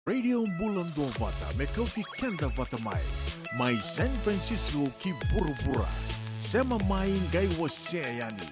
Radio Bulando Vata, Mekauti Kenda Vata Mai San Francisco ki Burubura, Sema Mai Ngai Waseayani.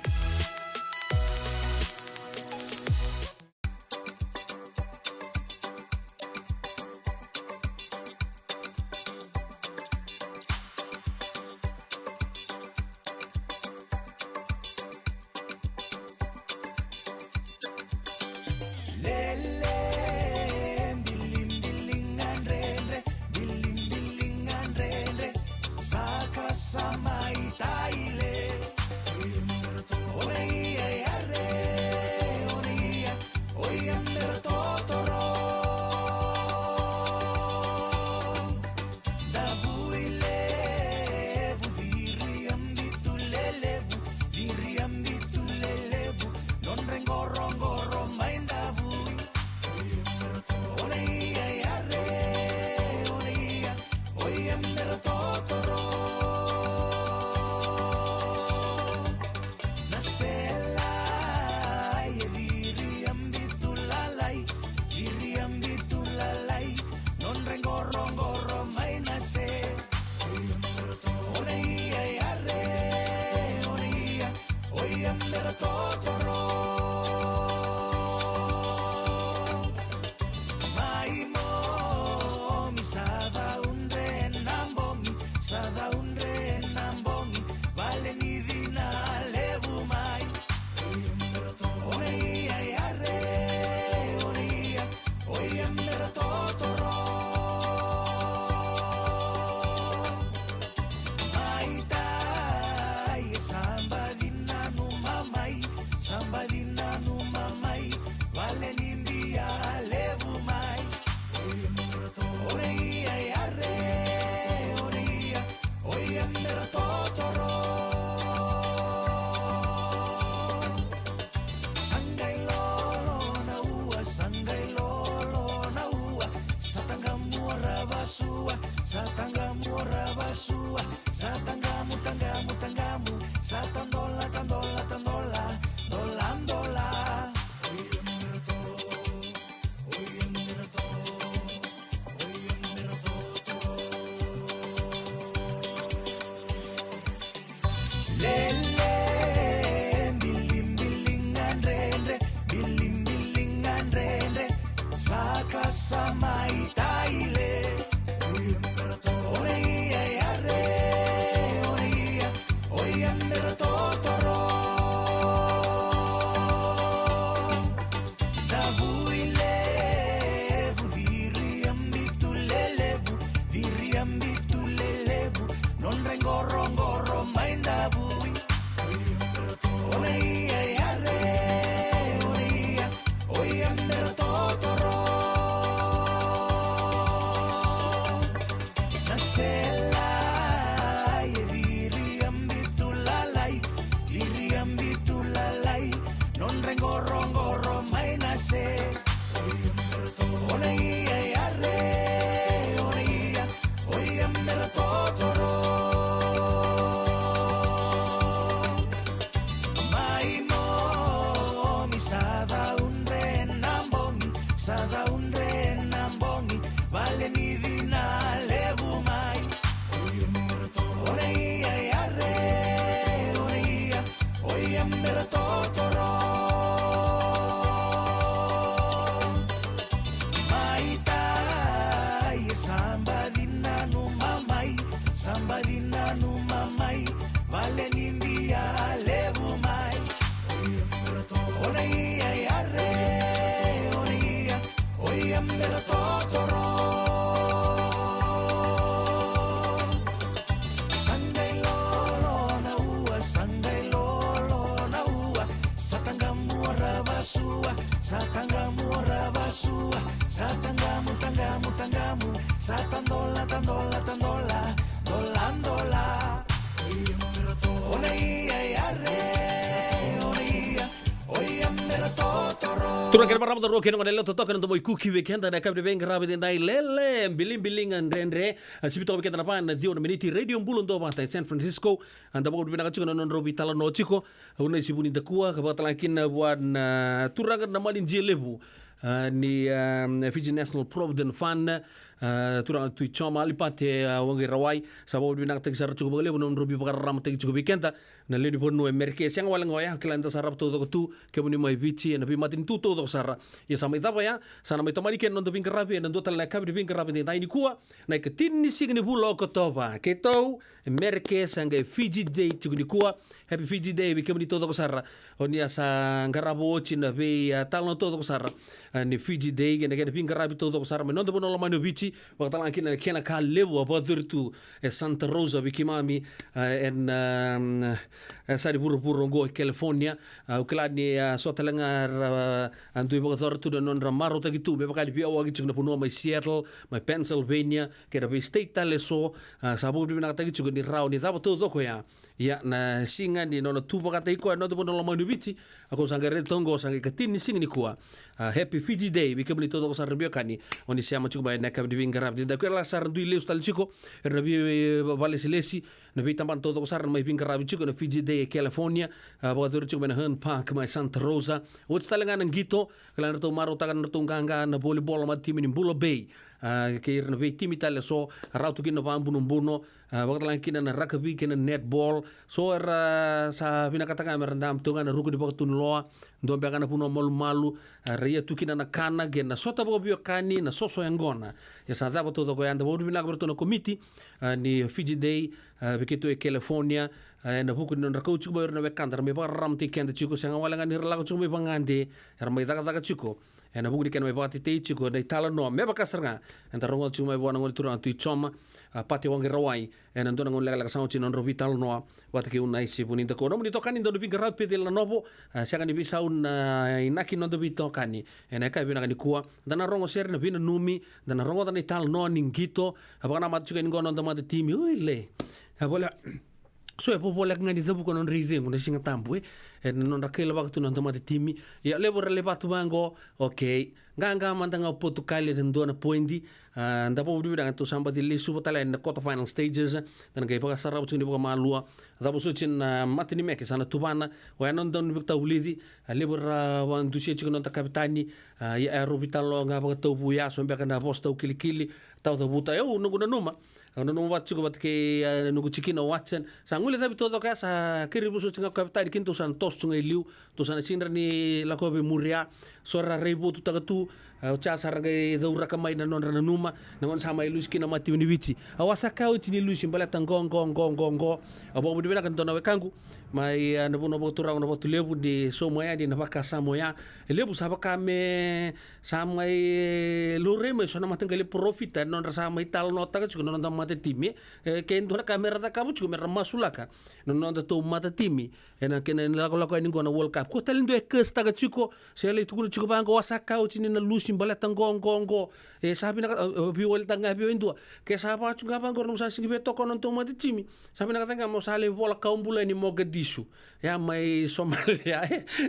Turun kena marah motor roke nongan lelo totokan untuk moi kuki weekend ada kabel beng rabi dendai lele biling bilingan rendre sibito weekend na pan dio na miniti radio bulon do bata San Francisco anda bago bina kacu non robi tala no chiko una sibuni da kuwa ka batala kin buat turangan na malin jelebu ni Fiji National Provident Fund turang tu chama alipate wangi rawai sabo binang tek sar cukup bale bonon rubi bakar ram tek cukup ikenta na leni ponu emerke siang wala ngoya klanta sarap todo tu ke boni mai vici na bi matin tu todo sara ya sama itapa ya sana mai tamani ken non do pingrabi na do tal na kabi pingrabi ni taini kuwa na ke tin ni signi bulo ko toba ke to emerke sanga Fiji Day chukuni kuwa happy Fiji Day bi kemni todo sara oni asa ngarabo china be tal no todo sara ni Fiji Day ke na pingrabi todo sara non do bono mano vici waktu lagi kena kalewa badur tu Santa Rosa bikimami sari buru-buru go California uklani sotalengar antu bagator tu non ramaro ta gitu beba kali biawa gitu na puno mai Seattle mai Pennsylvania kera be state taleso sabu bina ta gitu ni rau ni taba todo ko ya na singa ni no tu bakata iko no puno lo manu bici ako sangare tongo sangi katin ni singi ni kuwa happy Fiji Day bikabli todo ko sa rebio kani oni siamo chuba na kab di garab di da kwela sar du leus tal chico rabi vale silesi na bi tampan todo ko sar mai garab chico na Fiji Day California bagatur chico na Hearn Park mai Santa Rosa wot talenga ng gito kala to maro tagan to nganga na volleyball ma team ni Bulo Bay ke na be team itale so rautu kin na buno bakal kina na rugby kina netball so sa pinakataka merendam tunga na ruku di bakatun loa ndo beka na puno malu ria tu kina na kana gen na sota bo bio kani na soso yangona ya sa zaba todo ko yanda bo bina berto na committee ni Fiji Day begitu e California na buku na rakau chuko na bekandar me param ti kenda chuko sanga wala ngani rala chuko me pangande ramai taka chuko na buku di kena me pati te chuko dai tala no me bakasarga enta rongo chuko me bona ngol turang tu choma pati wangi rawai na ndona ngol lega sang chinon ro vital no wata ke unai si punita ko no ni tokani ndo binga rapi del na novo sanga ni bisa un inaki no do bitokani na ka bina ni kuwa dana rongo ser na bina numi dana rongo dana ital no ningito abana mat chuka ngono ndo mat timi uile bola so e popo lek ngani zabu konon rize ngone singa tambu non rakela waktu non tomate timi ya lebor le batu bango okay nganga mantanga Portugal den dona poindi nda po bibi dan to samba di lisu potala in the quarter final stages dan ga ibaga sarab tuni boga malua da bo suchin matini meke sana tubana wa non don bikta ulidi lebor wan dusie chikonon ta kapitani ya aerobital nga boga to buya so mbeka na posta kilikili tau to buta yo nunguna numa no wat chuko bat ke nugu chikino watsen sangule tabi todo ka sa kiribu su chinga kapitani kinto san tos chunga iliu to san sinra ni la ko be muria sora reibo tu tagatu cha sarga daura kamai na non rana numa nangon sama ilus kina mati ni wici awasa ka uci ni lusi bala tangong gong abo bu bina kan tona we kangu mai na bu no turang no tu lebu di somoya di na baka samoya lebu sabaka me samai lure me sona matangale profit non rasa mai tal nota ka non ta mate timi ke ndora kamera ta kabu mer masulaka non ta to mata timi ena kena la ko ni gona world cup ko talindo e kesta ka chiko sele tukul chiko bango wasaka uci ni na lusi bala tangong sabi na bi wal tanga bi indua ke sapa chunga bango no sa singi beto ko non to mate timi sabi na katanga mo sale vola kaumbula ni Mogadishu ya mai Somalia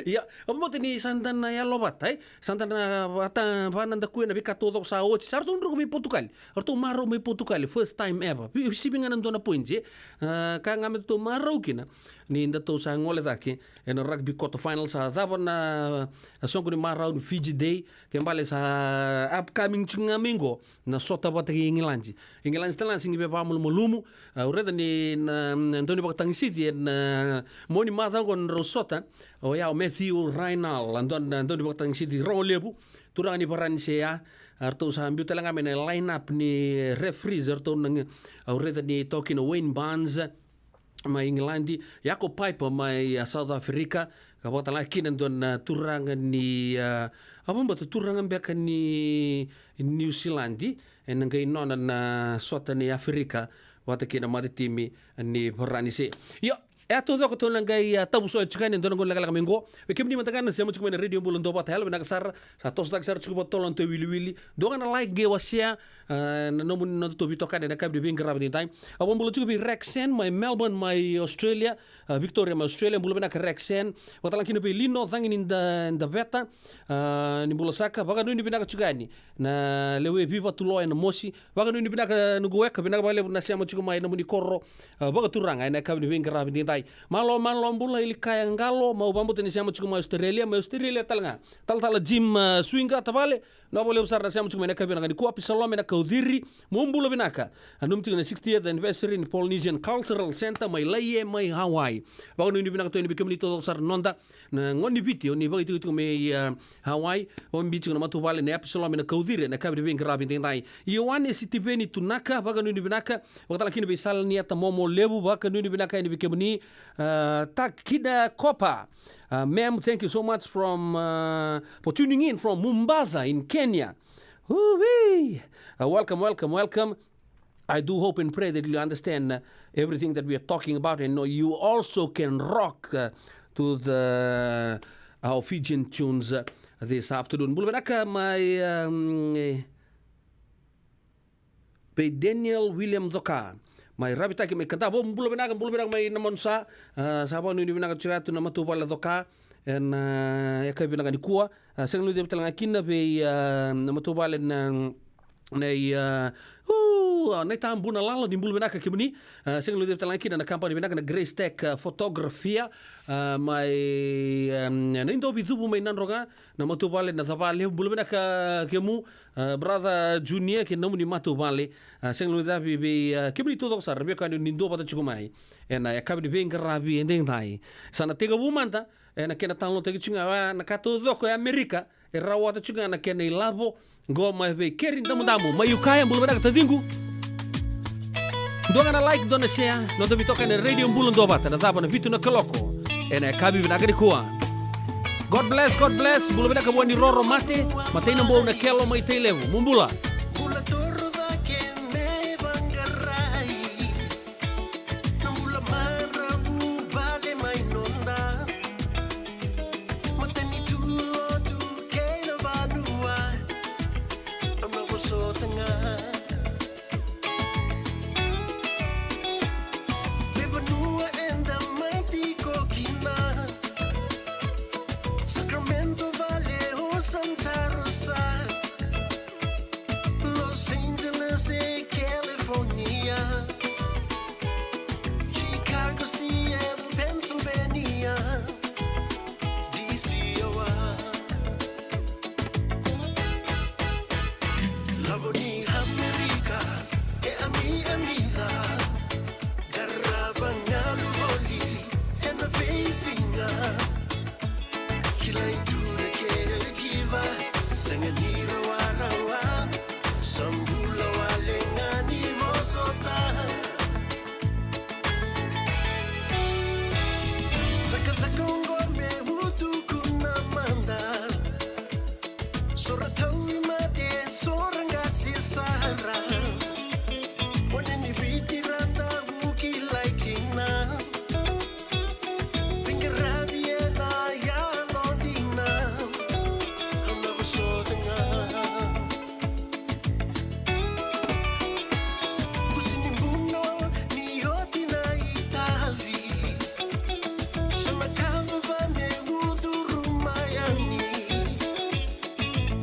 ya omo tini santana ya lobat santana bata pananda kuena bi katodo sa ochi sarto ndro mi Portugal orto maro mi Portugal first time ever sibinga nando na poinje ka ngame to maro kina ni ndato sa ngole daki en rugby quarter final sa na songo ni maro ni Fiji Day kembali sa upcoming chingamingo na sota bata ki England telan singi be pamul molumu ureda ni Antoni Bakatang City en moni mata kon rosota o ya Matthew Rainal Antoni Bakatang City rolebu turani paran sea arto sa ambiu telanga men line up ni referees arto nang ureda ni talking Wayne Barnes mai England Jacob Piper mai South Africa kapota laki nandon turang ni apa mbatu turang ambeka ni New Zealand en ngai nona na sota ni Afrika wata kina maritimi ni perani se yo eto do ko to ngai tabu so chikane ndon ngol lagala mengo we kemni mantagana semo chikme radio bulo ndo bata helbe nagsar sa tos dagsar chikbo tolon to wili do ngana like ge wasia na no mun no to bitoka na kabdi bin grab din time abon bulo chikbi Rexen my Melbourne my Australia Victoria my Australia bulo bena Rexen wata lankino be lino thangin in the beta ni bulo saka baga no ni bina chugani na lewe pipa tulo na mosi baga no ni bina no goeka bina bale na semo chikma na muni korro baga turanga na kabdi bin grab din time ndai malo mbula ili kaya ngalo mau bambu teni siamo chukuma Australia talanga tal Jim swinga tavale no bole usar na siamo chukuma na kabina ngani kuapi salome na kaudhiri mumbula binaka anum tingna 60th anniversary in Polynesian Cultural Center mai laie mai Hawaii bago ni binaka to ni bikemni to sar nonda na ngoni biti ni bagi tu me Hawaii on bichi na matu vale na api salome na kaudhiri na kabina bin grabi ndai Ioane sitibeni tunaka bago ni binaka wakala kini bisal ni ata momo lebu bago ni binaka ni bikemni Takida Kopa. Ma'am, thank you so much for tuning in from Mombasa in Kenya. Welcome. I do hope and pray that you understand everything that we are talking about and know you also can rock to our Fijian tunes this afternoon. Bulbenaka, my Daniel William Zoka. Mai rabita ki mai kanta bom bulu benang mai namon sa sabo ni benang cira tu nama tu pala doka en ya kai benang ni kuwa seng lu de betal ngakina be nama tu pala nei nei tambuna lala di bulu benang ki meni seng lu de betal ngakina na kampani benang na Grace Tech fotografia mai nei ndo bi tubu mai nanroga nama tu pala na tavale bulu benang ki mu brother junior ki namu ni matu vale seng lu da bi kibri todo sar be kan ni ndo bata chukumai ena ya kabi be ngarabi endeng tai sana tega bumanta ena kena tanlo tega chunga na kato doko ya Amerika e rawata chunga na kena ilavo go mai be kerin damu mai ukaya bulu bana tadingu dona na like dona share no to bitoka na radio mbulu ndo bata na zaba na vitu na kaloko ena kabi bina gari kuwa God bless bulu bana ka boni roro mate ina mbo na kelo mai teilevu mumbula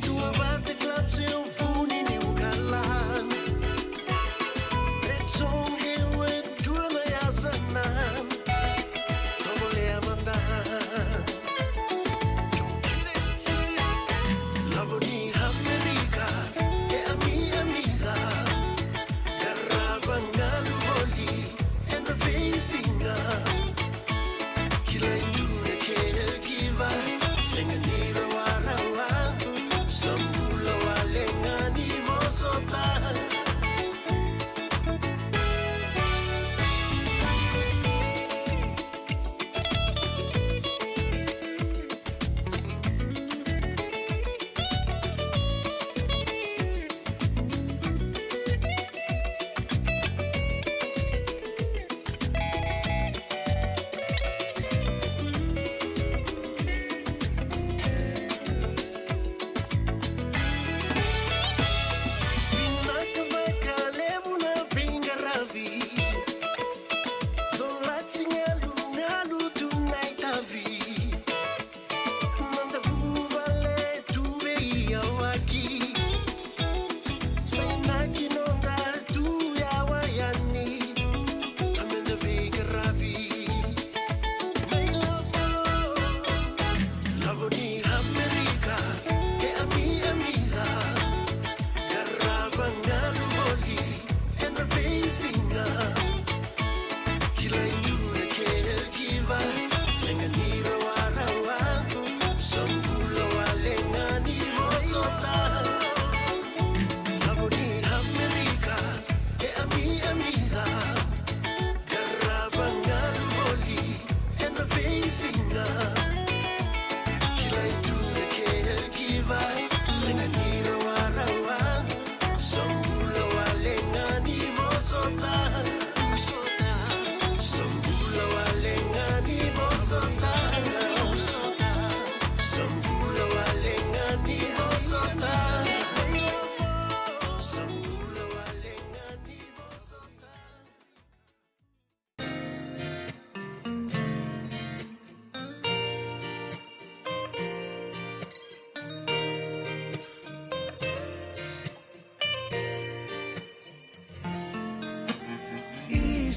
Tua bate klap seu funi ni ugalan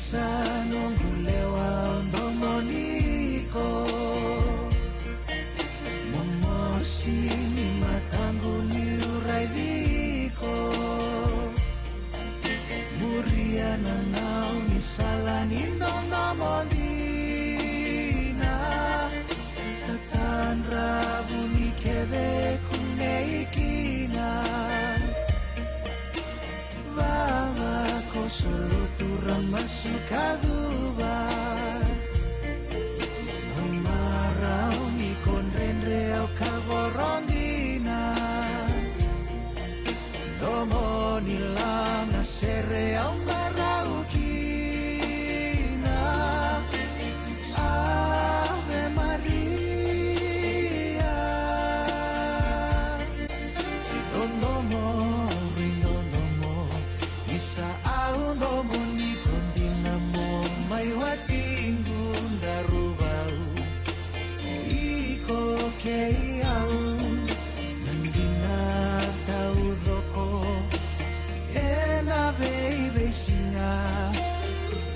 isanongulewa ndomoniko momosini matangu ni uraidiko muria nangau ni salani ndonomondina tatan rabu ni kede kuneikina baba ko solo turang masukaduba Marau ni konrenre au kaborondina Domo ni langa sere au marau kina Ave Maria Dondomo, rindomo Isa au domo ni kondina mo Mai watingu darubau Iko keiau Nandina tau doko Ena baby singa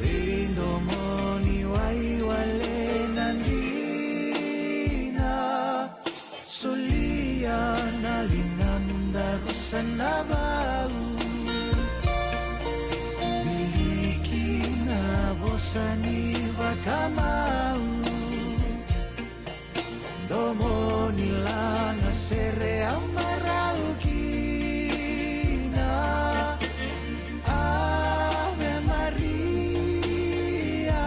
Rindomo ni waiwale nandina Solia nalingan darusan na bau Miliki na bosani bakamau Domo nilang sere ang maraukina Ave Maria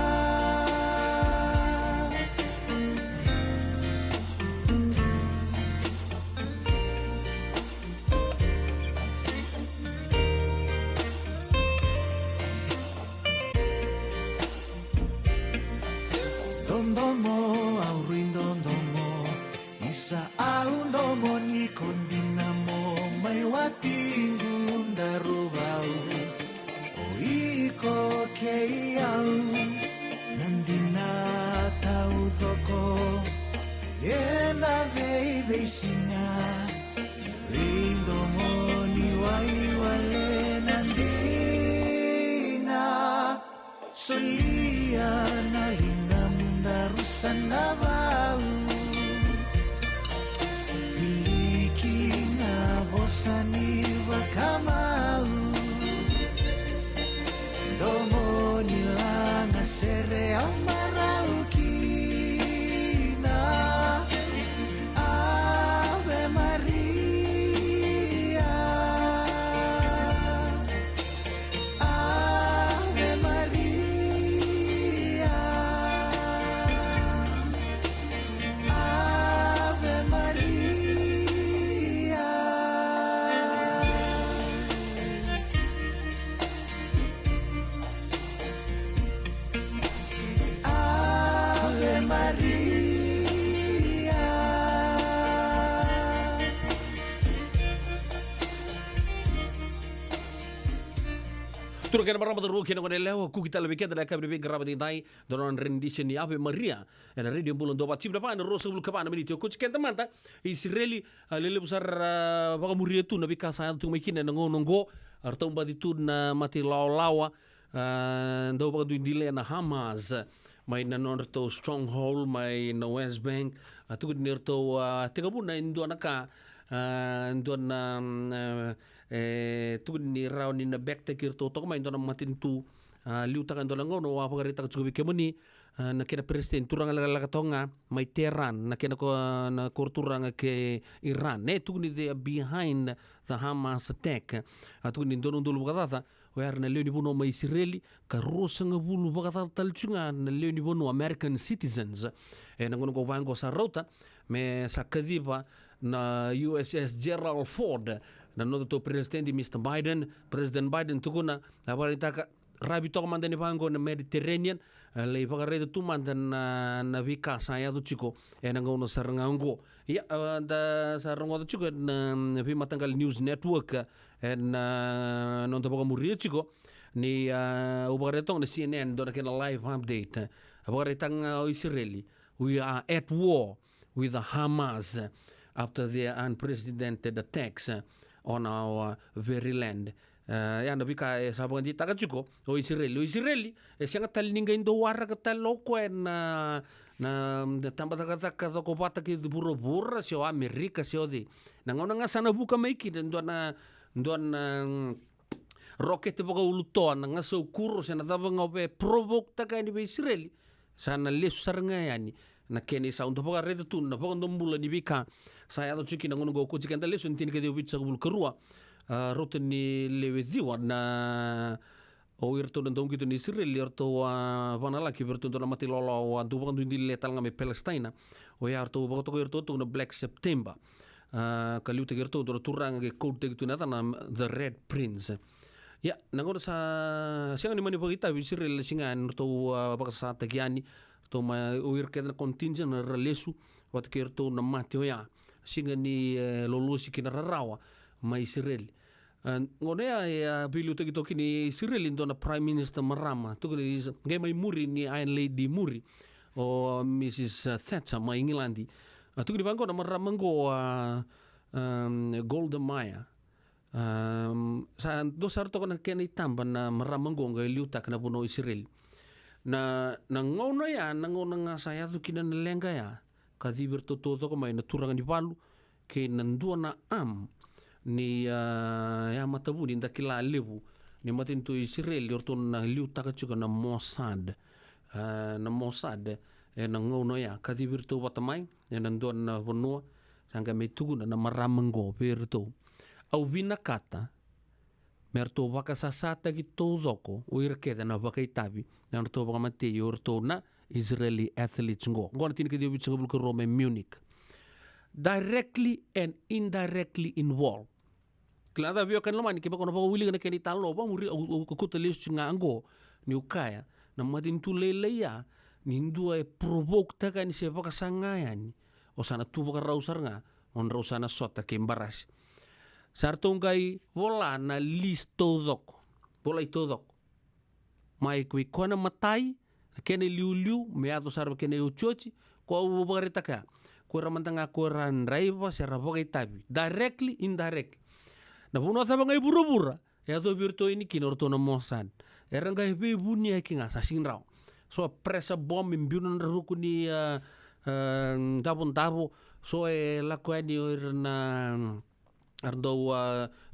Dondomo aurin dondomo Isa aun domo ni kondinamo May watinggun darubau O iko keiau Nandina tau thoko Yena baby singa Rindomo ni waiwale nandina Solia nalingam darusan na bau Miliki na bosani bakamau Domo nilang sere ang maraukina Ave Maria Ave Maria Ave Maria Ave Maria Turakan marama da ruki ngone lewa ku kita lebih kita ka bebe graba dai donon rendition ni Ave Maria ena radio bulon do batib da pan rosa bul kapana miniti ku ciken tamanta Israeli lele besar baka muria tu nabi kasa tu mekina ngongo artong badi tu na mati lawa ndo baka du dile na Hamas mai na norto stronghold mai na West Bank tu nirto tegabuna indo naka ndo na tu ni raw ni na back take to main to na matin tu liu takan to lango no wa pagarita ko kemuni na kena presiden turang ala katonga mai Tehran na kena ko na kurturang ke Iran tu ni they are behind the Hamas attack tu ni donon dulu bagata where na leoni bono mai Israeli ka rosanga bulu bagata talchunga na leoni bono American citizens na ngono ko bango sa rota me sa kadiba na USS Gerald Ford na noto presidente Mr. President Biden tukuna abarita ka rabi to mandani bango na Mediterranean le pagarede tu mandan na vika saya tu chiko na ngono sarangango ya da sarango tu chiko na vi matangal news network na non to muri chiko ni ubaretong na CNN do na kena live update abaretang Israeli we are at war with the Hamas after their unprecedented attacks on our very land. yana bika sabang di taga chuko o Israeli sianga talininga indo wara ka talo ko na tamba taka ko pata ki buro sio Amerika sio di nangona nga sana buka maiki ndona rocket boga ulutoan nga so kuro sana taba ngope provoke taka ni Israeli sana lesu saranga yani na keni sa untuk boga redo tun na boga ndombula ni bika saya to chiki nangono go ko chikanta lesu ntin ke dio bitsa bul kerua roten ni lewediwa na o irto na dong gitu ni Israel irto vana laki berto na mati lolo wa du bandu di letal ngame Palestina o ya irto bogo to irto to na Black September kaliu te irto do turang ke code te gitu na the Red Prince ya nangono sa siang ni mani pagita Israel singa irto bakasa tagiani to ma o irke na contingent na relesu wat ke irto na mati o ya singa ni lolosi kina rawa ma Israel ngonea ya bilu to kito kini Israel indo na Prime Minister Marama to kini ngai mai muri ni Iron Lady muri o Mrs. Thatcher mai England to kini bangko na Marama go Golda Meir sa do sarto kana keni tamba na Marama go ngai liuta kana puno Israel na ngono ya ngono nga saya to kina lenga ya kadibir to ko mai na turanga ni palu ke nandua na ni ya matabu ni ndakila lebu ni matin tu Israel yorton na liu taka chuka na Mossad na ngono ya kadibir to watamai na ndon na vonua sanga metugu na maramango perto au vina kata merto waka sasata ki tozoko o irkeda na waka itabi na to waka mate yorto na Israeli athletes ngona tin ke dio bitsa bul ko Rome Munich directly and indirectly involved. Klada vio kan lomani ke bakono bago wili na keni talo ba muri ko kutelis nga ango ni ukaya na madin tu leya ni ndua provoke ta kan se baka sangayan o sana tu baka rausar nga on rausana sota ke embaras sartongai vola na listo dok vola ito dok mai kui kona matai kene liu me ato sarba kene uchochi ko ubarita ka ko ramantanga ko ran raiva se raboga itabi directly indirectly na puno taba ngai buru-bura ya to virto ini kinorto na Mossad era ngai be bunia kinga sa sinrao so presa bom imbiunan ruku ni tabo so la kwani na ardo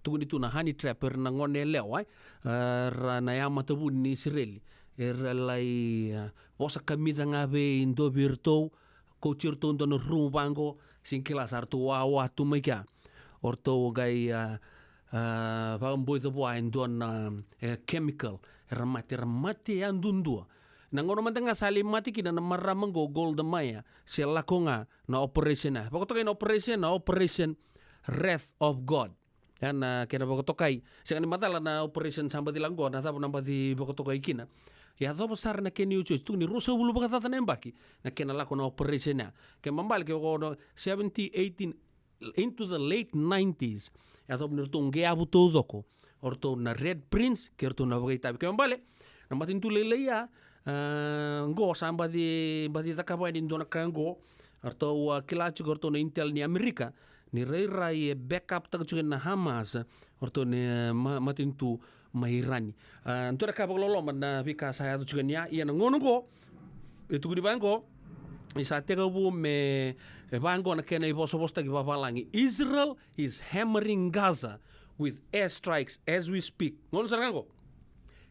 tuguni tuna honey trapper na ngone lewa na yama to buni Israel era lai osa kamida ngabe indo virto ko cirto ndo no rumbango sinkila sartu wa tu meka orto gai pagamboi to boa indon chemical ramati andundua nangono mantanga sali mati kina na maramango Golda Meir se lakonga na operation na pakotokai na operation Wrath of God kana kena pakotokai se kan matala na operation sambati langgo na tapo nambati pakotokai kina ya to besar na keni ucu tu ni rusa bulu pakata nembaki na kena lako na operation na ke mambal ke ko 70 18 into the late 90s ya to nirtung ge abu tozoko orto na Red Prince kerto na bagay tabi kaya mbale na matin tulele ya ngo samba di takapa ni ndona kango orto kilachu orto na Intel ni Amerika ni rai backup tagachugen na Hamas orto ni matin tu mahirani ntora kapag loloma na vika saya tu chugen ya iya ngono go itu di bangko isa tega bu me bango na kena ibo sobosta ki babalangi Israel is hammering Gaza with airstrikes as we speak ngono sarango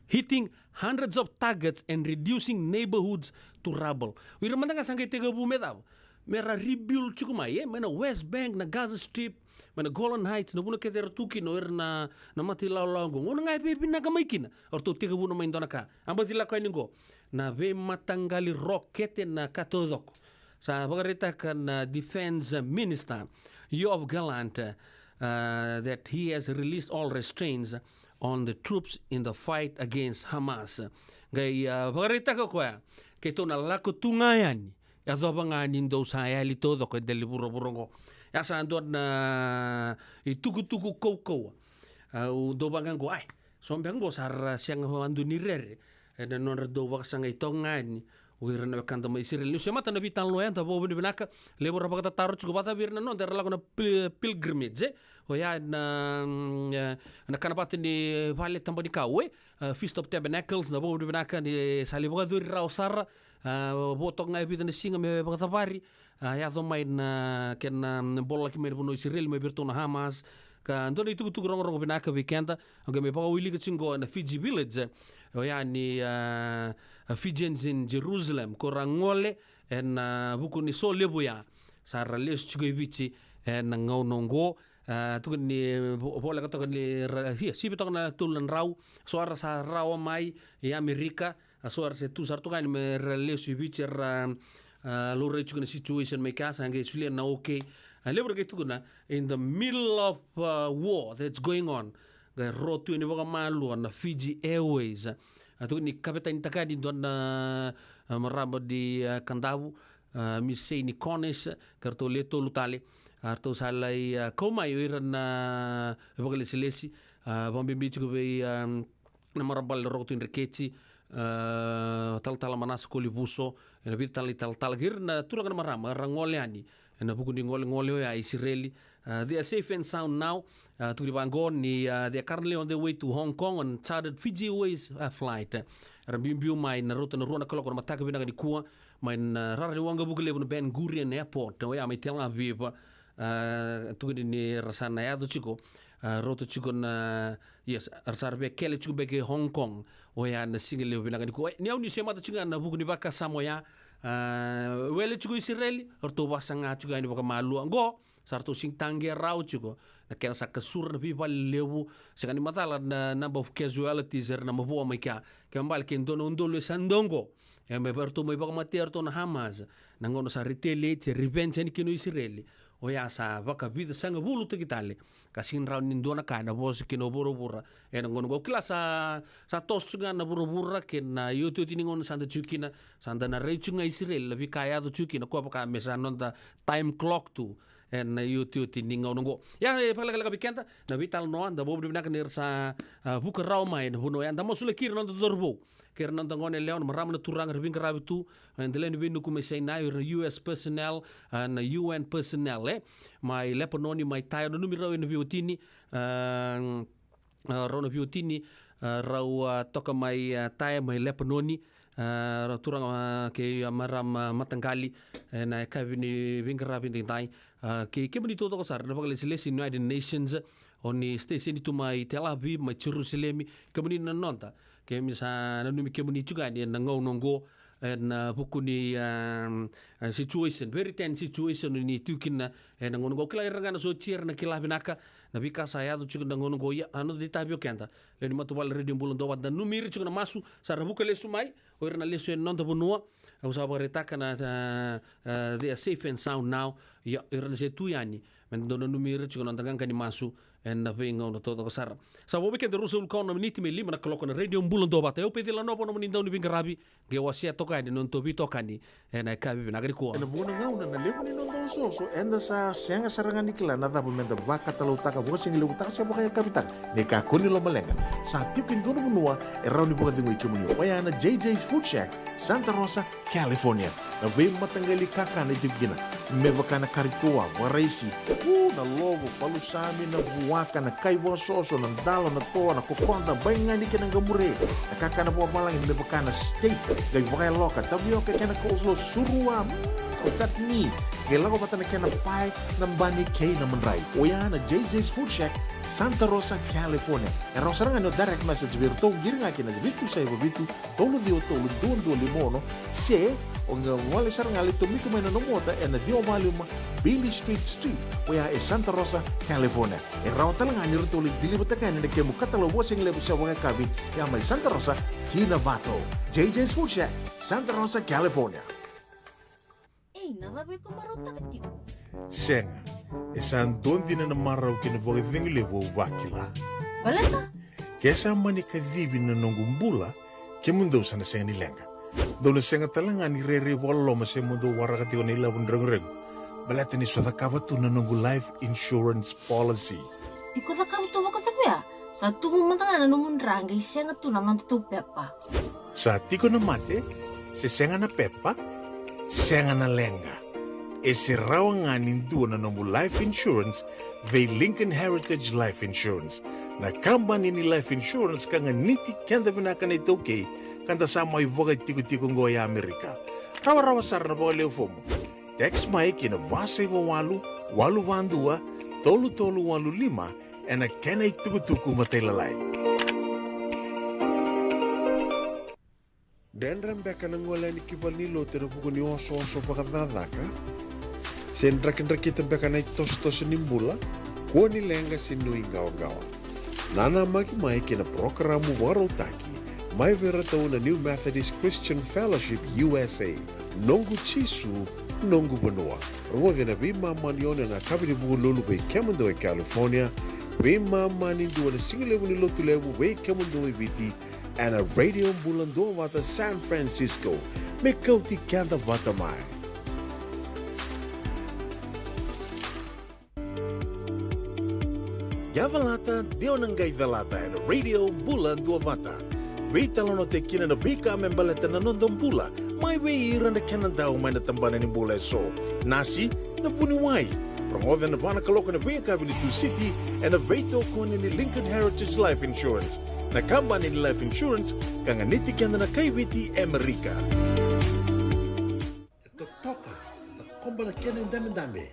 hitting hundreds of targets and reducing neighborhoods to rubble wira mandanga sangay tega bu meta mera rebuild chukuma ye mena West Bank na Gaza Strip mana Golan Heights na buna keter tuki no na mati laulango ngono ngai pe pina kamaikina orto tega bu no maindona ka ambatila ko ningo na ve matangali rokete na katodok sa bagarita kan defense minister Yoav Gallant that he has released all restraints on the troops in the fight against Hamas gai bagarita ko kwa keto na lako tungayan ya do bangani ndo sa yali todo ko deli buro-burongo ya sa andon na itugu-tugu koko do bangango ay sombang go sar siang andu ni rere non do bak sanga itongani wirna kanta mai Israel ni sema tana vital no enta bo binaka lebo ra bakata taru chuko bata wirna no der la pilgrimage o ya na kana bata ni vale tambani kawe Feast of Tabernacles na bo binaka ni sali boga duri ra osara bo tok ngai bita ni singa me bakata pari ya do mai na ken bola ki me bono Israel me birto na Hamas ka ndo ni tuku rong binaka weekenda o me pa wili ka chingo na Fiji village o ya ni Fijians in Jerusalem korangole en buku ni so lebuya sara les chigo vici en ngaunongo tu ni bola kata ni si betok na tulan rau suara sa rau mai ya Amerika suara se tu sartu kan me les vici lo rechu na situation me casa nge sulia na okay lebur ke tu na in the middle of war that's going on the rotu ni boga malu na Fiji Airways atau ni kapitan takadi don marabo di Kandavu misei ni Kones karto leto lutale arto salai komai irana bogale selesi bombimbi chugo be na marabal rotu rekeci tal manas kolibuso na vital tal girna turang marama rangoleani na buku ni ngole ya Israeli they are safe and sound now to the Bangon ni they are currently on their way to Hong Kong on chartered Fiji Airways flight rambimbiu mai na rota na ruana kala kona mataka bina ni kuwa mai na rara ni wanga buku lebo na Ben Gurion Airport na ya mai Tel Aviv tu ni rasana ya do chiko rota chiko na yes arsarbe kele chiko beke Hong Kong o ya na single lebo bina ni kuwa ni au ni sema to chinga na buku ni baka samoya wele chugo Israeli orto wasanga chugo ni baka malu ngo sarto sing tangi rau chugo na kena sa kasur na pipa lewu sekani matala na number of casualties er na mabua mai ka kembal ken dono ndolo sandongo ya me berto mai baka mater to na Hamas na ngono sa retaliate revenge ni kino Israeli o ya sa baka vida sanga bulu to kitale kasin rau ni ndona kana bos kino borobura na ngono go klasa sa tos chuga na borobura ken na yoto tini ngono sanda chukina sanda na rechunga Israel labi kaya do chukina ko baka mesa nonda time clock tu en yoto tini ngono go ya pala kala bikenta na vital no anda bobu bina kan sa buka raw mai no no anda mo sule kir nonda dorbo kir nonda ngone leon maram na turang rbing rabitu and then we nuku me say na US personnel and UN personnel mai lepononi mai tayo no numero en biotini rono biotini rau toka mai tayo mai lepononi turang ke maram matanggali na kavini vingra vinding tai ke kemani to ko sar na bagale selesi United Nations oni station itu mai Tel Aviv mai Jerusalem kemani na nonta ke misa na numi kemani juga ni na ngongo na buku ni situation very tense situation ni tukin na ngono go kila iranga na so chier na kila binaka na bika saya tu juga ngono go ya anu di tabio kenta le ni matu bal redim bulon do wadda numir juga na masu sara buka le sumai o irna le so non to bunua usa bareta kana they are safe and sound now ya irna se tu yani men do numir juga non tangan kani masu en na venga ono todo sara sa bo weekend rusul kon no miniti me lima na kloko na radio bulon do bata eu pedi la no no minindo ni bingarabi ge wasia toka ni non to bi toka ni na kabi na gari ko na muna ngauna na levo ni nondo so enda sa senga sarangan nikla na dabu menda baka talo taka bosing lu taka sa baka kapitan ne ka kuni lo malenga sa tipin dono munua erau ni boka dingo ikimuni waya na JJ's Food Shack Santa Rosa California na ve matangali kaka na tigina me baka na karitua waraisi na lobo palusami na buwaka na kaiwa soso na dalo na toa na kukonda bainga ni kinang gamure na kaka na buwa malang me baka na steak gay baka loka tabio ke kena kuslo surua o tatni gela ko bata na kena pie na bani kay na manray oya na JJ's Food Shack Santa Rosa California era sarangan no direct message virto giringa kina bitu sai bitu tolo dio tolo dondo limono se onga wale sarangan itu miku maina no mota na dio maluma Billy Street oya e Santa Rosa California era talangan ni tolo dilibata kan ne kemu katalo washing lebu sa wanga kabi ya mai Santa Rosa Kinavato JJ's Food Shack Santa Rosa California nada be ko marota katiku senga esan dondi na marau kina boga vingle wo wakila balata kesa mani kadhibi na nongumbula ke mundo sana senga ni lenga dona senga talanga ni rere wallo ma se mundo warakati ni la bundrang balata ni swada kabatu na nongu life insurance policy iko da kam to waka tapya satu mo mantanga na numun ranga isenga tu na non tu pepa sa tiko na mate se senga na pepa, senga na lenga. E se rawanganin dua na nombu life insurance ve Lincoln Heritage Life Insurance. Na company ni life insurance kanga niti kenda vinaka na itoke kanda sama ivoga tiku-tiku ngoya Amerika. Rawa-rawa sar na baka leo fomo. Text Mike ina vasa iwa walu wandua, tolu walu lima, ena kena ituku-tuku matailalai. Dendram beka na ngwala ni kibalilo tira buku ni oso-oso pakadadaka. Sendrakin-drakitan beka na itos-tos nimbula, kuwa nilenga sinui gawa-gawa. Nana maki Mike ina programa warotaki, mai vera tau na New Methodist Christian Fellowship USA, nongu chisu, nongu banua. Ruwaga na bima manione na kabini buku lulu bei kemundo e California, bima mani dua na singilewu ni lotulewu bei kemundo e biti, and a radio bulando wata San Francisco, me kauti kanda wata mai. Yavalata, deo nangai velata, and a radio bulan dua vata. Wei talono te kina na bika membaleta na nondong bula, mai wei ira na kanandau mai na tambana ni bula so. Nasi, na puni wai. Promover na bana kaloka na wei kabili tu city, and a veito kone ni Lincoln Heritage Life Insurance. Na company ni Life Insurance, kanga niti kanda na kaiwiti Amerika. Toka, komba na kena dami-dami.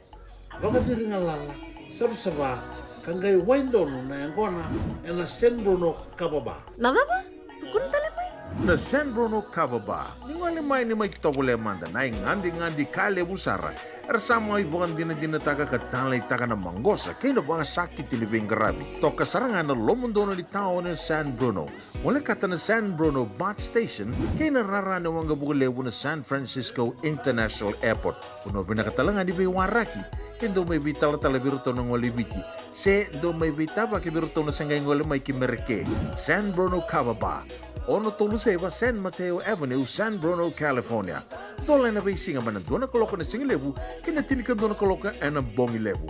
Waka diri ngalala, saba-saba, kangai waindono na yangona, na San Bruno kababa. Nababa? Tukun tala pa. Na San Bruno Kavaba, ningali mai ni mai kitogole manda na ngandi kale busara. Ersama ibukan dina taka katanlay taka na manggosa kay na baka sakit tilibing grabe. Toka sarangan na lomondono di tao ng San Bruno. Wala kata na San Bruno Bot Station kay nararano ang gabulewo na San Francisco International Airport. Kuno pinakatalangan di Waraki, kendo may bitala biruto ng walibiti. Se do may bitaba kibiruto na sanggay ngole may kimerke. San Bruno Kavaba. Ono Toluseva, San Mateo Avenue, San Bruno, California. Dola na bay singa man doon na koloka na singilebu, kinatinikan doon na koloka na bongilebu.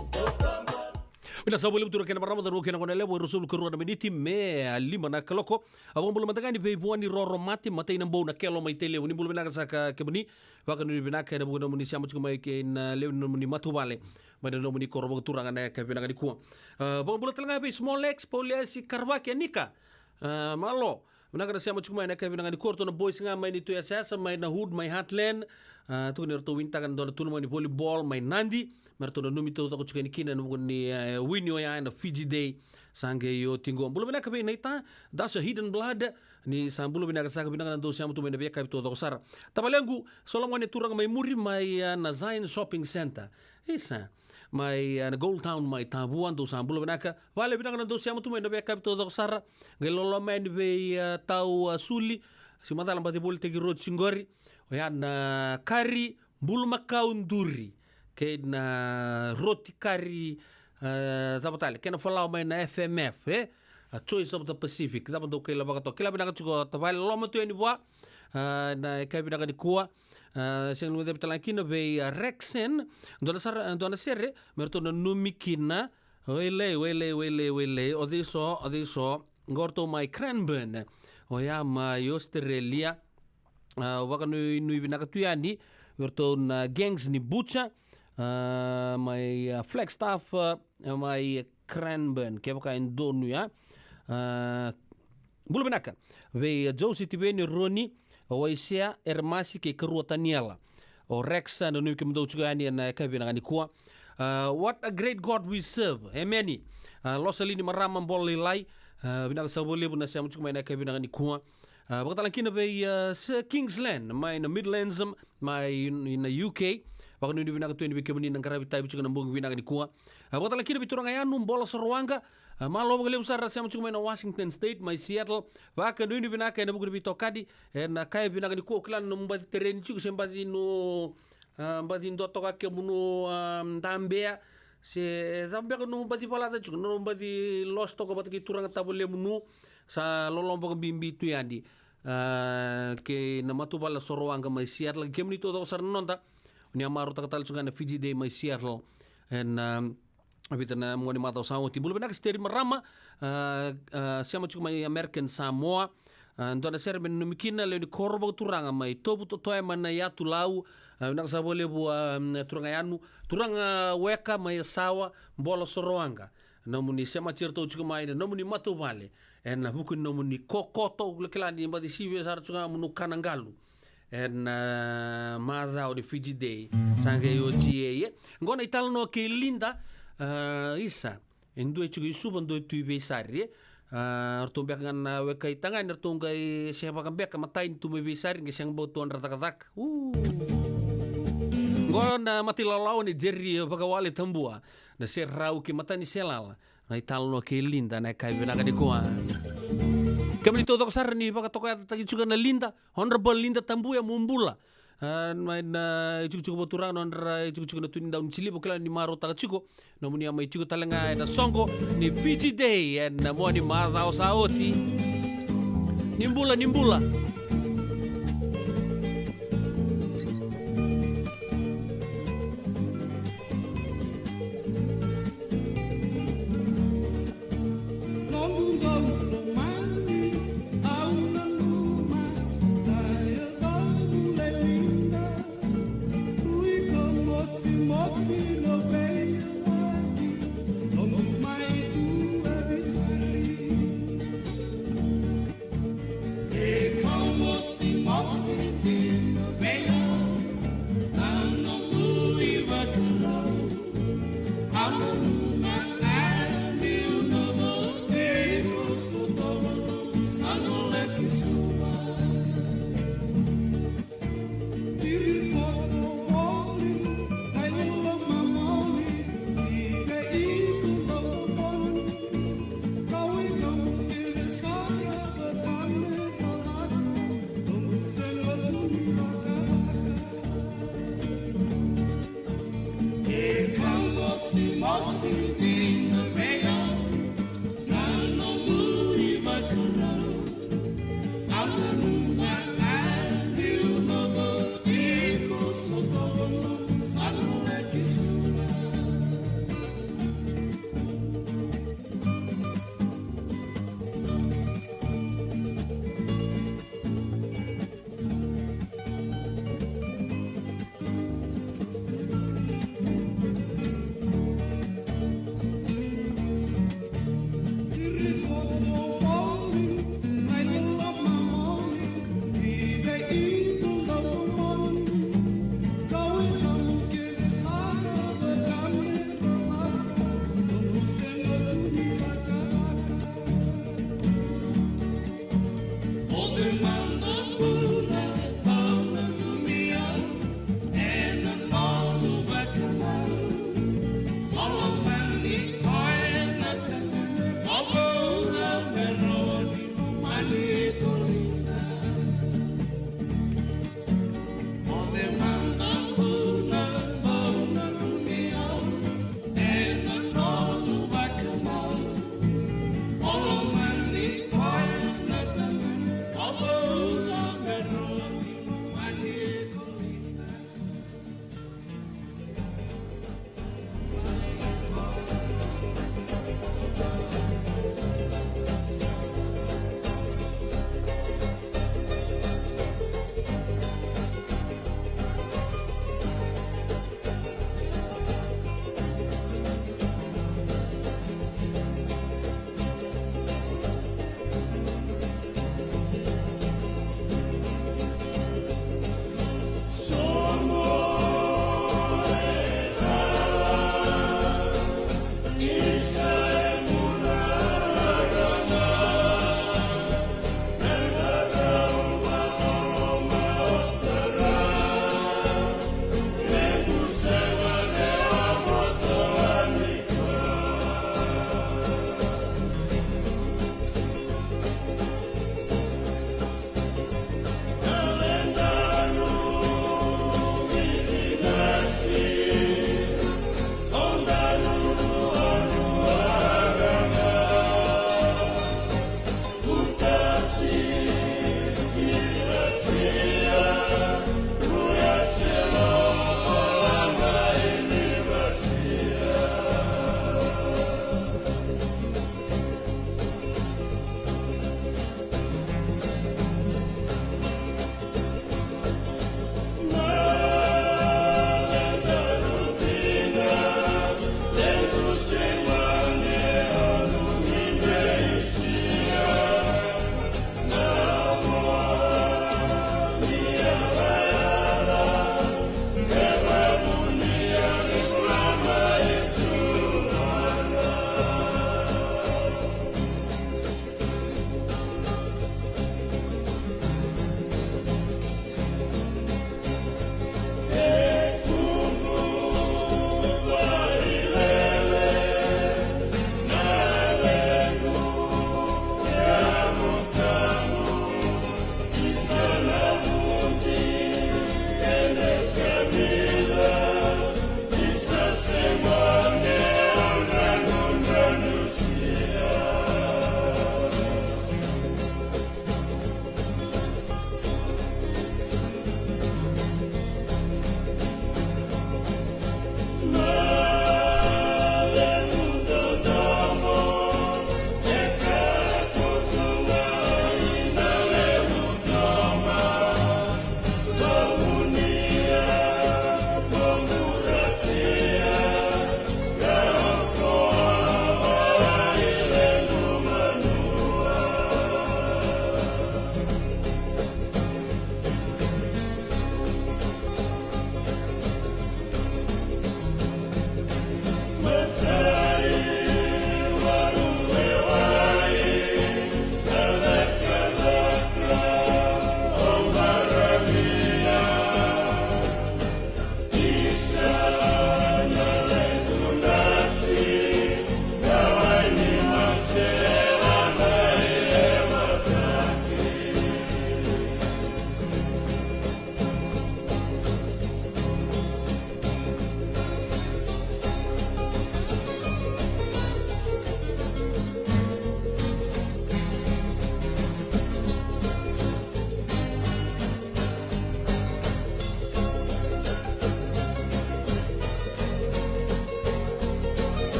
Bila sabu lebu turun kena barama turun kena kona lebu rusul keruan na mediti me lima na kaloko. Awang bulu matagani pe buani roro mati matai na bau na kelo mai tele uni bulu benaka saka kebuni. Waka nuni benaka na buku na muni siamu cukup mai ke na lebu na muni matu bale. Mana na muni korobok turang na ke benaka di kuang. Bang bulu telanga pe small legs poliasi karwaki nika. Malo. Menaka na siya cukup mai na ke benaka di korto na boys nga mai ni tu SS mai na hood mai heartland. Tu ni rto winta kan dona tunu mai ni volleyball mai nandi. Merto na numito tako chuka ni kina numu ni winyo ya na Fiji Day sange yo tingo. Bulu benaka be naita that's a hidden blood ni sambulu benaka saka benaka ndo siamu tu mai na beka to tako sara. Tabalengu solomone turang mai muri mai na Zion Shopping Center. Isa mai na Gold Town mai tabuan tu sambulu benaka vale benaka ndo siamu tu mai na beka to tako sara. Ngelolo mai ni be tau suli si matalang pati bulu tegi road singori. Oyan kari bulu makaunduri. Kaya na roti kari tapatali kena falau mai na FMF Choice of the Pacific dapat do kila bakato kila binaka chuko tapal loma tu ni bua na kaya binaka di kuwa sing lu dapat lagi na be Rexen dona serre merto na numikina wele odiso gorto mai Cranbourne oya mai Australia waka nui binaka tuyani merto na gangs ni Butcha my Flagstaff, my Cranbourne, kaya baka indonu ya. Bulu benaka, ve Josie Tibeni Roni, Waisia Ermasi ke Kerua Taniela, o Rexa no nuke mdo chugani na kaya binaka ni kuwa. What a great God we serve, ameni. Losalini maramam boli lai, binaka sabole buna siya mchukuma na kaya binaka ni kuwa. Bakatalang kina ve Kingsland, my in the Midlands, my in the UK. Baka nuni binaka tu ni bikemuni nang karabi tayo chuka nambong binaka ni kuwa. Baka talaki na biturang ayanum bola sorwanga. Malo bagale usara siya chuka na Washington State, my Seattle. Baka nuni binaka na buku bitokadi na kaya binaka ni kuwa klan numbati tereni chuka sembati no mbati ndoto kake munu tambea. Se zambia ko numbati palata chuka numbati lost ko bati turang tabole munu sa lolombo bimbi tu yandi. Ke na matubala sorwanga my Seattle kemni to sar nonta. Ni amaru takatal sunga na Fiji Day mai Seattle and abita na mo ni mataw sa oti bulu benak steri marama siya mo mai American Samoa Ntona serbe no mikina le ni korbo turanga mai tobu to toy mana ya tu lau nak sa bole bu turanga yanu turanga weka mai sawa bola soroanga nomuni sema certo chuka mai nomuni matu vale en buku nomuni kokoto le klani mbadi siwe sar chuka munu kanangalu en maza o de Fiji Day sange yo tie ngona italno ke linda isa endo chuka isuban do tu besari Artung bekan wekai tangan artung gai siapa kan bek matain tu mebisar ngi siang botuan rata-ratak. Gona mati lalau ni Jerry pagawali tambua. Na serrau ki matani selala. Na italno ke linda na kai benaga de koa. Kami todo sar ni paka toka tagi juga na linda, honorable linda tambu ya mumbula. Main cukup boturan ondra cukup na tunin daun cili bukala ni maro taga cukup namun yang mai cukup talenga na songko ni Fiji Day na mo ni marau saoti nimbula Come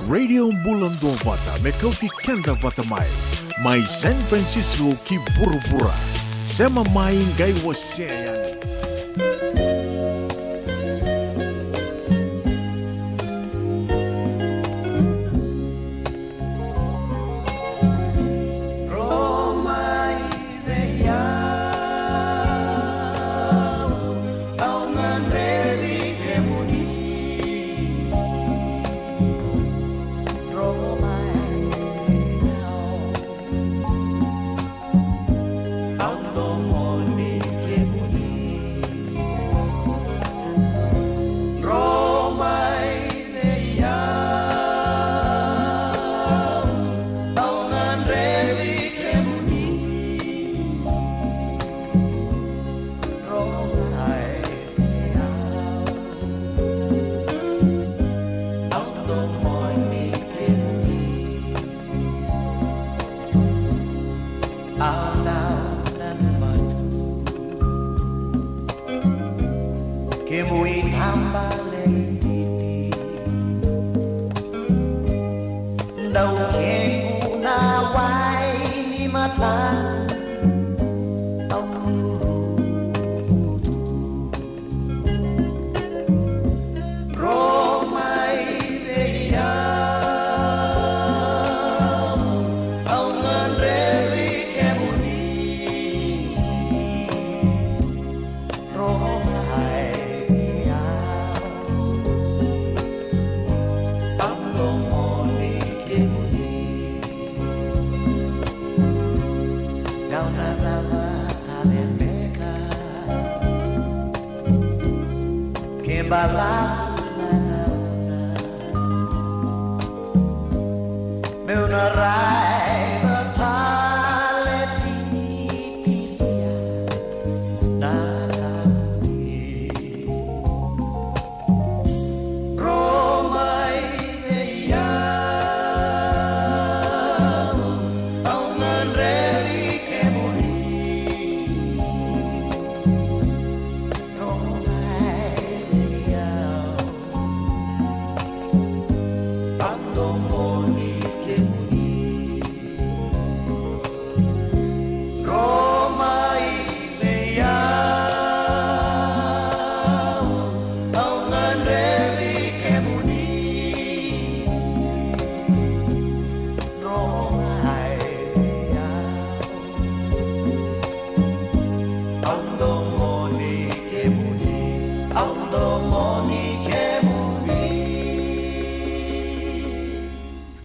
Radio Bulan Dua Vata, Mekauti Kenda Vata Mai San Francisco ki Burubura, Sema Mai Ngai Waseyan.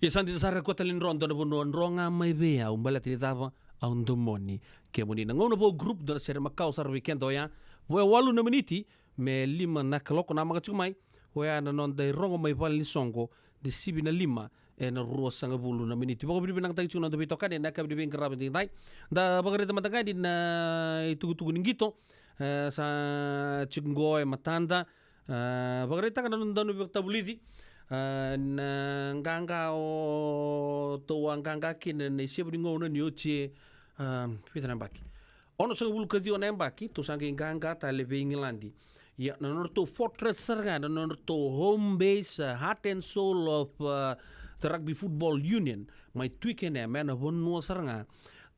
Isandi sara ko talin rondo na bunuan ronga may bea umbala tinitava ang domoni ke muni nangono po group do ser makau sar weekend ya we walu na miniti me lima na kaloko na mga chumai we ana non dai rongo may pal ni songo de sibi na lima e na ruwa sanga bulu na miniti bago binang tayo chuna do bito kane na kabdi bin karabe din dai da bagare matanga din na itugutugu ningito sa chinggoy matanda bagare ta kana non danu tabulidi na nganga o to nganga kin ne sebri ngona ni oche pita nambaki ono sa bulu kadi ona mbaki to sangi nganga ta lebe England ya na norto fortress sarga na norto home base heart and soul of the rugby football union mai tuikene mena bonno sarga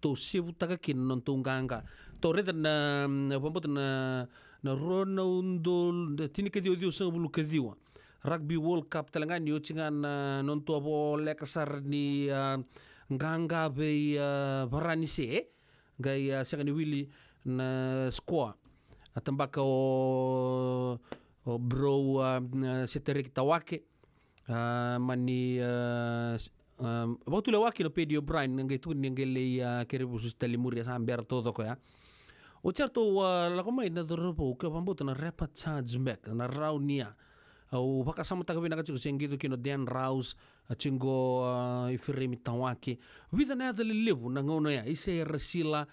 to sebu taga kin non to nganga to reda na pambot na Ronaldo tini kadi odio sa bulu kadi wa Rugby World Cup talaga ni uchingan non to abo lekasar ni nganga be barani se gai sekani wili na squad atambaka o bro seterik tawake mani botula waki no pedio Brian ngai tu ngele kerebusus talimuria samber todo ko ya o certo la komai na dorpo ke pambuto na repat charge back na raunia au pakasama taga bina kachu sengido kino Dan Rouse chingo ifiremi tawaki vida na dali levu na ngono ya ise resila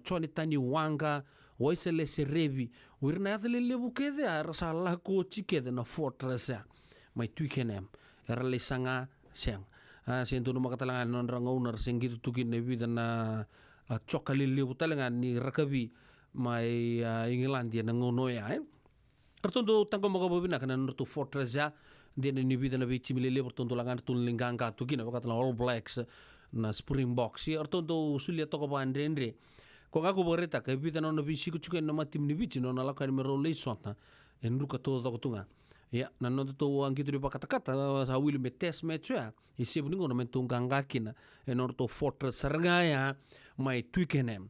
choni tani wanga o ise lese revi wir na dali levu kede arasa la ko chikede na fortress ya mai tuikenem era lesanga seng sento no makatalangan non rangoner sengido tukin ne vida na chokali levu talangan ni rakabi mai England ya na ngono ya Artondo tangko mga babina kana norto fortress ya dia ni vida na bichi milele bertontolangan tulinganga tu kina bakatla All Blacks na Springboks ya ortonto sulia toko ba andre ko ngaku berita ke vida no bisi ku chuken na tim ni bichi no na lakan mero le sota en ruka to to tunga ya na no to angitu di pakata-kata sa will me test match ya isi buningo no mentunganga kina en orto Fortress Serengaya mai Twickenham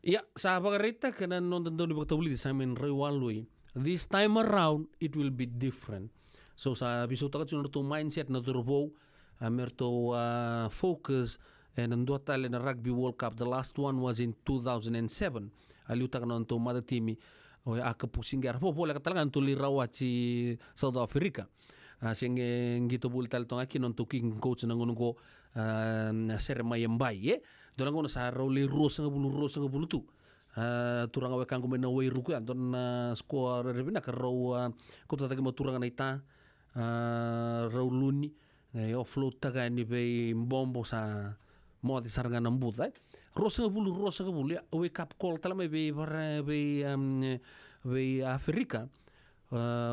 ya sa berita kana no to di bakata di Simon Rewalui this time around it will be different. So sa biso takat sunod to mindset na turbo merto focus and ando tal na Rugby World Cup. The last one was in 2007. Aliu tak na to mother team o aka pusing gar po bola katalagan to lirawat si South Africa. Sing ngito bultal to aki non to king coach na ngono ko Ser Mayembai dolang ngono sa role rosa ngabulu tu. Turang awe kanggo mena way ruku anton score rebina ka raw ko tatag mo turang na ita raw luni offload taga ni be bombo sa mo di saranga nambut rosa ngabulu ya we cup call tala me be Afrika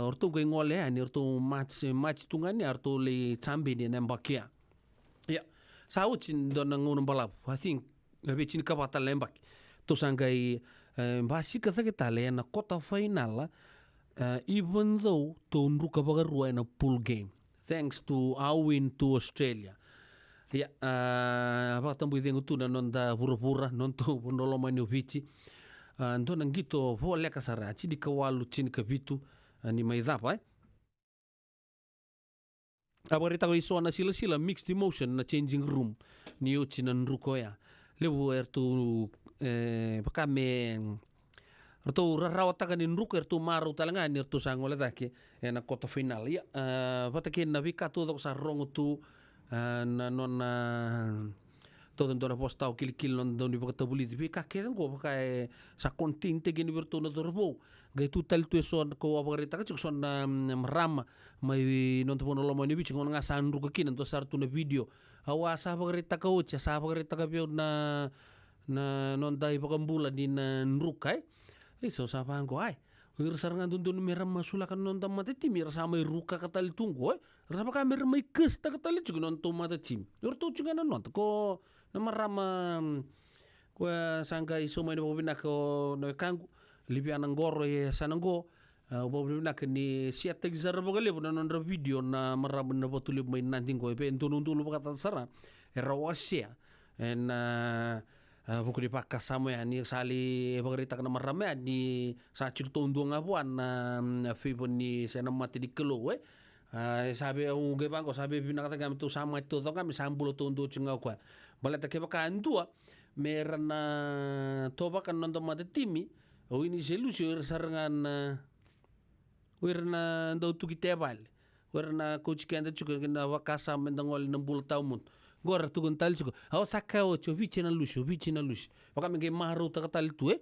orto go ngole ani orto match tungani orto le chambi ni nembakia ya saucin don ngono balap I think be chin ka batal lembak to sangai basi kata kita le na quarter final even though to nruka bagarua in a pool game thanks to our win to Australia ya apa tambu dengu tu non da pura-pura non to nolo manu vici ndo nangito vole kasara ci di kawalu cin kabitu ni mai dapa abarita ko iso na sila mixed emotion na changing room ni uci na nruko ya lewu ertu pakame ertu rarawata kan nruko ertu maru talanga ni ertu sangola dake na kota final ya patake na vika tu sa rongo tu na nona todo ndona posta o kil non doni bota buliti vika kedan ko pakai sa kontinte gini bertu na torbo gai tu tal tu son ko abarita ka son marama mai non to lo mani bichi ngon nga san ruko kinan to sartu na video awa sa abarita ka ucha sa abarita ka bio na non dai pakambula di na nrukai so sa pango ai wir sarangan dundun meram masula kan non tamate tim ir sama ruka katal tunggu rasa pa kamer mai kes ta katal juga non to mata tim ur to juga non ko na marama ko sangga iso mai bo bina ko no kangu libi anangoro ye sanango bo bina ni siat exar bo gale non video na marama na botulib mai nanting ko pe tunun tulu kata sara erawasia en buku dipakai sama ya ni sali berita kena marame ni sacuk tundu ngapuan fibon ni sana mati di kelo sabe unge bangko sabe bina kata kami tu sama itu to kami sambulo tundu cengau kwa balata ke bakan tua merana toba kan nonton mati timi ini solusi sarangan wirna ndau tu kitebal wirna coach kanda cukup kena wakasa mendangol 60 tahun gora tu tal cukup aw sakao cho vichina lucio baka menge maru ta tal tu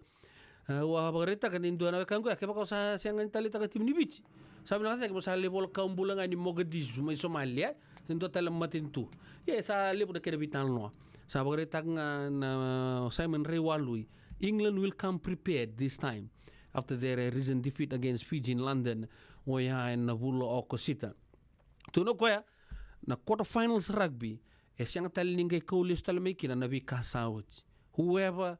wa berita kan indu na kan ko ke baka sa siang tali ta tim ni bichi sabi na ka sa le bol ka umbulang ani Mogadishu mai Somalia indu tal matin tu ye sa le bude ke bitan no sa berita na Simon Rewalui England will come prepared this time after their recent defeat against Fiji in London oya en bulo okosita tu no ko ya na quarterfinals rugby siang tal ningai kaulis tal mekina na vika sauch whoever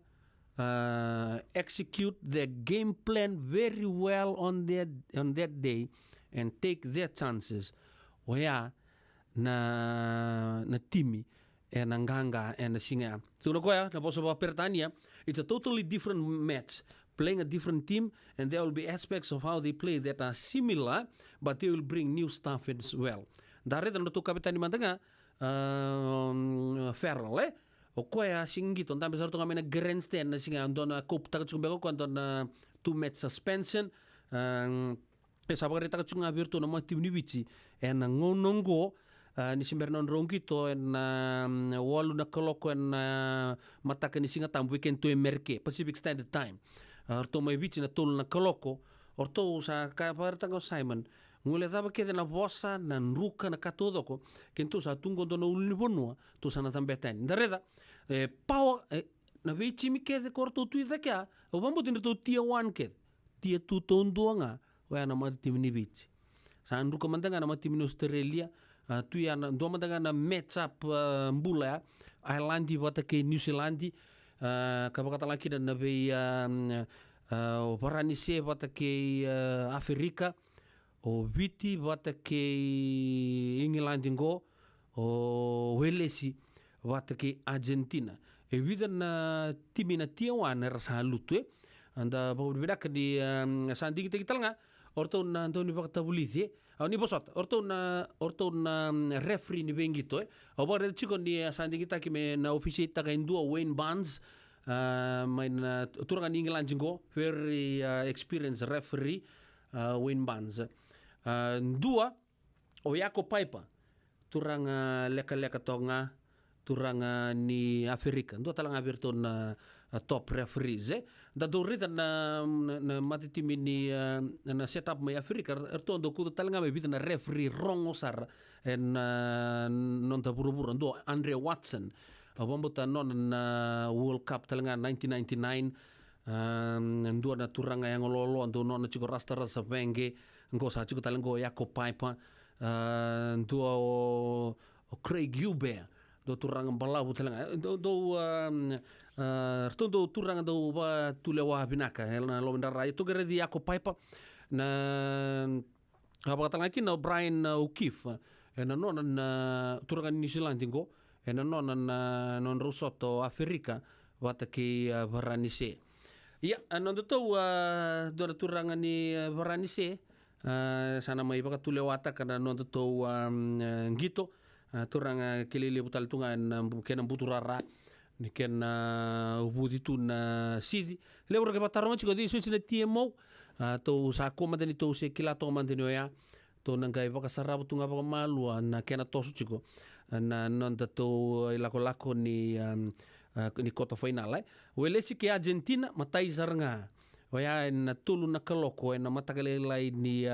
execute their game plan very well on that day and take their chances oya na timi and nganga and singa tuno ko ya na boso ba pertania it's a totally different match playing a different team and there will be aspects of how they play that are similar but they will bring new stuff as well dari tan to kapitan di mantanga Ferrell o koya singito tambe sarto kami na grandstand na singa andon cup ta chumbe ko andon 2 match suspension sabagari ta chunga virtu na tim ni bichi en ngonongo ni simbernon rongito en walu na koloko en mataka ni singa tam weekend to emerke Pacific Standard Time orto mai bichi na tol na koloko orto sa ka parta ko Simon ngule taba kede na vosa na nruka na katodoko kento sa tungo do no ulni bonua to sana tambeten dareda power na vechi mi kede korto tu idaka o bambo tin to tia 1 ked tia tu tonduanga wa na mati timni bichi Saan ruka mandanga na tim ni Australia tu ya na ndo mandanga na match up mbula Ireland vata ke New Zealand kabakata laki na ve Varanise vata ke Afrika o viti vata ke England ngo o Welesi vata ke Argentina e vida na timina tiawana rasa lutu anda berbeda di sandi kita nga orto na ndo ni vakta buliti ni bosot orto na referee ni bengito oba re chiko ni sandi kita ki na ofisi ta ka indua Wayne Barnes main turang ni England jingo very experienced referee Wayne Barnes dua o Yako Paipa turang leka tonga turang ni Afrika dua talang aberton top referees da dorita na matitimi ni na setup mai Afrika erto ndo ku talang mai bita na referee rongosar en non ta buru-buru ndo Andre Watson abambuta non na World Cup talang 1999 ndo na turanga yang lolo ndo non na chiko rasta rasa venge ngo sa chiko talang go Yako Paipa ndo Craig Hubert do turang balau talang do turang do ba tulewa binaka na lo ndara itu gere di Yako Paipa na apa kata lagi na Brian O'Keefe na non na turang New Zealand ngo na non Rusoto Afrika wata ki Varanise ya non do do turang ni Varanise sana mai baka tulewata kana non do ngito turang kelele butal tungan kena buturara ni kena ubuditu na sidi lewro ke batarong chiko di suci na TMO to sa ko madani to se kila to mandeni ya to nangai baka sarabu tunga baka malu na kena tosu chiko na non to ilako ni kota final wele si ke Argentina matai zarnga waya na tulu na kaloko na matakale lai ni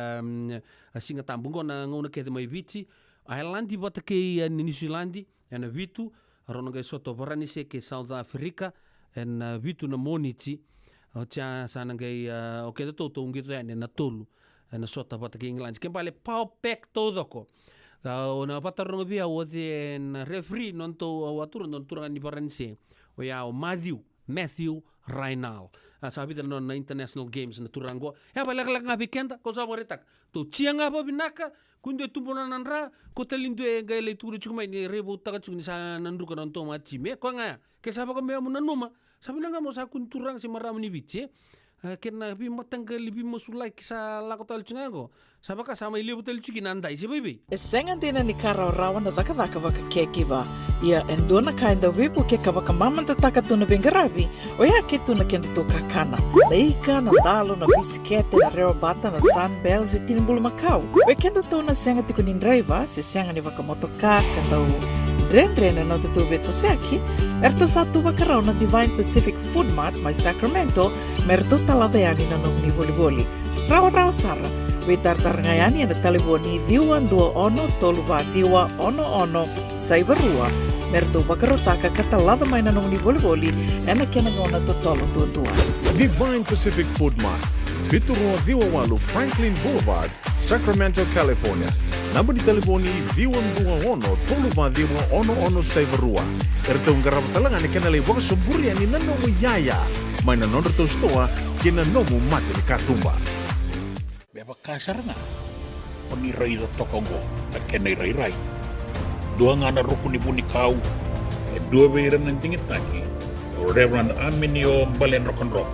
singa tambungo na ngona ke mai vici Ireland vata ke New Zealand na vitu rona ga soto Varanise ke South Africa na vitu na monici o cha sana ga o ke to ngito na tulu na sota vata ke England ke pale pau pek todo ko na patarong bia o de referee non to watur non turang ni Varanise o ya o Matthew Rainal sabi na na international games na turango ya balak nga bikenda ko sa boritak to chianga ba binaka kunde tumbunan nanra ko telindo e gaile turu chukuma ni rebo taka chukni sa nandu ka nanto ma chime ko nga ke saba ko me munanuma sabi na nga mo sa kun turang si maram ni biche kena bi matanggal bi mosulai kisa lakotal chungago sabaka sama ili butel chuki nandai si baby e sengan dina ni kara rawan da daka vaka kekiva ia endona kainda wipu ke kavaka mamanta taka tuna bengaravi o ya ke tuna kenda to kakana leika na dalo na bisikete na reo bata na sunbells e tinimbulu makau we kenda tuna senga tikunin driver se senga ni vaka motoka kanda Rendre na tutu beto seki erto satu vakarao na Divine Pacific Food Mart mai Sacramento merto talaveani na nomni voliboli rawa sara we tartar ngayani na taliboni diwan dua ono toluva diwa ono saibarua merto bakarotaka katalada mai na nomni voliboli ena kena ngona totolo tua Divine Pacific Food Mart Viturua Diwa Walu Franklin Boulevard, Sacramento, California. Nama di telefoni Diwan Dua Ono Toluva Diwa Ono Saivarua. Erto ngarap talangan ikan alai waka suburi ani nanomu yaya. Maina nondor to stoa kena nomu mati ni katumba. Beba kasar nga. Oni rai da tokongo na kena rai. Dua ngana rukuni buni kau. Dua beiran ng tingit taki. Reverend Aminio Balen Rock.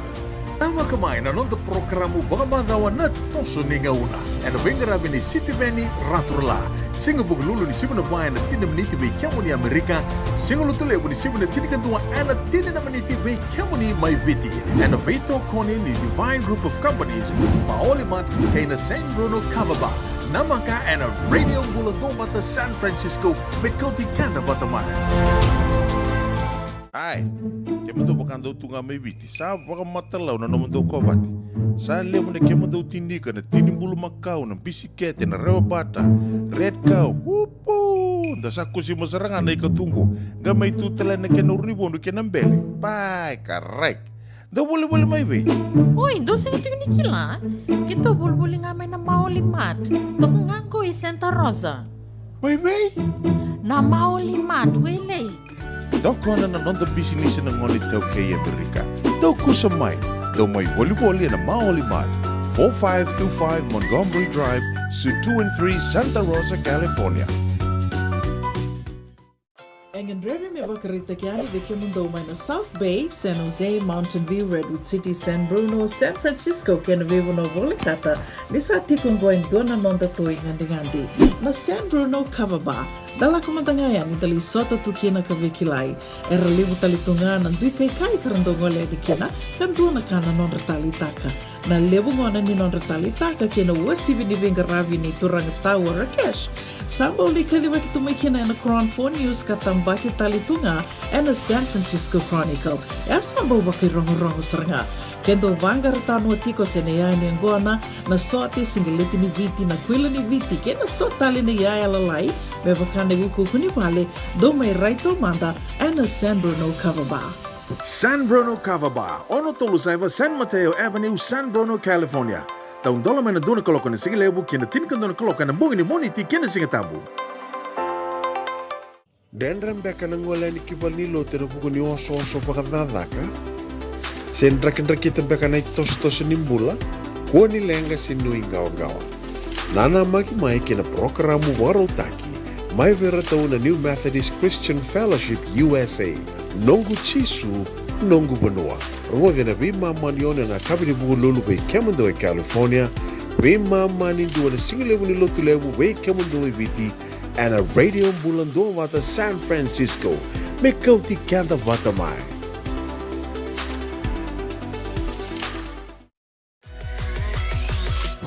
Tama kemain na nonton programu Bagamadawa na toso ni ngauna. Ano bengara bini City Veni Raturla. Singa buglulu ni sibuna bayan na tinam niti vei kiamu ni Amerika. Singa lutule ni sibuna tinikan tuwa ana tinam niti vei kiamu ni mai viti. Ano veito koni ni Divine Group of Companies. Maolimat kay na San Bruno Cavaba. Namaka ana Radio Bulldog bata San Francisco met Koti Kanda Bataman. Ai, kemudian bukan do tunga mai viti. Sa baka matalaw na naman do kobati. Sa lemo na kemudian tindika na tinimbulu makau na bisikete na rewa bata. Red cow, wupo. Dasa ko si masarangan na ikatungko. Gamay tutala na kenurnibono kenambele. Pai, karek. Da boleh mai be. Oi, dosa itu ni kila. Kita boleh ngamai na maoli mat. Tok nganggo i Santa Rosa. Mai be. Na maoli mat wele. Doko na non da business na ngoli tau kei Amerika. Doko sa mai. Do mai boli na maoli mat. 4525 Montgomery Drive, Suite 2 and 3, Santa Rosa, California. Engen rebe me bakarita kiani veke mundo mai na South Bay, San Jose, Mountain View, Redwood City, San Bruno, San Francisco, kena vivo no volikata. Nisa tikong going dona nonda toi ngandi. Na San Bruno Cover Bar, dala kumantangaya ni tali sota tukina ka vekilai. Era libu tali tunga nan dui kai karandongole di kina, kan dona kana non retali taka. Na lebu ngona ni non retali taka kena wasibi ni vengaravi ni turang tawa Rakesh. Sambo li kaliwa kitumai kina na Crown 4 News katambaki talitunga and the San Francisco Chronicle. Esa mbawa rongo seranga. Kendo vanga ratano atiko senea ni angona na sote singeleti ni viti na kwila ni viti kena sotali ni yaya lalai bebakane guku kuni wale do mai raito manda and the San Bruno Cover Bar. San Bruno Cover Bar, ono tolu saiva San Mateo Avenue, San Bruno, California. Taun dola mana dona kolokan sige lebu kena tinkan dona kolokan bungi ni moniti kena singa tabu. Dendram beka nangwala ni kibalilo tera buku ni oso pakadadaka. Sen drakin beka na tos nimbula, ko ni lenga sinui gawa. Nana maki mai kena programu warotaki, mai vera tau na New Methodist Christian Fellowship USA. Nongu chisu, nongu benua. Ruwaga na bima manione na kabini buku lulu bei kemundo e California, bima mani dua na singilewu ni lotu lewu bei kemundo e viti, and a radio bulando wata San Francisco, me kauti kanda wata mai.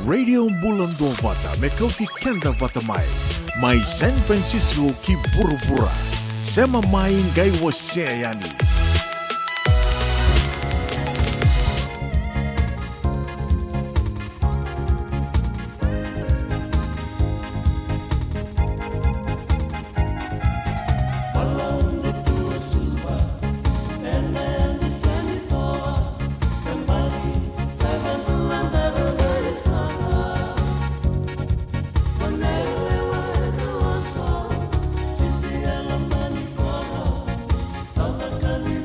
Radio bulando wata, me kauti kanda wata mai San Francisco ki burubura. Sema mai ngai wase yani. Kali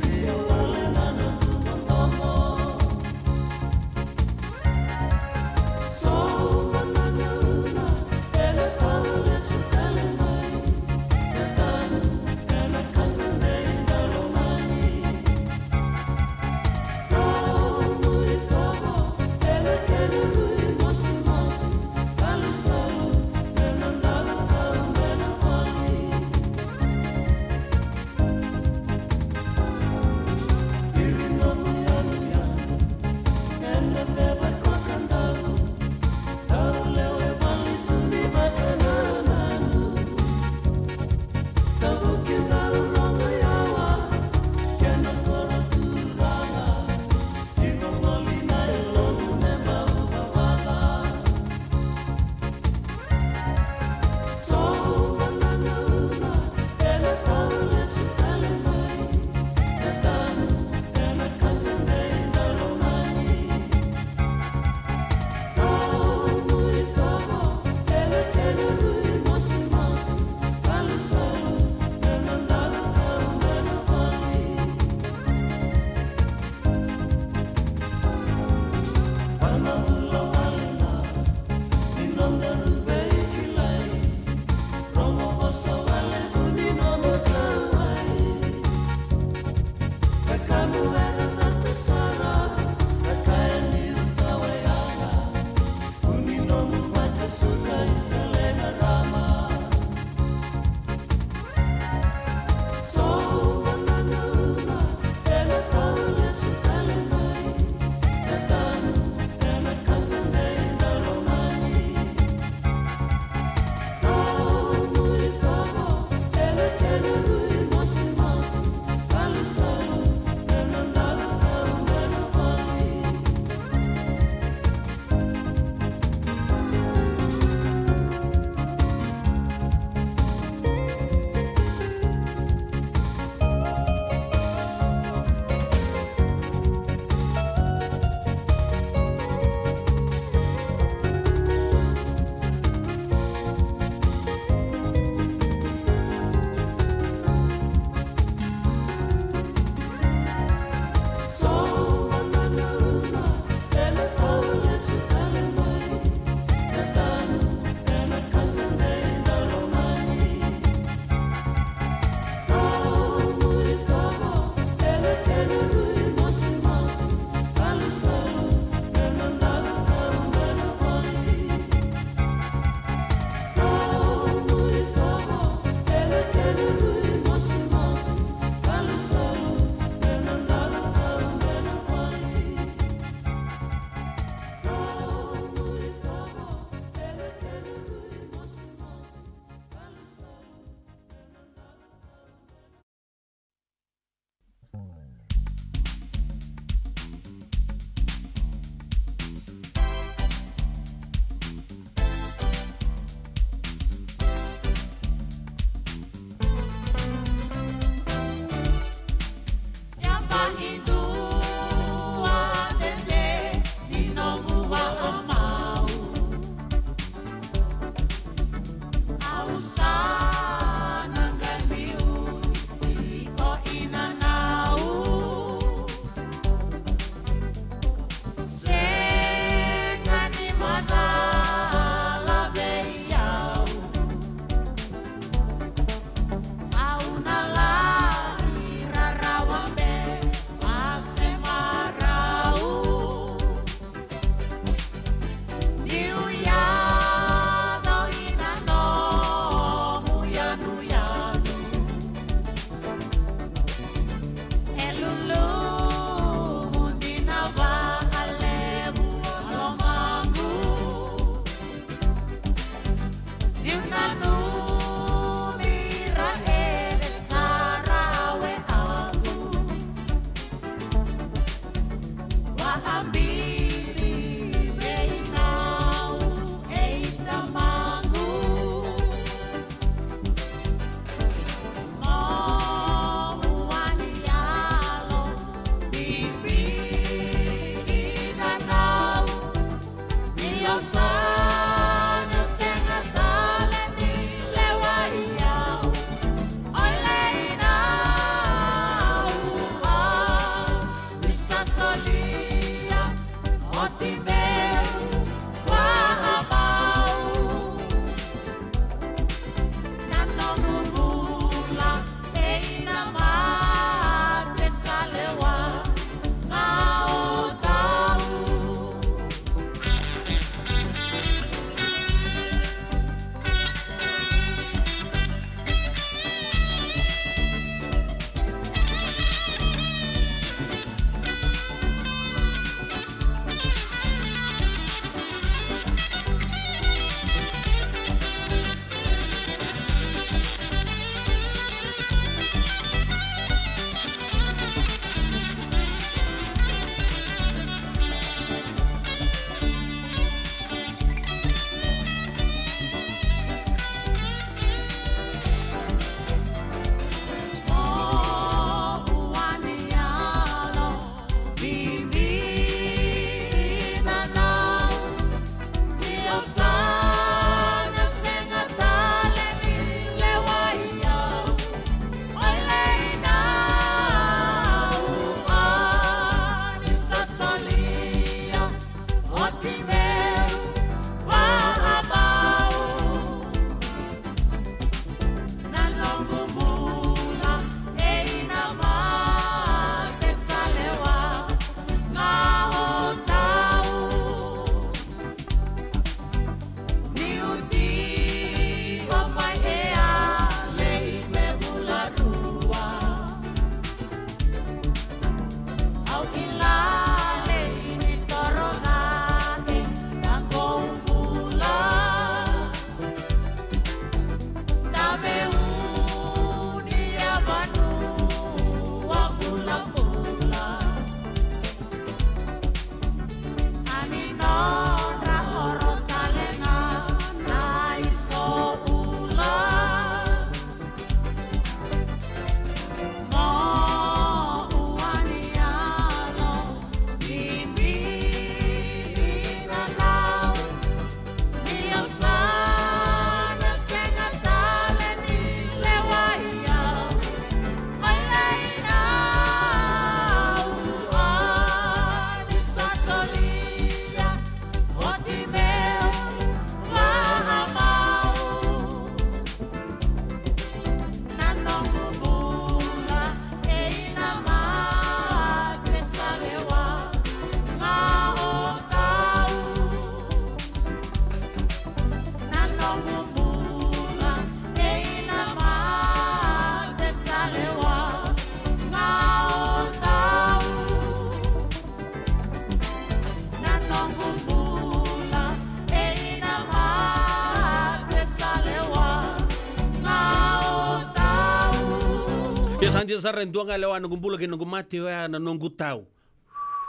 Ya sanji sarren dua ngalewa nunggu bulu nunggu mati wa na nunggu tahu.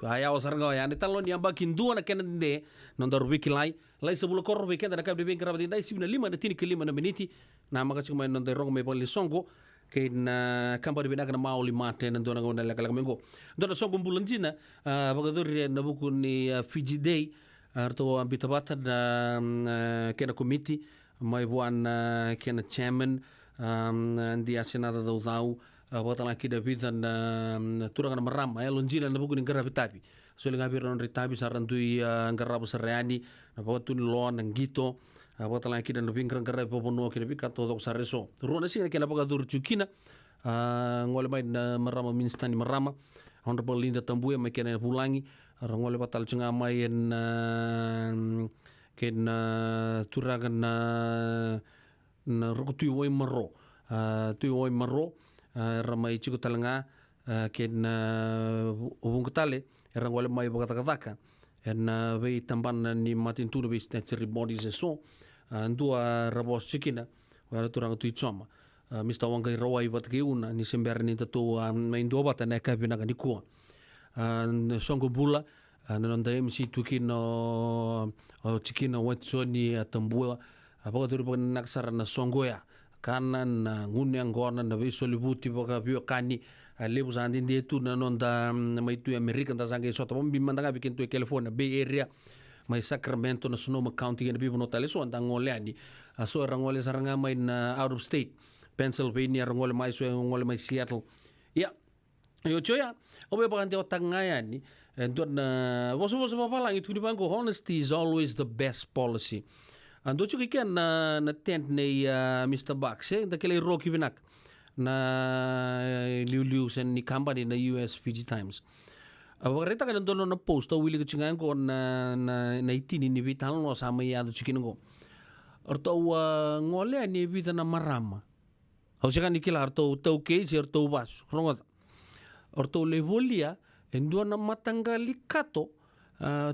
Ayaw sarang ya ni talon yang bakin dua na kena de nondor wiki lai sebelum kor weekend ada kabdi bengkar abadi dai sibna 5 na tini ke 5 na meniti na maka cuma nondor rong me poli songo ke na kampa de binaga na mauli mate na dona ngona la kala mengo dona songo bulan jina bagadur na buku ni Fiji Day arto ambita bata na kena committee mai buan kena chairman di asenada do dau watala kida bidan turang maram ay lonjina na buku ni garabi tapi so lenga biro non ritabi sarantui garabu sarani na bawatu ni loan ng gito watala kida no bingkrang garabi popono kida bikato do sareso rona singa kena bagadur chukina ngole mai na marama minstani marama honorable Linda Tambuya mai kena pulangi ngole batal cunga mai ken turagan na rokutui woi maro tui woi maro ramai cukup talanga ken ubungkatale erang wale mai bagatakataka en vei tamban ni matin turu bis natural bodies so andua rabos cikina wala turang tui choma Mr. Wangai rawai bat keuna ni sember ni tatu main dua bat na ka bina ni ko songo bula nanonda MC tukino cikina wat so ni tambua bagatur naksara na songo ya kanan ngune angona na viso libuti boka bio kani lebu sandi ndetu na nonda mai tu America nda sange sota bombi mandanga bikin tu California Bay Area mai Sacramento na Sonoma County na bibo notale so anda ngole ani so rangole saranga mai na out of state Pennsylvania rangole mai so ngole mai Seattle ya yo choya obe bakante otangaya ni ndon na boso papalang itu di bangko honesty is always the best policy. Ando chuki ken na tent ni Mr. Bucks dakele Rocky Vinak na liu sen ni company na US Fiji Times. Awareta kan dono na post o wili kichingan ko na itini ni vital no sama ya do chikin ko. Orto ngole ni vita na marama. Au sikan nikila orto tau ke orto bas. Rongot. Orto levolia endo na matanggali kato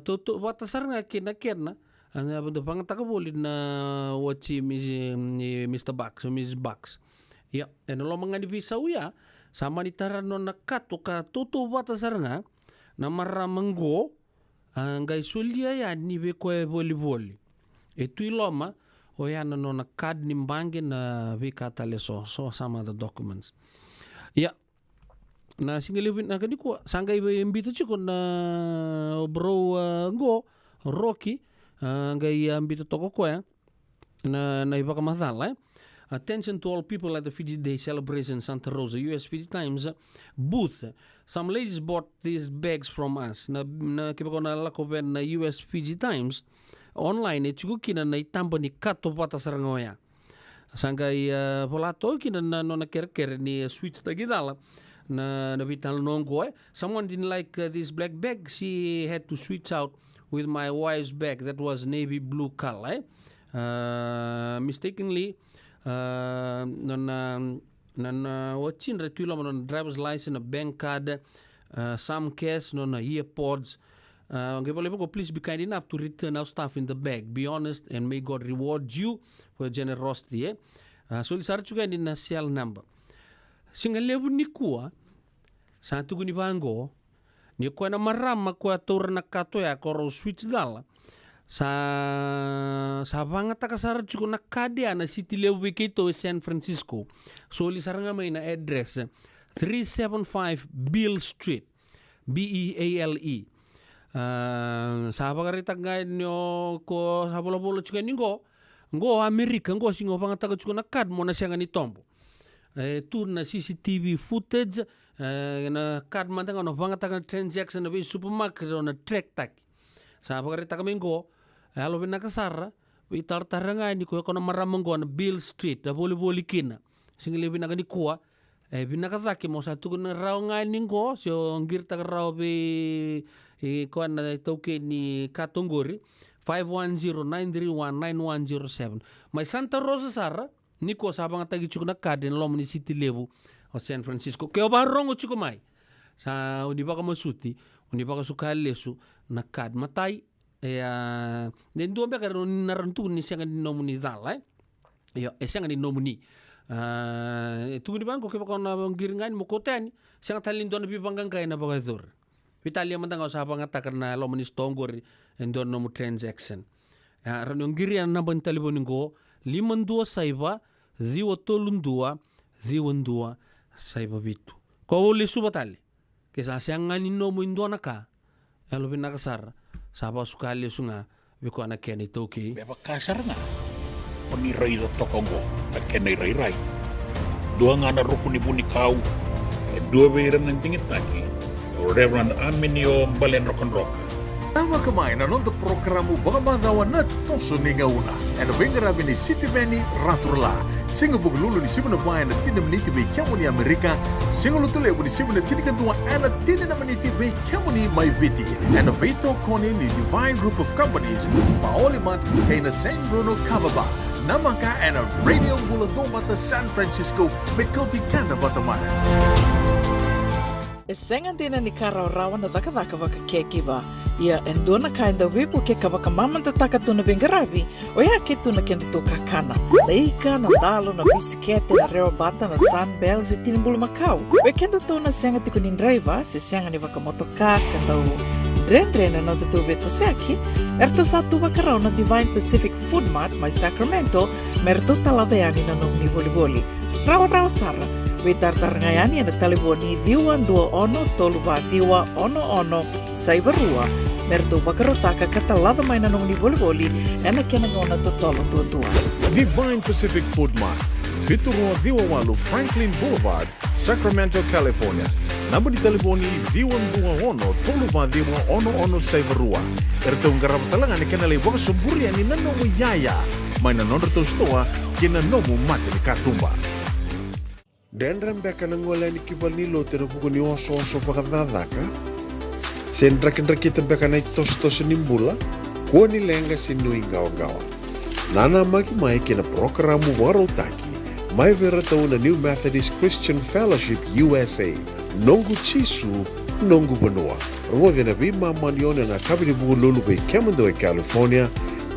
to batasar nga kena anda benda pangata ka boleh na watch Mr. Bucks o Miss Bucks. Ya, lo mangani bisa uya sama ni tarano na kato ka toto batasar nga na maramanggo ngai sulia ya ni be ko voli. Itu iloma o ya no na kad ni mbange na be katale so sama the documents. Ya. Na singelewin na kaniko sangai be mbito chiko na bro ngo Rocky ngai ambito toko ko na ibaka masala attention to all people at the Fiji Day celebration Santa Rosa US Fiji Times booth. Some ladies bought these bags from us na kibako na lakoven na US Fiji Times online chuko kina na itambo ni kato pata sarangoya sangai volato kina na nona kerker ni switch tagidala na vital nongo someone didn't like this black bag, she had to switch out with my wife's bag that was navy blue color mistakenly watching retula on driver's license, a bank card, some cash, earpods. Please be kind enough to return our stuff in the bag. Be honest and may God reward you for generosity. So lisar juga ni nasial number. Singalebu ni kuwa sa tugu ni bango ni kuwa na marama kuwa tora na kato ya koro switch dala sa banga takasara chuko na kadea na city level kito San Francisco. So lisar nga may na address 375 Beale Street BEALE. Sa pagarita nga nyo ko sa bolo-bolo chuko ngo Amerika ngo singo banga taka chuko na kad mo na siya nga ni tombo. Tur na CCTV footage na kad man tanga no banga taka transaction na supermarket na track tak. Sa pagarita kami ngo alo binakasara itar-taranga ni ko na maramanggo na Beale Street da boli-boli kina. Singili binaka ni kuwa binakataki mo sa tugon na raw nga ni ngo so ngir taka raw be ko na toke ni Katongori 510-931-9107. May Santa Rosa Sara ni ko sabang tagi chuk na kaden lom ni City Level o San Francisco. Kaya barong o chuko may sa uni ba ka masuti uni ba ka sukalesu na kad matay den do ba karon narantu ni siya nga nomuni dala yo siya nga ni nomuni Tunggu di bangko kaya kona giringan mo koten. Siyang talin doon na pipanggang kaya na pagatur. Italia man tanga usapa nga takar na lo manis tonggor and doon no mo transaction. Ran yung girian na ban talibon ko 52 saiba 232 212 saiba bitu. Ko uli subatali. Kesa siyang nga nino mo indo na ka. Elo pinakasar. Sapa sukali sunga. Biko anak kaya nito okay. Beba kasar nga. Oni raido tokongo na kenay ray. Dua nga na rukuni buni kau. Dua beiran ng tingit taki. Reverend Aminio Balen Rock. Tama kamain na nung programo baka madawa na toso ni nga una. And bengarabi ni City Veni Raturla. Singa buglulu ni Sibuna Bayan na tinamniti may kiamo ni Amerika. Singa lutule ni Sibuna tinikantua and tinanamaniti may kiamo ni May Viti. And Vito Kone ni Divine Group of Companies. Maolimat kay na San Bruno Cavaba. Namaka and a Radio Buladong Bata San Francisco may kauti kanda Bataman. Sengan dina ni karaw rawan na daka-daka waka keki ba. Ia endona kainda wipu ke kabaka mamanta taka tuna bengarabi. O ya ke tuna kenda to kakana. Laika na dalo na bisikete na rewa bata na sunbells e tinimbulu makau. We kenda to na senga tiku nindraiva se senga ni waka motoka kandau. Dren-dren na tutu beto seki. Erto satu wakarau na Divine Pacific Food Mart may Sacramento. Merto taladayani na nung ni boli-boli. Rawa-rawa sara. Witar-tar ngayani na taliboni diwan 2 ono toluba diwa ono saibarua merto bakarotaka katalada may nanong ni boli-boli ena kinagona totolo tuwa. Divine Pacific Food Mart. Viturua Diwawalu Franklin Boulevard, Sacramento, California. Namba di taliboni diwan 2 ono toluba diwa ono saibarua. Ertong garap talangan ni kanalay waka sumburi ani nanomu yaya. May nanonor to stoa kinanomu mati ni katumba. Dendram beka nangola ni kibal ni lote na buko ni oso pakadadaka. Sendra-kendra kita beka na tos nimbula. Kuha ni lenga sinui gawa-gawa. Nana magi-mai kina programo warotaki. May vera tau na New Methodist Christian Fellowship USA. Nongu chisu, nongu banua. Rwode na bima manione na kabini buko lulu bei Kemando e California.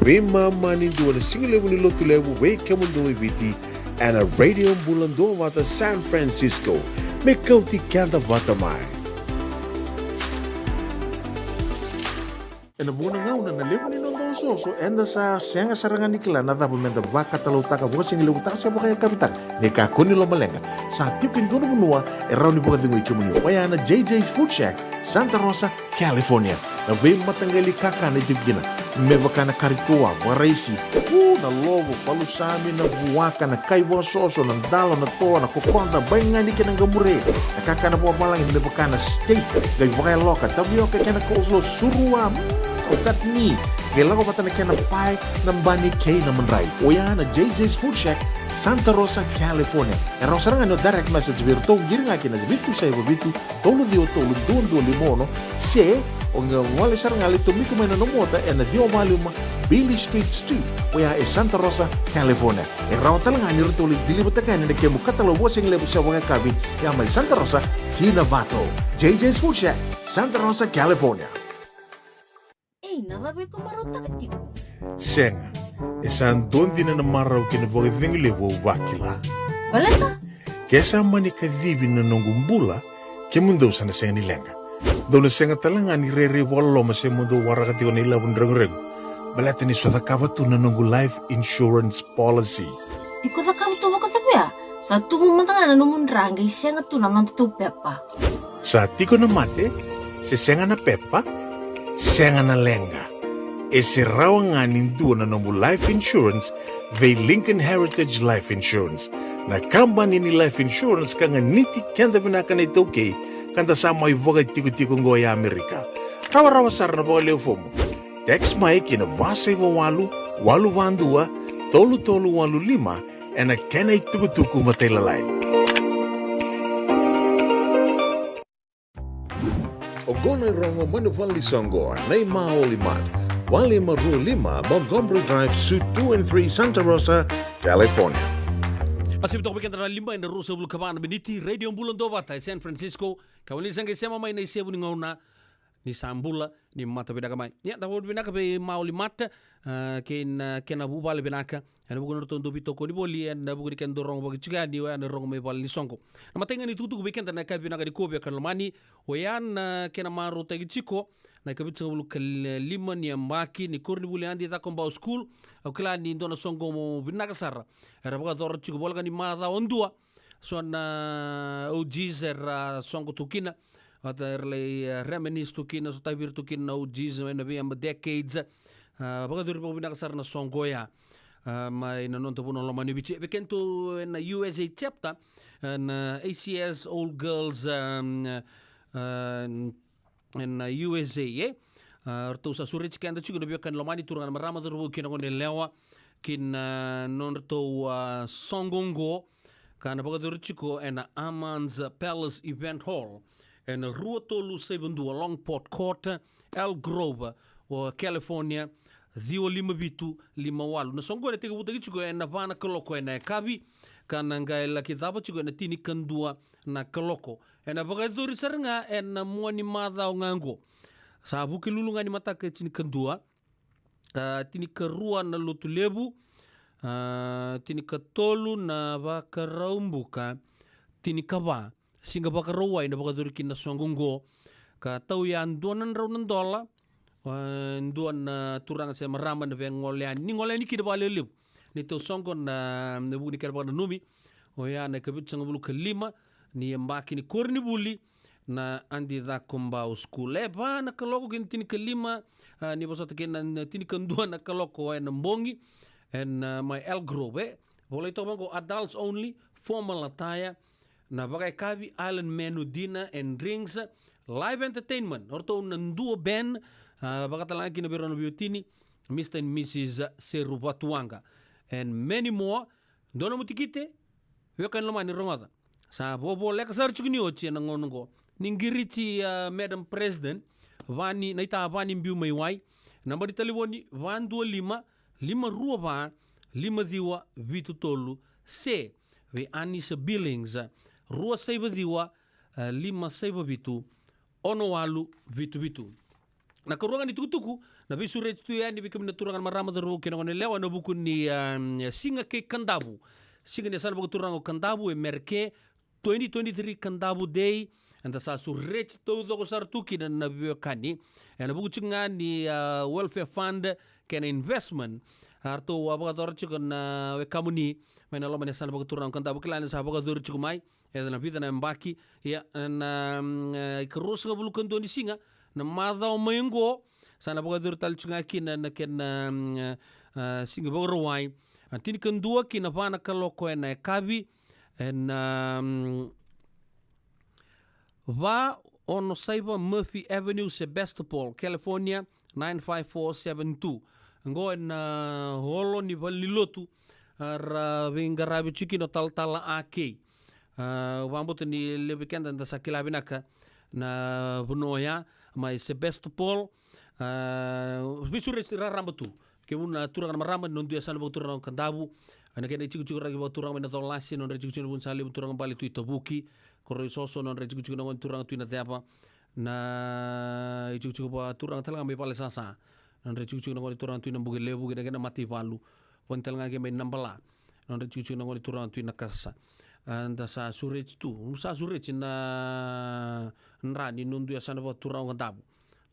Bima mani duwa na singilewu ni lotu lewu bei Kemando e Viti. And a radio bulando wata San Francisco. May kauti kanda Batamay. And muna nga una nalipo ni Nondo Soso enda sa siyang sarangan ni Kila na dapat menda baka talutaka wasing ilutaka siya baka kapitak ni kakuni lo malenga sa tipin doon munua eraw ni baka dingoy kimunyo kaya na JJ's Food Shack Santa Rosa, California na bay matanggali kaka na jibgina may baka na karitua waraisi na lobo palusami na buwaka na kaiwa soso ng dalo na toa na kukonda bay nga ni kinang gamure nakaka na buwa malang may baka na steak gay baka loka tabiyo kaya na kauslo suruwa Otat ni, kailan ko pata na kaya ng pie ng Bunny K na manray. O yan na JJ's Food Shack, Santa Rosa, California. Erang sarang ano direct message virto, giri nga kina bitu sa iba bitu, tolo doon limono, se, o nga wali sarang ali tumiko may nanomota, na diyo maluma, Billy Street, o yan Santa Rosa, California. Erang talang nga nirito ulit dilibot na kaya na kaya mukatalo wasing lebo sa mga kabi, yan may Santa Rosa, Kinabato. JJ's Food Shack, Santa Rosa, California. Nalabi ko marunta ka tiko. Senga, isang doon din na namaraw kinabagay lewo wakila. Wala ka? Kesa mani kadibi na nongumbula, kimundo sa nasenga nilenga. Doon na senga talanga ni Rere walo masemundo warakati ko nila wundrang-reng. Balata ni swata kabato na nongu life insurance policy. Iko na kabuto ka tabi Sa tumumanta nga na numundrang gay senga to na nonto pepa. Sa tiko na mate, si senga na pepa, senga na lenga. E si rawa nga ninduwa na nomu life insurance vei Lincoln Heritage Life Insurance. Na company ni life insurance ka nga niti kanda vinaka na ito kay kanda sa may vogay tiko-tiko ngoya Amerika. Rawa-rawa sar na vogay leo fomo. Text may kinabasay wawalu, walu-wandua, tolu-tolu walu-lima, e na kenay tuku-tuku matay lalay. Ogonay rongo manupali songo nay maoliman. 155 Montgomery Drive, Suite 2 and 3, Santa Rosa, California. Asibito ko bigyan na limba na Rosa Vulcabana Beniti Radio Bulan Dovata San Francisco. Kawali sang isema may naisiyabu ni ngauna ni sambula ni mata binaka mai ya tawo binaka be mauli mata kena bubale binaka ana bugun to ndo bitoko ni boli ana bugun ken dorong bagi chigani wa ana rong me bal ni songo na matenga ni tutu weekend na ka binaka di kobe kan mani wayan kena maru tagi chiko na ka bitsa bulu lima ni ambaki ni korni buli andi ta komba school au kala ni ndona songo mo binaka sara era buga dor chiko bolga ni mada ondua so na OGs era songo tukina Ada erlei reminis tukina so tabir tukina OGs na bia decades baga dur po binakasar na songoya mai na non tapuno lo mani bichi bekento na USA chapter na ACS Old Girls in USA orto sa surich kanda chugo bia kan lo mani turang marama dur kina kon lewa kin non to songongo kana baga dur chiko na Aman's Palace Event Hall en Ruotolu 72 Longport Court, El Grove, o California, Dio Lima Bitu, Lima Walu. Na songo na tega buta kichuko na vana kaloko na kabi, kana ngaila kitaba chuko na tini kandua na kaloko. Na bagaduri saranga na muani madha o ngango. Sa buki lulunga ni mataka tini kandua, tini karua na lotulebu, tini katolu na vakaraumbuka, tini kaba. Singa baka rawai na baka durikin na songongo ka tau yan duanan raw ng dola duan na turang sa marama na bang ngolean ni ngolean ni kida ba lelib nito songon na nabu ni karba na numi o yan na kabit sang bulu kalima ni mbaki ni korni buli na andi da komba school ba na kaloko kin tin kalima ni bosot kin na tin kanduan na kaloko ay nambongi and my El Grove boleh to go adults only formal attire na bagai kabi island menu dinner and drinks live entertainment orto nanduo band bakatalangi na birono biotini Mr. and Mrs. Serubatuanga and many more dono mutikite wekan lomani rongada sa bobo lek sar chugni ochi na ngongo ningirichi Madam President vani naita vani mbiu maiwai nambari taliwoni van 25 lima ruwa lima diwa vitu tolu se we Anisa Billings Rua saiba diwa, lima saiba bitu, ono walu bitu. Na karuangan ni tukutuku, na bisu rech tu yan, ibigam na turangan marama da ruo kinakone lewa na buku ni singa ke kandabu. Singa ni sana bago turango kandabu, merke 2023 kandabu day, anda sa su rech to do ko sartuki na nabiyo kani, na buku chinga ni welfare fund, kena investment, arto wabaga dorcho na wekamuni, may nalo man sana bago turango kandabu, kailan sa bago dorcho kumay, na vida na mbaki ya na ikaros nga bulukan doon ni singa na madha o mayengo sana baga dur tal chunga kin na ken singa baga rawai antini kandua kin na vana kaloko na kabi en va ono saiba Murphy Avenue Sebastopol California 95472 ngo en holo ni valilotu ra vingarabi chikino tal ake wambut ni lebikan dan sa kilabinaka na bunoya mai Sebastopol bisure rarambatu ke un turang marama non dia sal turang kandabu ana kene chiku ragi turang mena tolasi non chiku bun sali turang bali tu tabuki koroi soso non chiku non turang tu na apa na chiku turang talang mai pale sasa non chiku non turang tu na bugi lebu kena mati palu pon talang ke mai nambala non chiku non turang tu na kasa anda sa surich tu sa surich na nrani nundu ya sana turang kandabu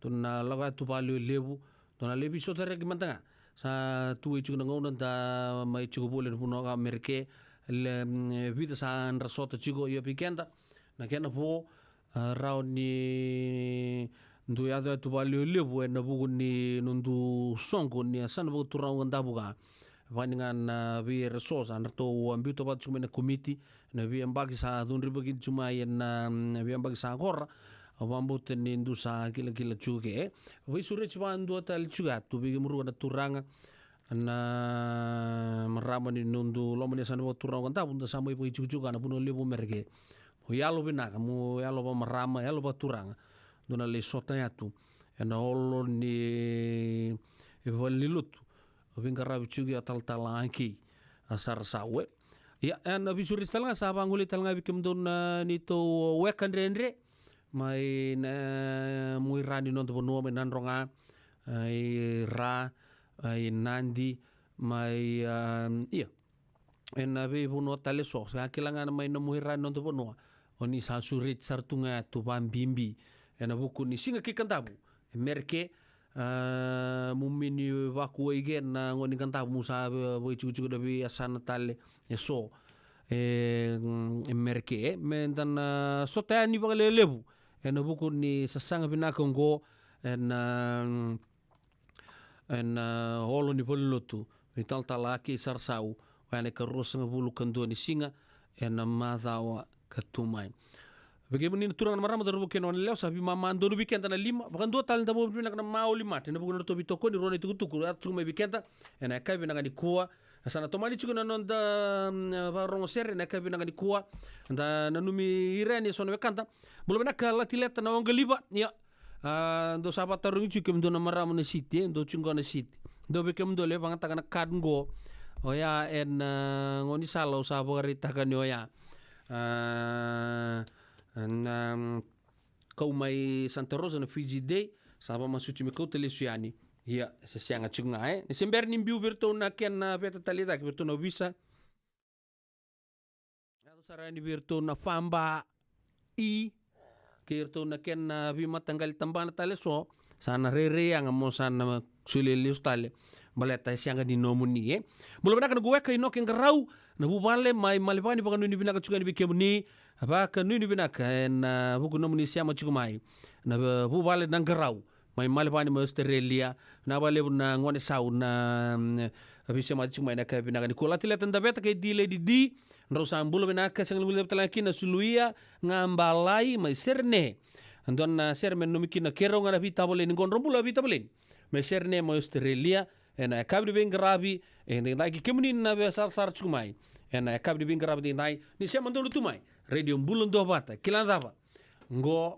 tu na laga tu palu lebu tu na lebi so tere gimana sa tu ichu na ngonan ta mai chu bole puno ka merke le vida sa rasota chigo yo pikenda na kena po rao ni ndu ya tu palu lebu na bugu ni nundu songo ni sana bu turang kandabu ka vaningan vi resource an to ambiu to bat chuma na committee na vi ambagi sa dun ribagi chuma na vi ambagi sa gor awambut ni ndu sa kila chuge vi sure chuma ndu tal chuga tu vi muru na turanga na marama ni nundu lo mani sana turanga ta bunda sa mai pai chuga na puno lebu merge o yalo binaka mo yalo ba marama yalo ba turanga dona le sota ya tu na olo ni evalilutu vingarabi chugi atal talanki asar sawe ya en bisuri talanga sa banguli talanga bikim don nito wekan renre mai na mui rani non bonua mai nanronga ai ra ai nandi mai ia ena ve bonua tale so sa kilanga mai no mui rani non bonua oni sa surit sartunga tu bimbi ena buku ni singa kikantabu merke mumini waku igen na ngoni kantabu musa voi cucu dabi asana tale so merke mentan sota ni bagale lebu ena buku ni sasanga binaka ngo ena holo ni polotu vital talaki sarsau wana karus ngabulu kando ni singa ena madawa katumai bagaimana turangan marama daru buken on leo sabi mama ando no bikenta na lima bakan dua tal dabo bina na mau lima tena bukan to bitoko ni roni tukutuku atu me bikenta ena kai bina ngani kuwa sana tomani chuku na nonda varong sere na kai bina ngani kuwa nda nanumi irani sono bekanta bulo bina kala tileta na ongaliba ya ndo sabat tarungi chuku mdo na marama na city ndo chungo na city ndo bekem ndo le bangata kana kadngo oya en ngoni salo sabo garita kan oya kau mai Santa Rosa na Fiji Day saba masuci me kau telesuani ia se sianga chunga ni sember ni mbiu berto na ken na beta talida ke berto na visa ado sarani berto na famba ke berto na ken na bima tanggal tambana tale so sana rere yang mo sana sulelius tale baleta sianga di nomuni mulo bana kan gue kai no ken garau na bubale mai malipani pakan ni bina ka chunga ni bikemuni apa kanuni binaka na buku nomuni siama chukumai na bubale nang garau mai malipani ma Australia na bale na ngone sau na abisi ma chukumai na ka binaka ni kula tile tanda beta ke di di ndro sambulo binaka sang ngule talaki na suluia ngambalai mai serne andon na sermen nomiki na kero ngana vita bole ni gondro bula vita bole mai serne ma Australia ena kabri ben grabi en dai ki kemuni na be sar chukumai ena kabri ben grabi dai ni siama ndo tumai Radio Mbulun do bata kilandava ngo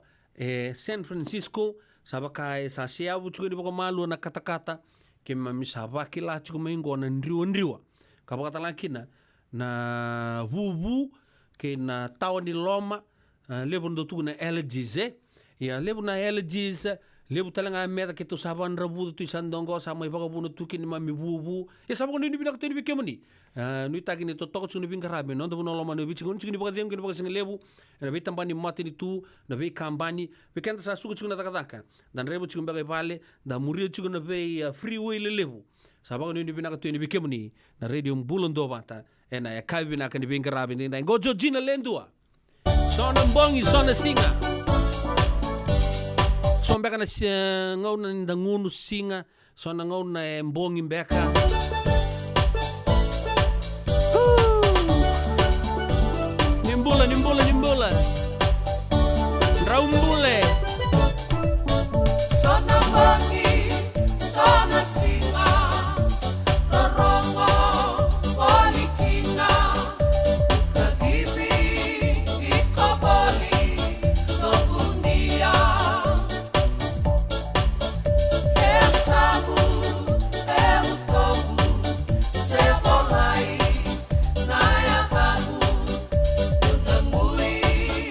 San Francisco sabakai sa siabu chuko di boko malu na kata-kata ke mamisaba kila chuko maingo na ndriwa kabakata lakina na vuvu ke na tawani loma lebu ndo tu na allergies ya lebu na allergies lebu talanga meta ke to saban rabu tu sandongo sama ibaka bunu tukin mami vuvu ya sabako ni binak teni bikemuni nui tagi ni totoko chuni bin karabe no ndo no manu bichi chuni baka dem baka sing lebu na be tambani mati ni tu na be kambani be kenta sa suku chuni takataka dan rebu chuni baka pale da muri chuni na be freeway le lebu sabako ni binak teni bikemuni na Radio Mbulun do bata ena ya kai binak ni bin karabe ni ndai gojo jina lendua sona mbongi sona singa sombeka na ngau na ndangunu singa sona ngau na mbongi mbeka Nimbula Raumbule Sana bangi, sana singa Rorongo, walikina Kadibi, ikabali Lokundia Kesabu, eutobu Sebolai, nayakabu Udamui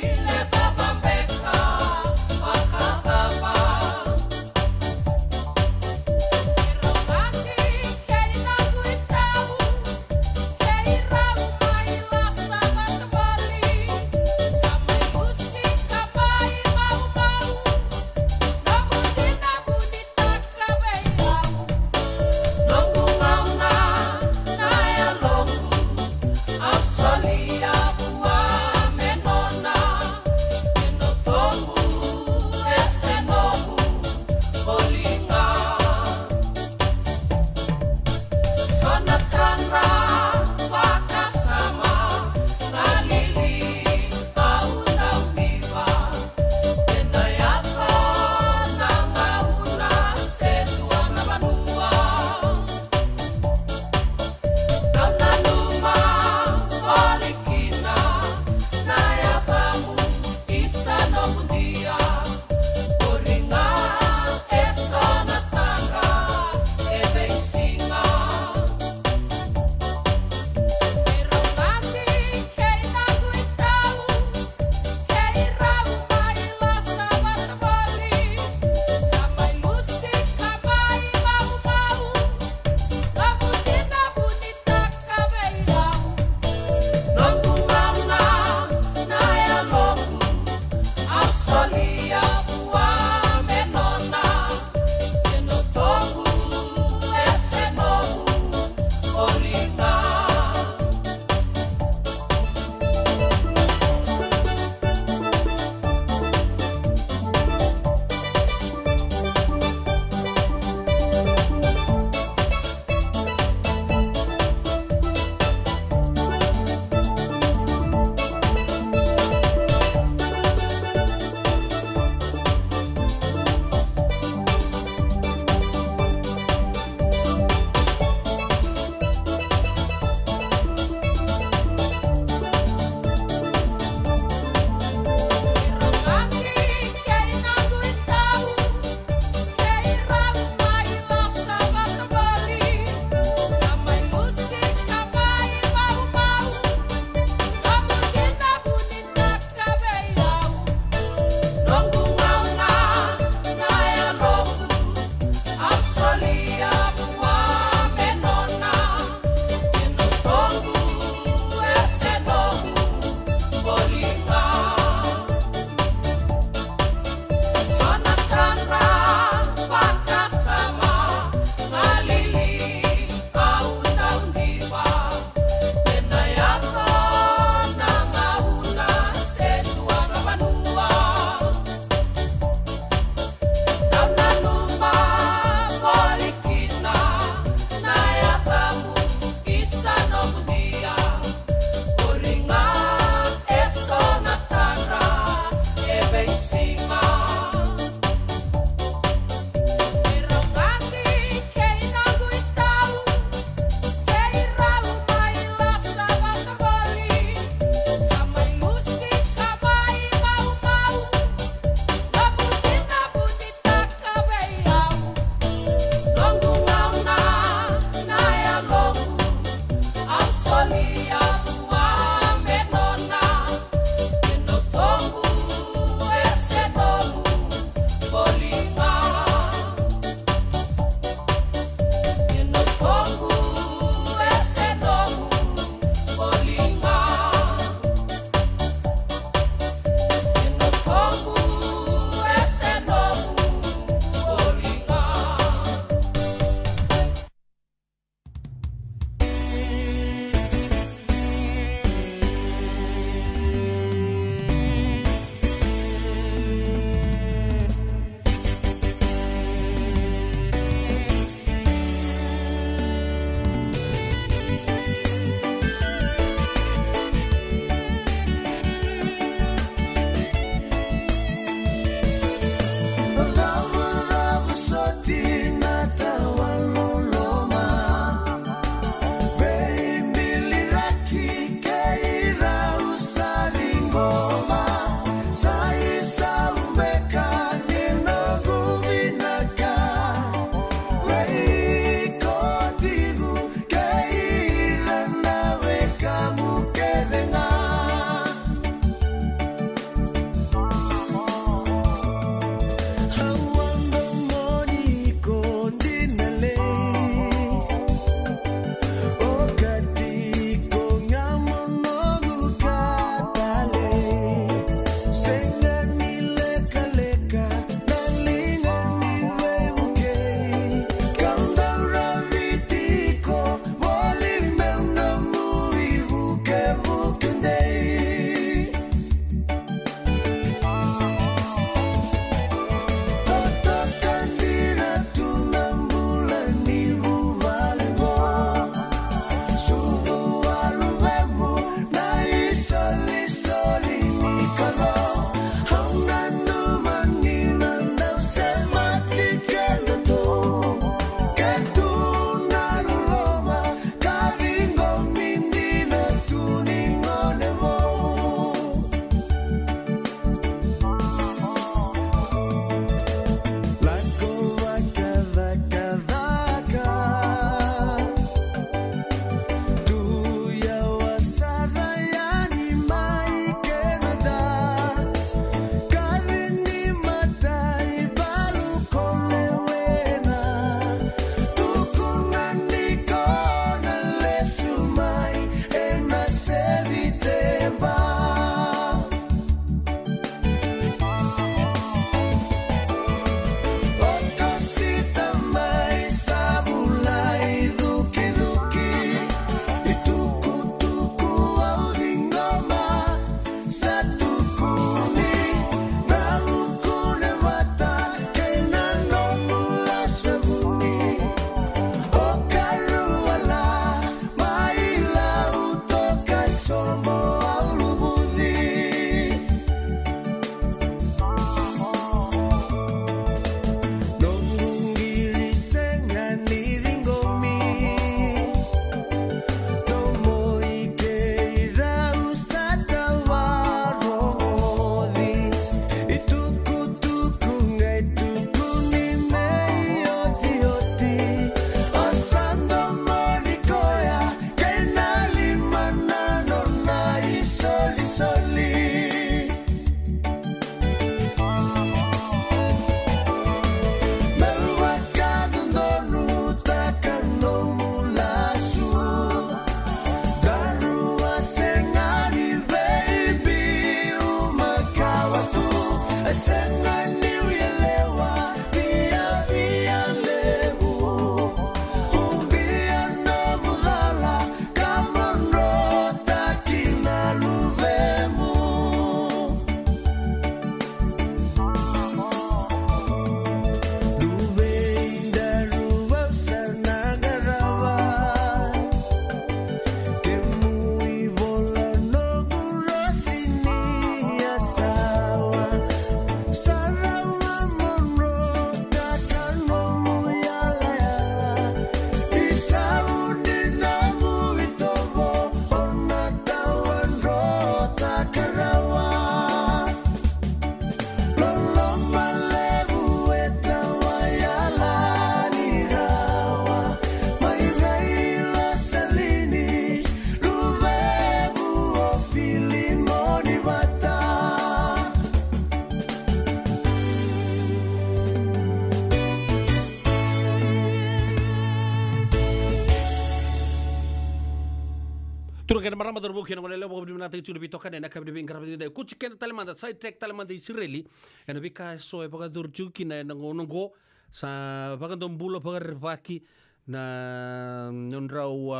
Turun marama do buki ngone lebo bi nata chu bi tokan na kabde bin garab de ku chicken talemanda side track talemanda Israeli ena bi ka so e paga dur chuki na ngono go sa paga dom bulo paga vaki na nonrau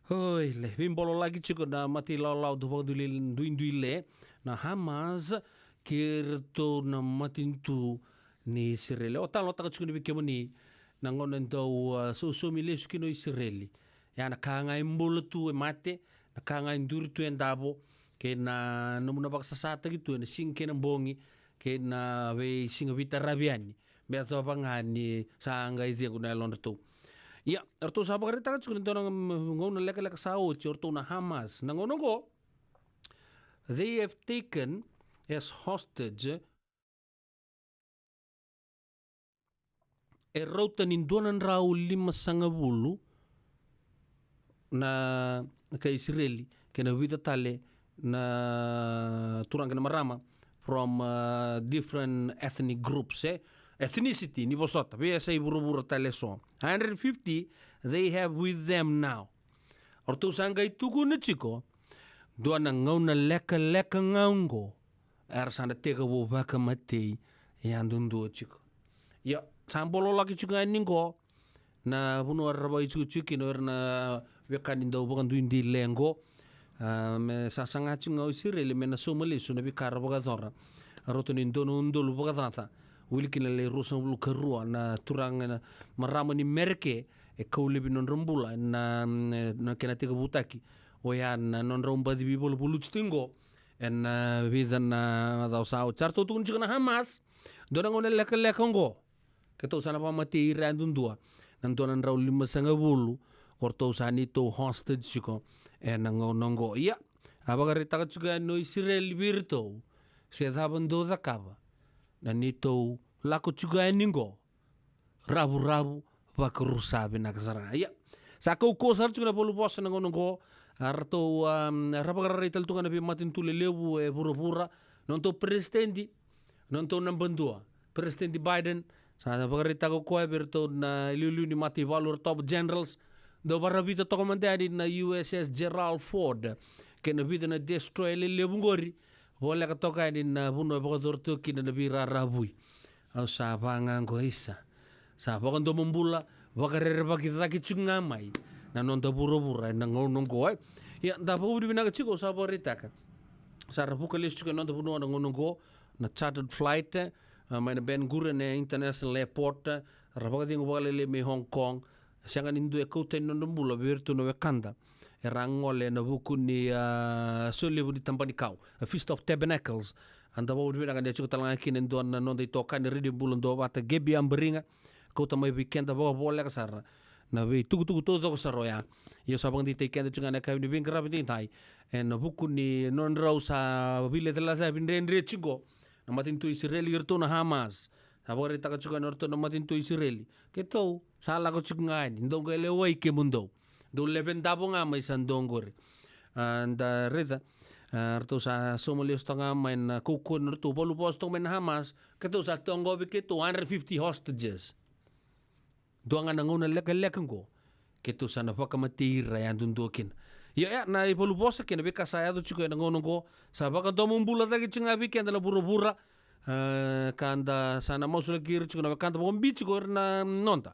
oi le bim bolo lagi chuko na mati law do paga duile na Hamas kirto na matintu ni Israeli o talo taka chuko bi kemoni na ngono ndo so mile sukino Israeli ya na kanga imbolo tu e mate na kanga induru tu endabo ke na numuna baksa sata gitu na singke na bongi ke na we singa vita rabiani be to pangani sanga izi ko na lon to ya erto sa bagare ta chu ndo ngona leka leka sao chi orto na Hamas na ngono go they have taken as hostage e rautanin 250 na ka Israeli kena wita tale na turang kena marama from different ethnic groups ethnicity ni bosota be say buru tale so 150 they have with them now ortu sanga itugu ni chiko doana ngauna leka ngaungo sana tega wo vaka matei andundu chiko ya sambolo laki chuka ningo na bunu araba chuki no na wekani ndo bukan duindi lengo me sasanga chunga Israeli me na somali suna bi karaba dora rotoni ndono ndolu bugatata wilikina le rusan bulu karua na turang na marama ni merke e kaulibi non rombula na kena tega butaki oya na non romba di bibolo bulu stingo en vida na da sao charto tu chuna Hamas dona ngone leka ngo keto sana pa mati randundua nantonan raw 550 korto sani to hostage chiko nongo iya abagari taka chuga no Israel virto se daban do da kaba nanito lako chuga ningo rabu bakrusa binakasara iya sako ko sar chuga polu boss nongo arto rabagari tal tunga nabi matin tulelebu e pura nonto presidenti nonto nambandua presidenti Biden sa pagarita ko berto na ilulu ni mati valor top generals do barabita to komandante na USS Gerald Ford kena bita na destroy le lebungori wala ka to kay na buno bagador to kina na bira rabui au sa pangango isa sa pagando mumbula bagarere bakita kichunga mai na nonto buro-buro na ngonongo ya da bu binaga chiko sa barita ka sa rabuka list ko nonto buno na ngonongo na chartered flight maina Ben Gurion International Airport rabagadi ngwalele me Hong Kong sanga nindu e kouten no mbula virtu no kanda rangole na bukuni solebu di tampani kau a Feast of Tabernacles anda bawu di ngane chuko talanga kinen don non dei toka ni ridi bulon do wata gebi ambringa kota mai weekend bawa bola kasar na we tugu todo saroya yo sabang di tekende chunga na kaini bin grabi tai en bukuni non rausa bile de la sabin rendre chingo na matin tu Israeli irto na Hamas abagari taka chuka norto na matin tu Israeli keto sala ko chuka ngani ndong ele wai ke mundo do leben dabo nga mai sandongor and reda arto sa Somalia stanga main kuku norto polu posto men Hamas keto sa tongo bi ke 250 hostages doanga nanguna leka ngo keto sa na pakamati rayan dundokin ya na ipolu bosa kena beka saya tu cukup ngono ko sabaka domo mbula lagi cunga biki andala bura-bura kanda sana mau sudah kiri cukup na kanta bombi cukup na nonta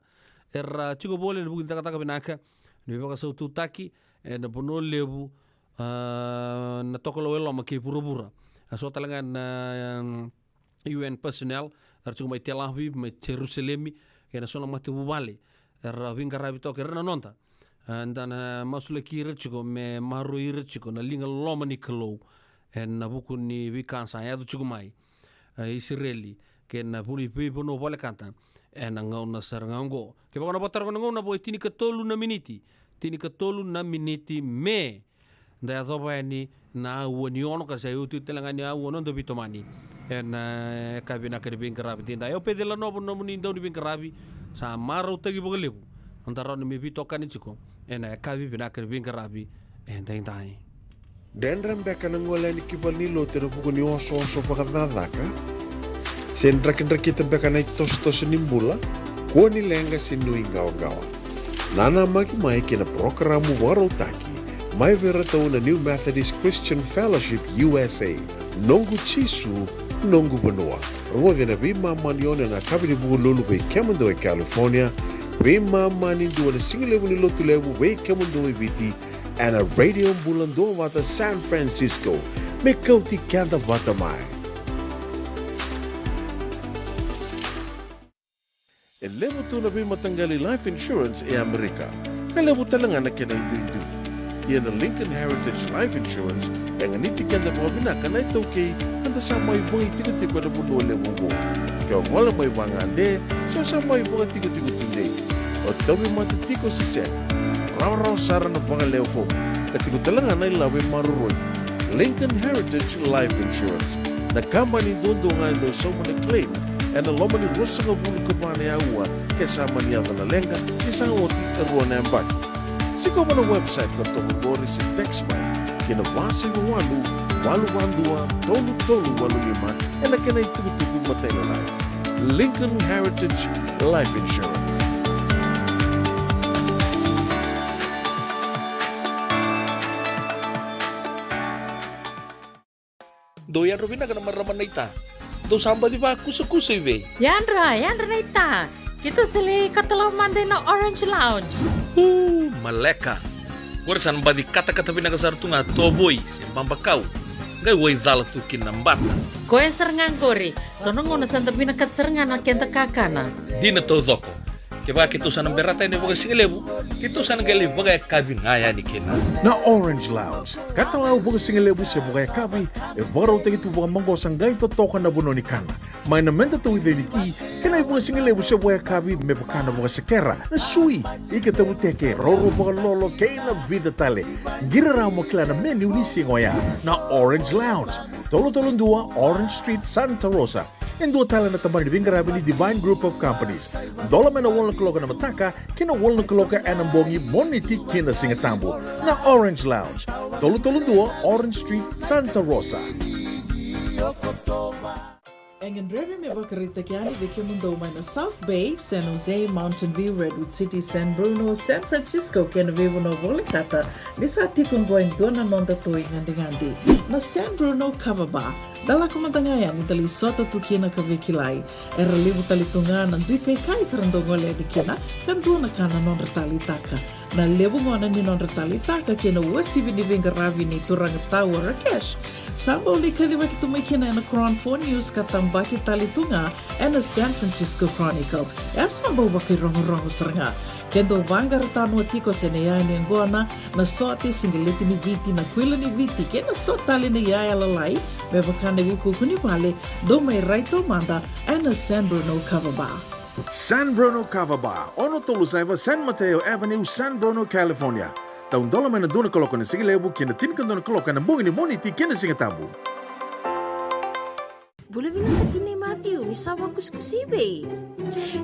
cukup boleh bukan taka benaka ni baka sautu taki na bono lebu na tokolo welo maki bura-bura so talangan UN personnel cukup mai Tel Aviv mai Jerusalem kena sona mati bubali vingarabi toke na nonta andana masule kire chiko me maru ire chiko na linga loma ni klo en na buku ni wikansa ya tu chiko mai Israeli ke na puli pipo no vale kanta en ngau na sarngango ke ba na botar ngau na boy tini ka tolu na miniti me da do ba ni na woni ono ka sayu tu telanga ni wono do bitomani en ka bina ka bin karabi tinda yo pedela no ni do bin karabi sa maru tagi bogalebu antara ni mi tokan chiko ena kavi bina kan bin karabi entai tai Dendram beka nangwala ni kibali lo tero buku ni oso pakadadaka sendra kita beka na tos nimbula ko ni lenga sinu ingaw-gawa nana magi mai kina programu waro taki mai vera tau na New Methodist Christian Fellowship USA nongu chisu nongu benua rongo vena bima manione na kabini buku lulu be Kemando e California bima mani dua na singilebu ni lotu lebu be Kemando e biti and a radio bulando wata San Francisco me kauti kanta wata mai e lebu tu na bima tanggali life insurance e Amerika ka lebu talanga na kena itu ia na Lincoln Heritage Life Insurance yang niti kanta bina kana ito kay kanta sama ibang tiga-tiga na bulo lebu ko kaya wala may bangande so sama ibang tiga-tiga tunde o tabi matatiko si Sen raw sara na pangaleo fo katigo talanga na ilawe maruroi Lincoln Heritage Life Insurance. Na company dondo nga ito sa mga claim and na lomani rosa ka bulu ka pa na yawa kasama niya na lenga isang oti karuan na ambag. Siko mo na website ka ito kagori si Textby kinabasi mo walu-wandua tolu-tolu-walu-lima and na kinay tugutugong matay na lang. Lincoln Heritage Life Insurance. Doyan Robina ka naman raman na ita. Do samba di ba kusa-kusa iwe? Yandra na ita. Kita sili katalaw manday na Orange Lounge. Maleka. Warasan ba di kata-kata pinakasar tu nga toboy si Pambakaw. Ngay way dala tu kinambata. Koe serengan kori. Sono ngono santa pinakat serengan na kenta kakana. Di na to zoko. Kaya kito sa nang berata ni baga singelebu, kito sa nang gali baga kabi ngaya ni kina. Na Orange Lounge, katalaw baga singelebu siya baga kabi, baraw tayo ito baga manggo sanggay totokan na buno ni kana. May namenda to identity, kanay baga singelebu siya baga kabi, may baka na baga sekera, na sui, ikatabu teke, roro baga lolo, kay na vida tale. Giraraw mo kila na menu ni singoya, na Orange Lounge, tolo-tolong dua, Orange Street, Santa Rosa. And dua tala na tamang ni Vingarabi ni Divine Group of Companies. Dola man na walong kaloka na mataka, kina walong kaloka anambongi moniti kina singatambo na Orange Lounge. Tolo-tolong dua, Orange Street, Santa Rosa. Engan Remy may bakarita kiani viki mundo na South Bay, San Jose, Mountain View, Redwood City, San Bruno, San Francisco, kena vivo no volikata, nisa tikong going dona nonda toy ngandi-ngandi. Na San Bruno Kavaba, dala kumantangayan ni tali sota tukina ka vikilai. Era libu tali tunga nan dui kai karandongole di kina, kan duna kana non retali taka. Na lebu ngona ni non retali taka kena wasibi ni Vingarabi ni turang tawa Rakesh. Samba uli kaliwa kitumikina na Crown 4 News katambaki talitunga and the San Francisco Chronicle. Esa mabawaki rongo-rongo saranga. Kendo vangar tano tiko senaya ni angona na soati singiliti ni viti na kwila ni viti kena sotali ni yaya lalai bebakane wuku kunibale do may raito manda and the San Bruno Kavaba. San Bruno Kavaba, ono tolusaiva San Mateo Avenue, San Bruno, California. Taong dola man na doon na kaloka ng singilebu, kinatin ka doon na kaloka ng bungi ni moniti kinasingatabu. Bula binaka ni Matthew, misawa kuskusibe.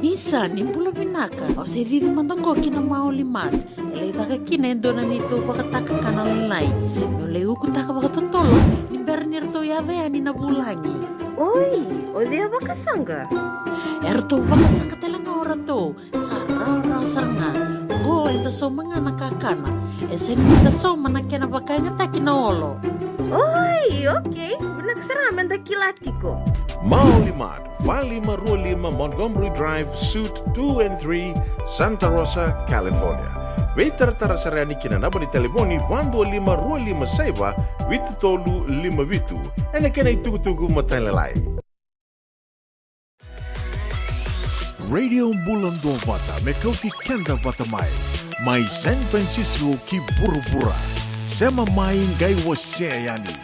Isa ni bula binaka. O se vivi mandongo kina mauliman. Elay taka kina endona nito bakataka kana lalay. Yolay ukutaka bakatotolo. Nimber nirto yave ani na bulangi. Oi, o dia bakasanga. Erto bakasanga telang ora to. Sarara saranga. Go enta so mga nakakana. Esen kita so manakena bakanya takina olo. Oi, okay. Benagsaraman da kilatiko. Maulimad, Valima Rualima Montgomery Drive, Suite 2 and 3, Santa Rosa, California. Waiter tarasarani kinanaba ni telefoni 125 Rualima Saiba, Vitutolu 5 Vitu. And I can tugu matalalay. Radio Bulando Vata, Mekauti Kenda Vatamai, Mai San Francisco ki Burubura, Sema Mai Ngai Waseyani.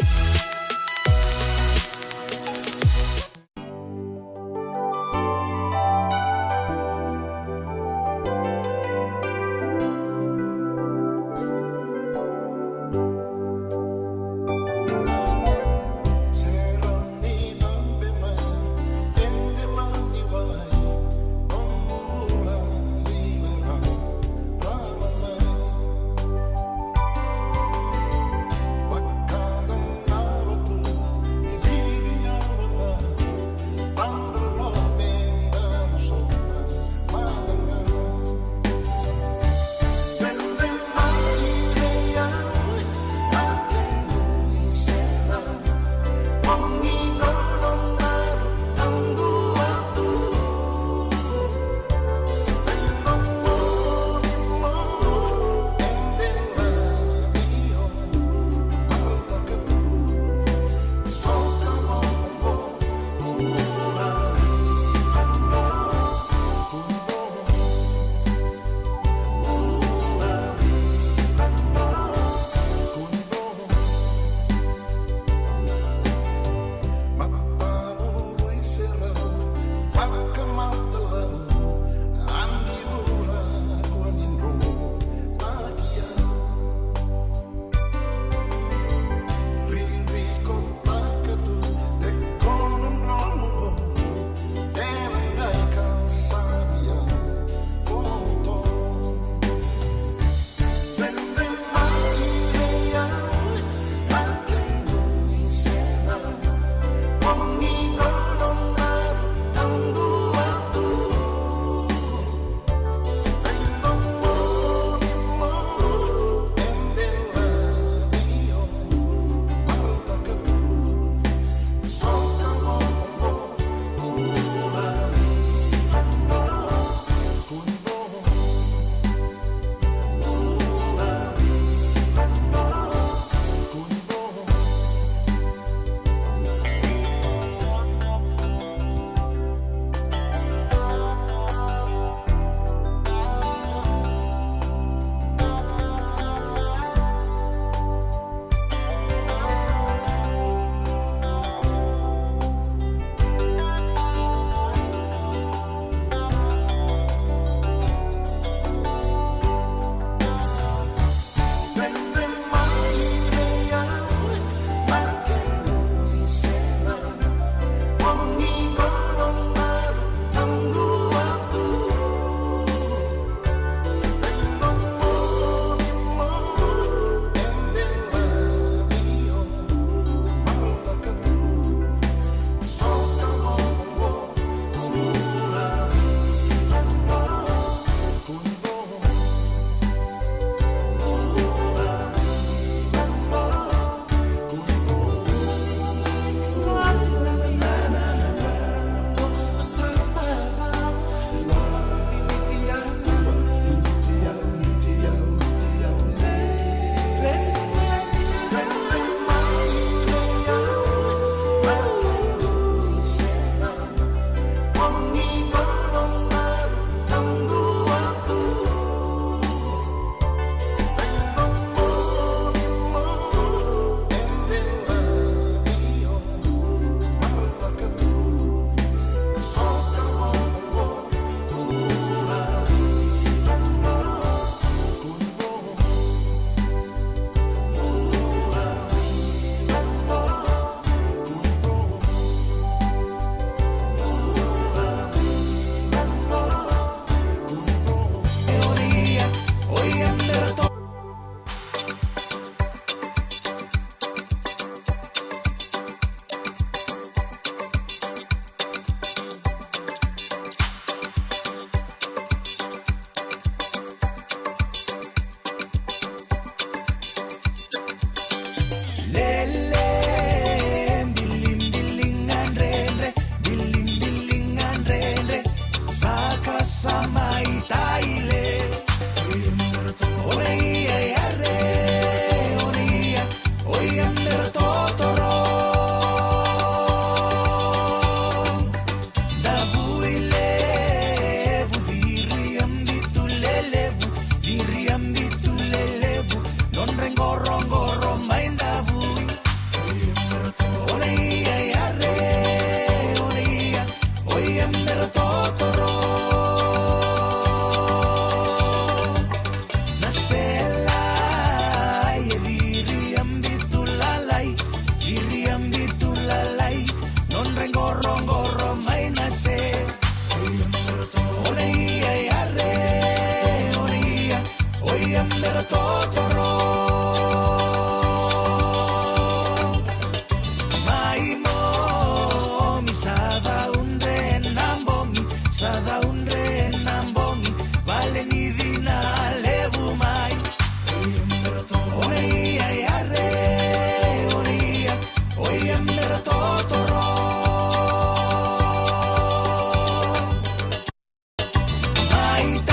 totoro.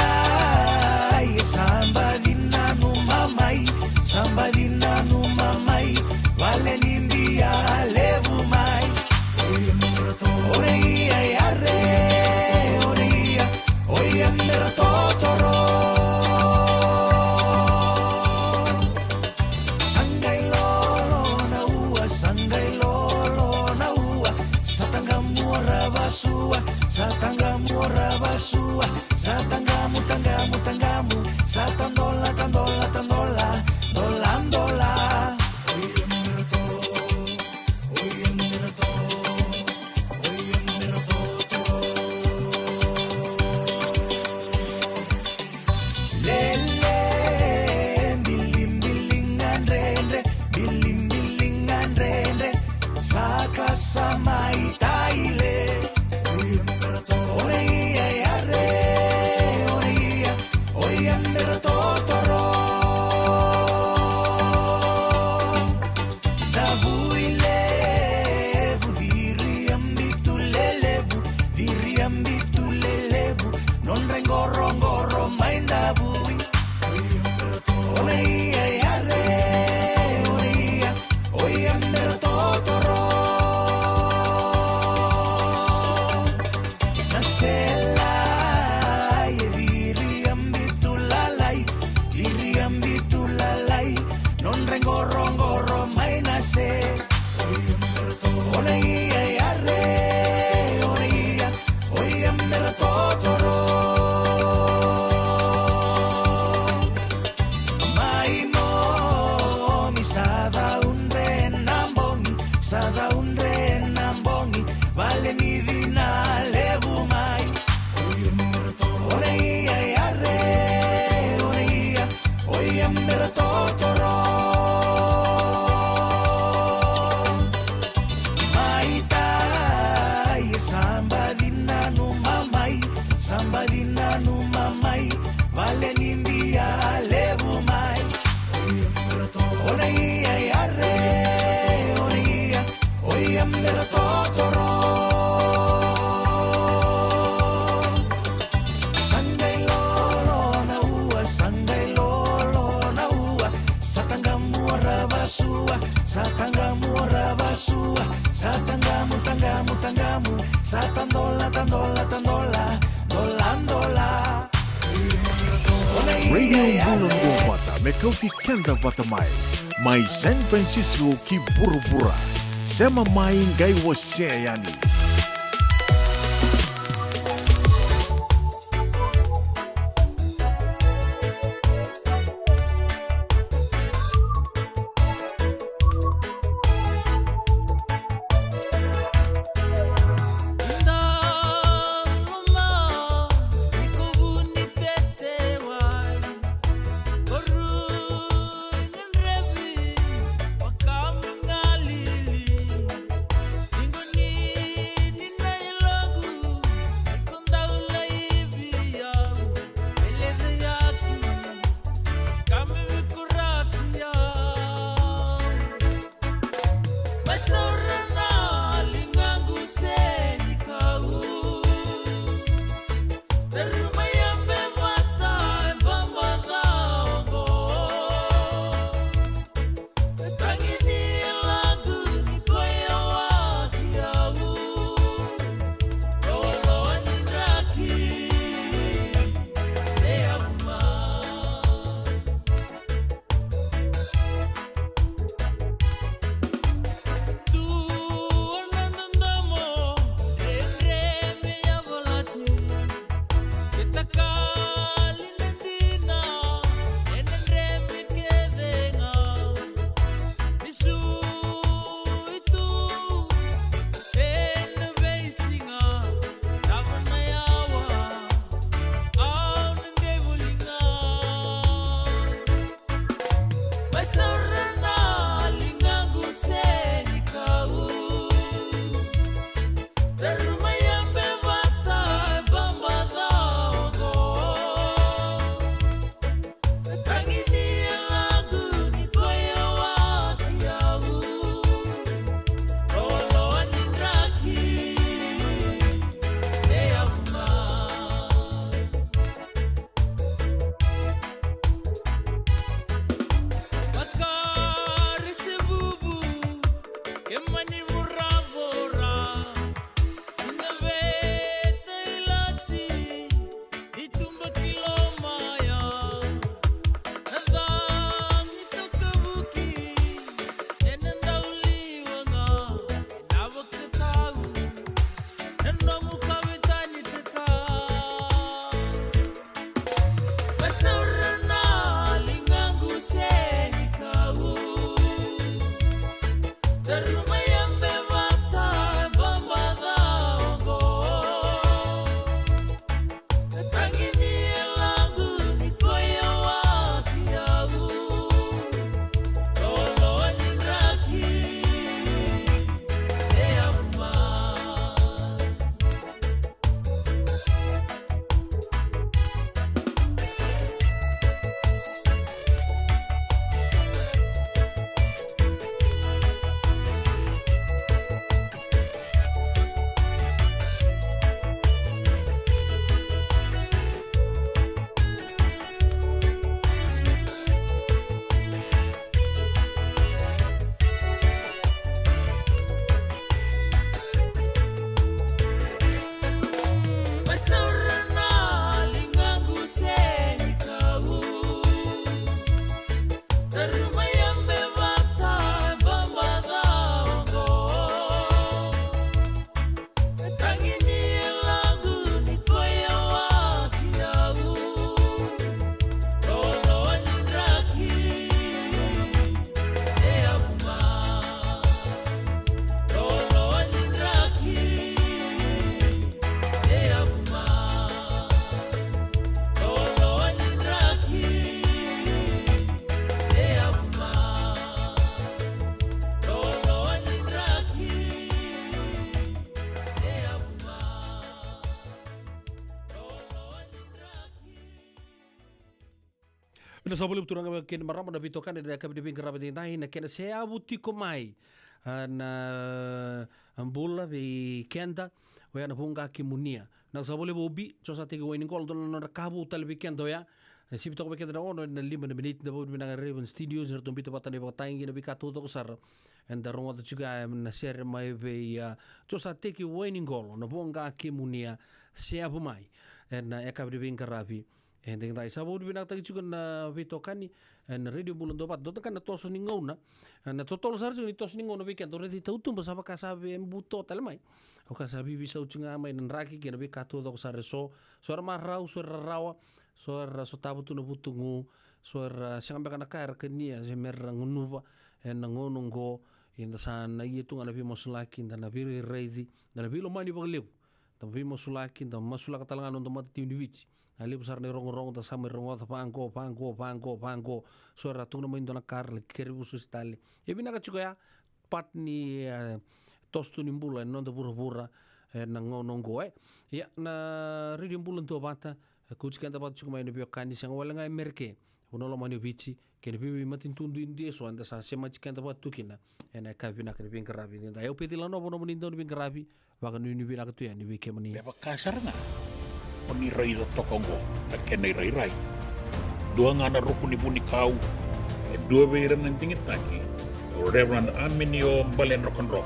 Maitai sambalina no mamai, sambalina no mamai, vale nimbia levu mai. Oreia yare, oreia, oia mera totoro. Sangai lolo na ua, satangamu rabasua, satangamu rabasua, satangamu tangamu tangamu, satandola tandola tandola, dolandola. Samai taile, oreia yare, oreia, oia mera totoro. Davuile, viriambitu lelevu, non rengorongoro mai davui. Oreia yare, oreia, oia mera totoro. Non rengorongoro mai nase. Oneia yare, oneia, oia mera totoro. Mai mo mi sada unre nambongi, vale ni vina levu mai. Oneia yare, oneia, oia mera totoro. Sambalina no mamai, vale nimbia levu mai. Oneia yare, oneia, oia mera totoro. Sangai lolo na ua, satangamu rabasua, satangamu rabasua, satangamu tangamu tangamu, satandola tandola tandola. Radio Bulan Bumbata, Mekauti Kenda Batamai, Mai San Francisco ki Burubura, Sema Mai Ngai Waseani. Wakam ngalili, inguni Ina sa boleh turanga ken marama na bitokan da kabi de bingra de nai na ken se abuti komai na ambula be kenda wa na punga kimunia na sa boleh bobi so sa tege wini gol don na kabu tal be kendo ya si bitok be kenda ono na 5 menit na bobi na Raven Studios er tumbita patane ba taingi na bikatu to sar and rongo da juga na ser mai be so sa tege wini gol na punga kimunia se abu mai na kabi de bingra bi and then tayo sa bodo binatag juga na vitokani na radio bulan dopat dotan kan na toso ningaw na totoo sa rin toso ningaw na weekend already tautum basa pa kasabi ang buto talamay o kasabi bisa uchinga may nanraki kina bi katudo ko sa reso so marraw so rawa so tabo tu na butungu so siyang baka nakar kaniya si merang unuba and nangononggo inda sa na itu nga nabi mosulaki inda nabi reisi inda nabi lumani paglib nabi mosulaki inda masulaka talangan untuk mati individu ali besar ni rong ta sama rong ta pangko suara tung naman do na kar keri busus tali e bina ka ya pat ni tostu ni mbula non da bura na ngonongo ya na ridi mbulan to bata kucikan ta pat chukuma ni biokani sang wala nga merke uno lo mani bici kene bibi matin tundu indi so anda sa sema cikan ta pat tukina ena ka bina ka bin karabi nda yo peti lano bono monindo bin karabi baka ni bina ka tu ya ni bike mani Beba kasar nga. Oni rai da tokongo na kene rai. Dua ngana rukuni buni kau. Dua beiran ng tingit taki. Reverend Aminio Balen Rock and Rock.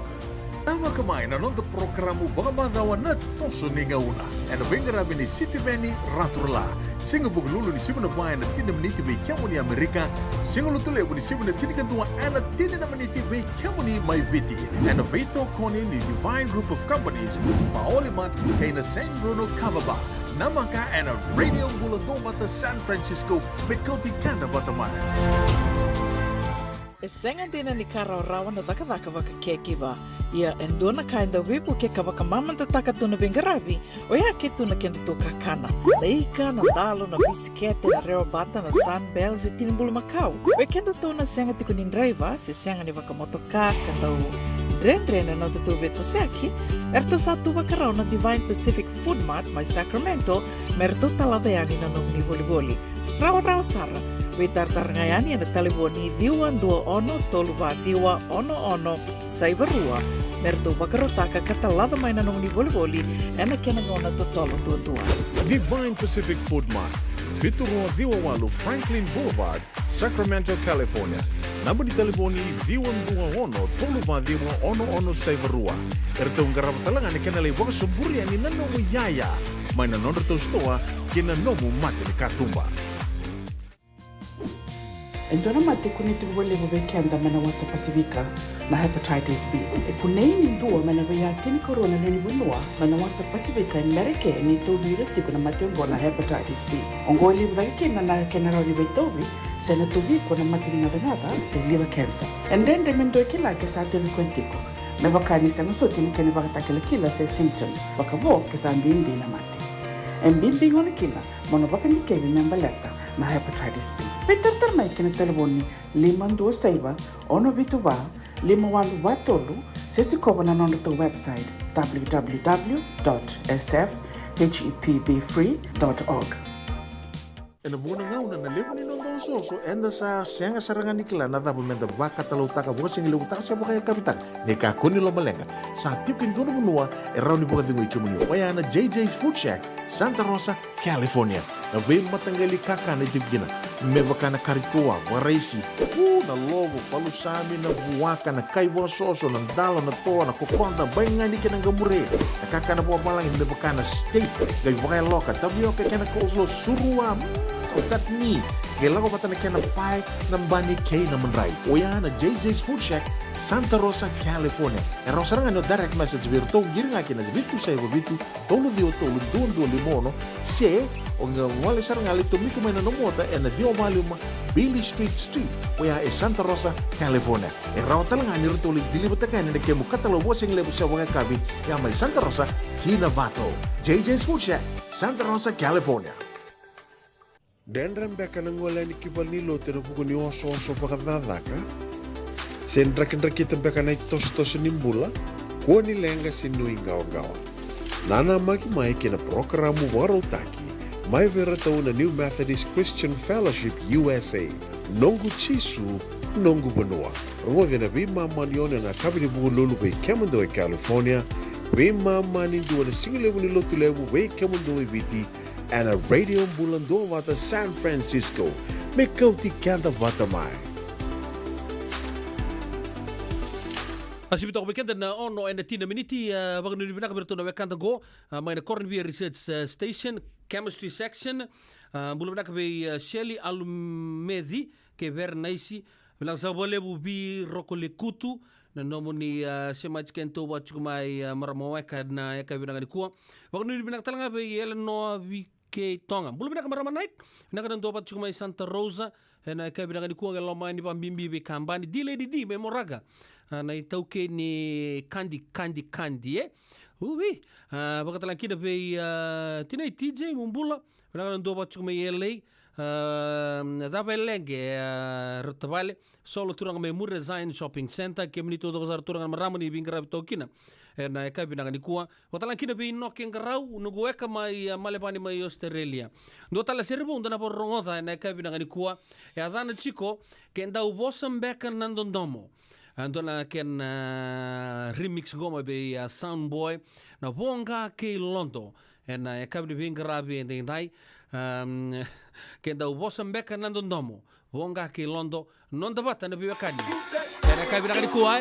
Tama kamay na nung programo baka madawa na toso ni ngauna. And bengara ni City Veni Raturla. Singa buglulu ni sibuna bayan na tinamniti may kiamo ni Amerika. Singa lutule ni sibuna tinikantua and tinamniti may kiamo ni may viti. And veto koni ni Divine Group of Companies. Maolimat kay na San Bruno Cavaba. Namaka and a radio bulldog at San Francisco with Koti Kanda Bataman. E senga dina ni kara rawa na daka waka keki ba. Ia endona kainda wipu ke kawaka mamanta taka tuna bengarabi o ia ke tuna kenda to kakana. Leika na dalo na bisikete na reo bata na sunbells e tinimbulu makau. We kenda tuna senga tikunin raiva se senga ni waka motoka kanda u dren na to beto seki. Erto satu wakarao na Divine Pacific Food Mart may Sacramento merto taladeani na nung ni boli-boli. Rawa sara. Witar-tar ngayani na taliboni diwan 21 toluba diwa ono saibarua. Merto bakarotaka katalada may na nung ni boli-boli ena kenagona totolo tua. Divine Pacific Food Mart. Viturua Diwawalu Franklin Boulevard, Sacramento, California. Namba di telefoni Diwan 21 toluba diwa ono saibarua. Erto ngarap talangan ni kanalay waka suburi ani nanomu yaya. May nanondo to stoa kina nomu mati ni katumba. Endona mate kuniti wale bubekenda mena wasa Pasifika na hepatitis B. Kuneini ndua mena beyatini corona nini bunua mena wasa Pasifika Amerike ni tobi reti kuna mate ngona hepatitis B. Ongo ili bubeke na kenara ni betobi sena tobi kuna mate ngadha se liver cancer. Endende mendo kila kesate bikwentiko. Mebakani sanga soti ni kene bakatakele kila se symptoms bakabo kesambimbi na mate. Mbimbi ngona kila mono bakandi kebi membaleta na hepatitis B. Peter mai kena telefoni 527 ono vituva 51 sesi kobo na nono to website www.sfhepbfree.org. Ena buona ngauna na levo ni nondo soso enda sa senga sarangan ikla na dabu menda vaka talau taka bosing ilu taka siapa kaya kapitang neka kuni lo malenga sa tiukin dono menua erau ni bukan tingu ikimuni wayana JJ's Food Shack Santa Rosa California na be matanggali kaka na tibgina mebakana karitoa waraisi na logo palusami na buwaka na kaiwa soso na dalo na toa na kokonda bayangani kena gamure na kaka na buwa malang mebakana steak gai wakaya loka tabioka kena coleslaw surua tatni gelago patana kena pai na bani kei na menrai oyana JJ's Food Shack Santa Rosa California era saranga no direct message virtual giringa kena bitu sai bitu tolo dio tolo don limono se onga wale saranga lito miku mena no mota ena dio maluma Billy Street oya e Santa Rosa California era talanga ni rutoli dili bataka ni kemu katalo bosing lebu sa wanga kabi ya mai Santa Rosa Kinavato JJ's Food Shack Santa Rosa California. Dendram beka nangola ni kibali lo tero pukuni oso pakadadaka. Sen drakin beka na tos nimbula. Kuani lenga sinu ingaw-gawa. Nana magi mai kina programu waro taki. Mai vera tau na New Methodist Christian Fellowship USA. Nongu chisu, nongu benua. Rungo vina bima manione na kabini buku lulu bei kemundo e California. Bima mani duwa na singilewu ni lotu lewu bei kemundo e biti. En een radio bulando wat San Francisco. Me kauti kanta wat mai. Asibito ko bekend na ono en 10 miniti bago ni bina kaberto na wekanta go may na Cornville Research Station Chemistry Section bulo bina kabe Shelly Alumedi ke vernaisi bilang sa bole bubi rokole kutu na nomo ni semach kento wa chukumai maramaweka na yaka bina kuwa bago ni bina talanga be yelno ke tonga bulu bina kamera night bina kan do pat chukumai Santa Rosa na ka bina kuwa ngelo mai ni pambimbi be kambani dile di memoraga na itauke ni kandi uwi bakatalan kida be tinai TJ mumbula bina kan do pat chukumai LA Dabelenge Rotabale solo turang me mur Design Shopping Center ke menito do zar turang maramani bingra tokina na ka binanga ni kuwa watalan kina be noken garau nugo eka mai malepani mai Australia do tala serbo undana por rongota na ka binanga ni kuwa e adana chico ke nda ubosam beka nandondomo andona ken remix goma be Soundboy na bonga ke londo na ka binanga be ndai kenda ubosam beka nandondomo bonga ke londo non dabata na biwakani era ka binanga ni kuwa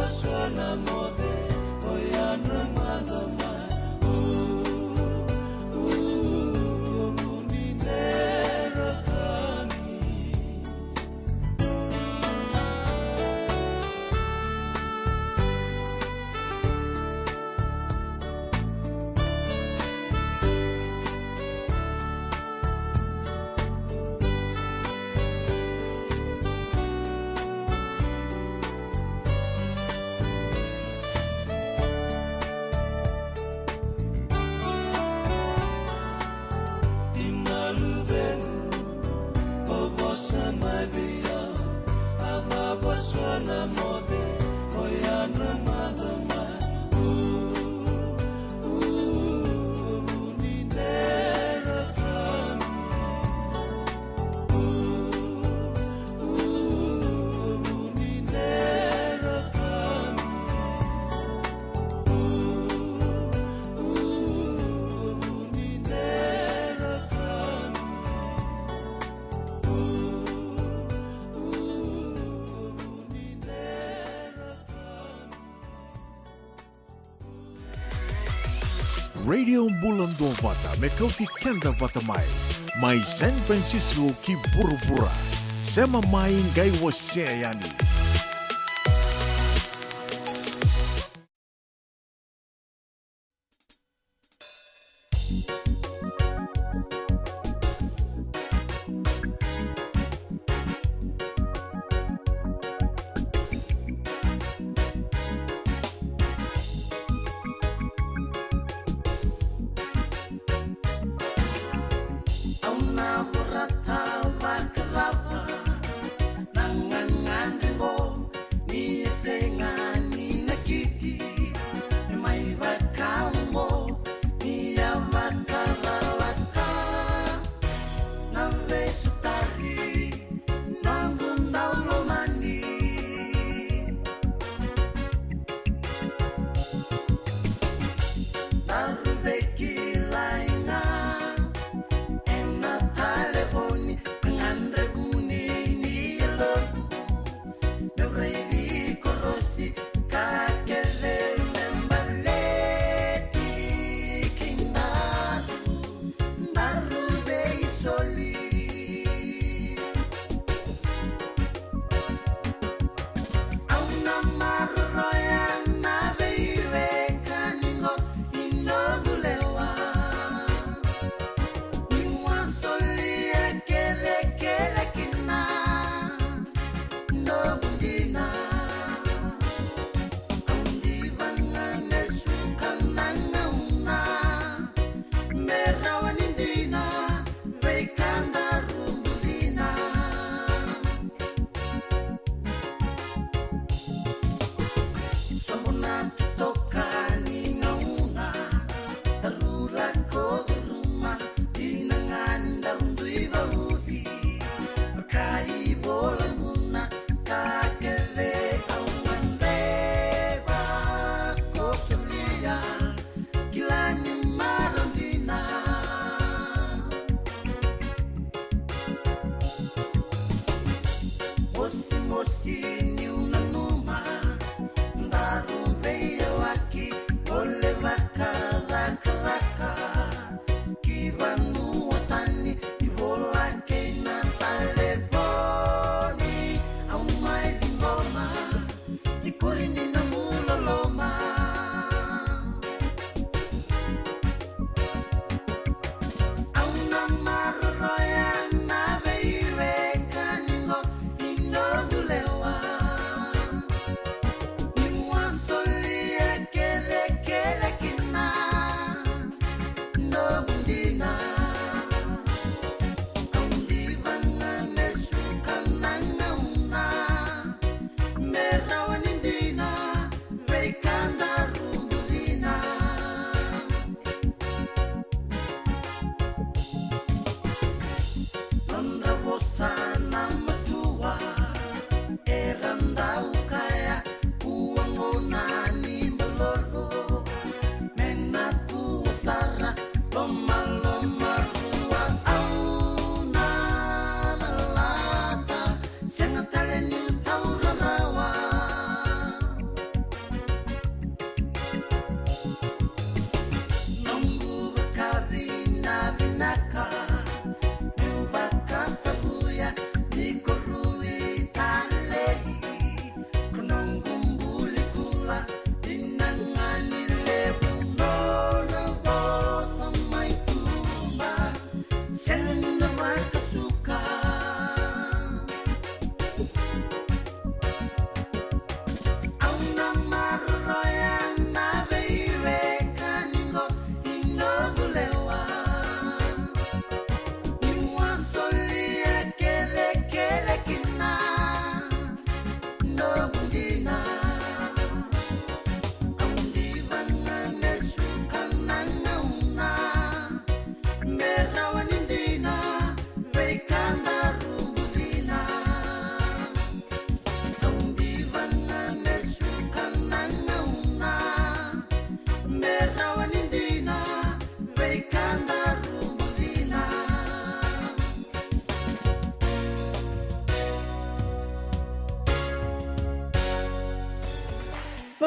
Was Radio Bulan Dovata me kau ki kenda vata mai San Francisco ki buru-bura sema mai ngai wase yani. Nangan-ngan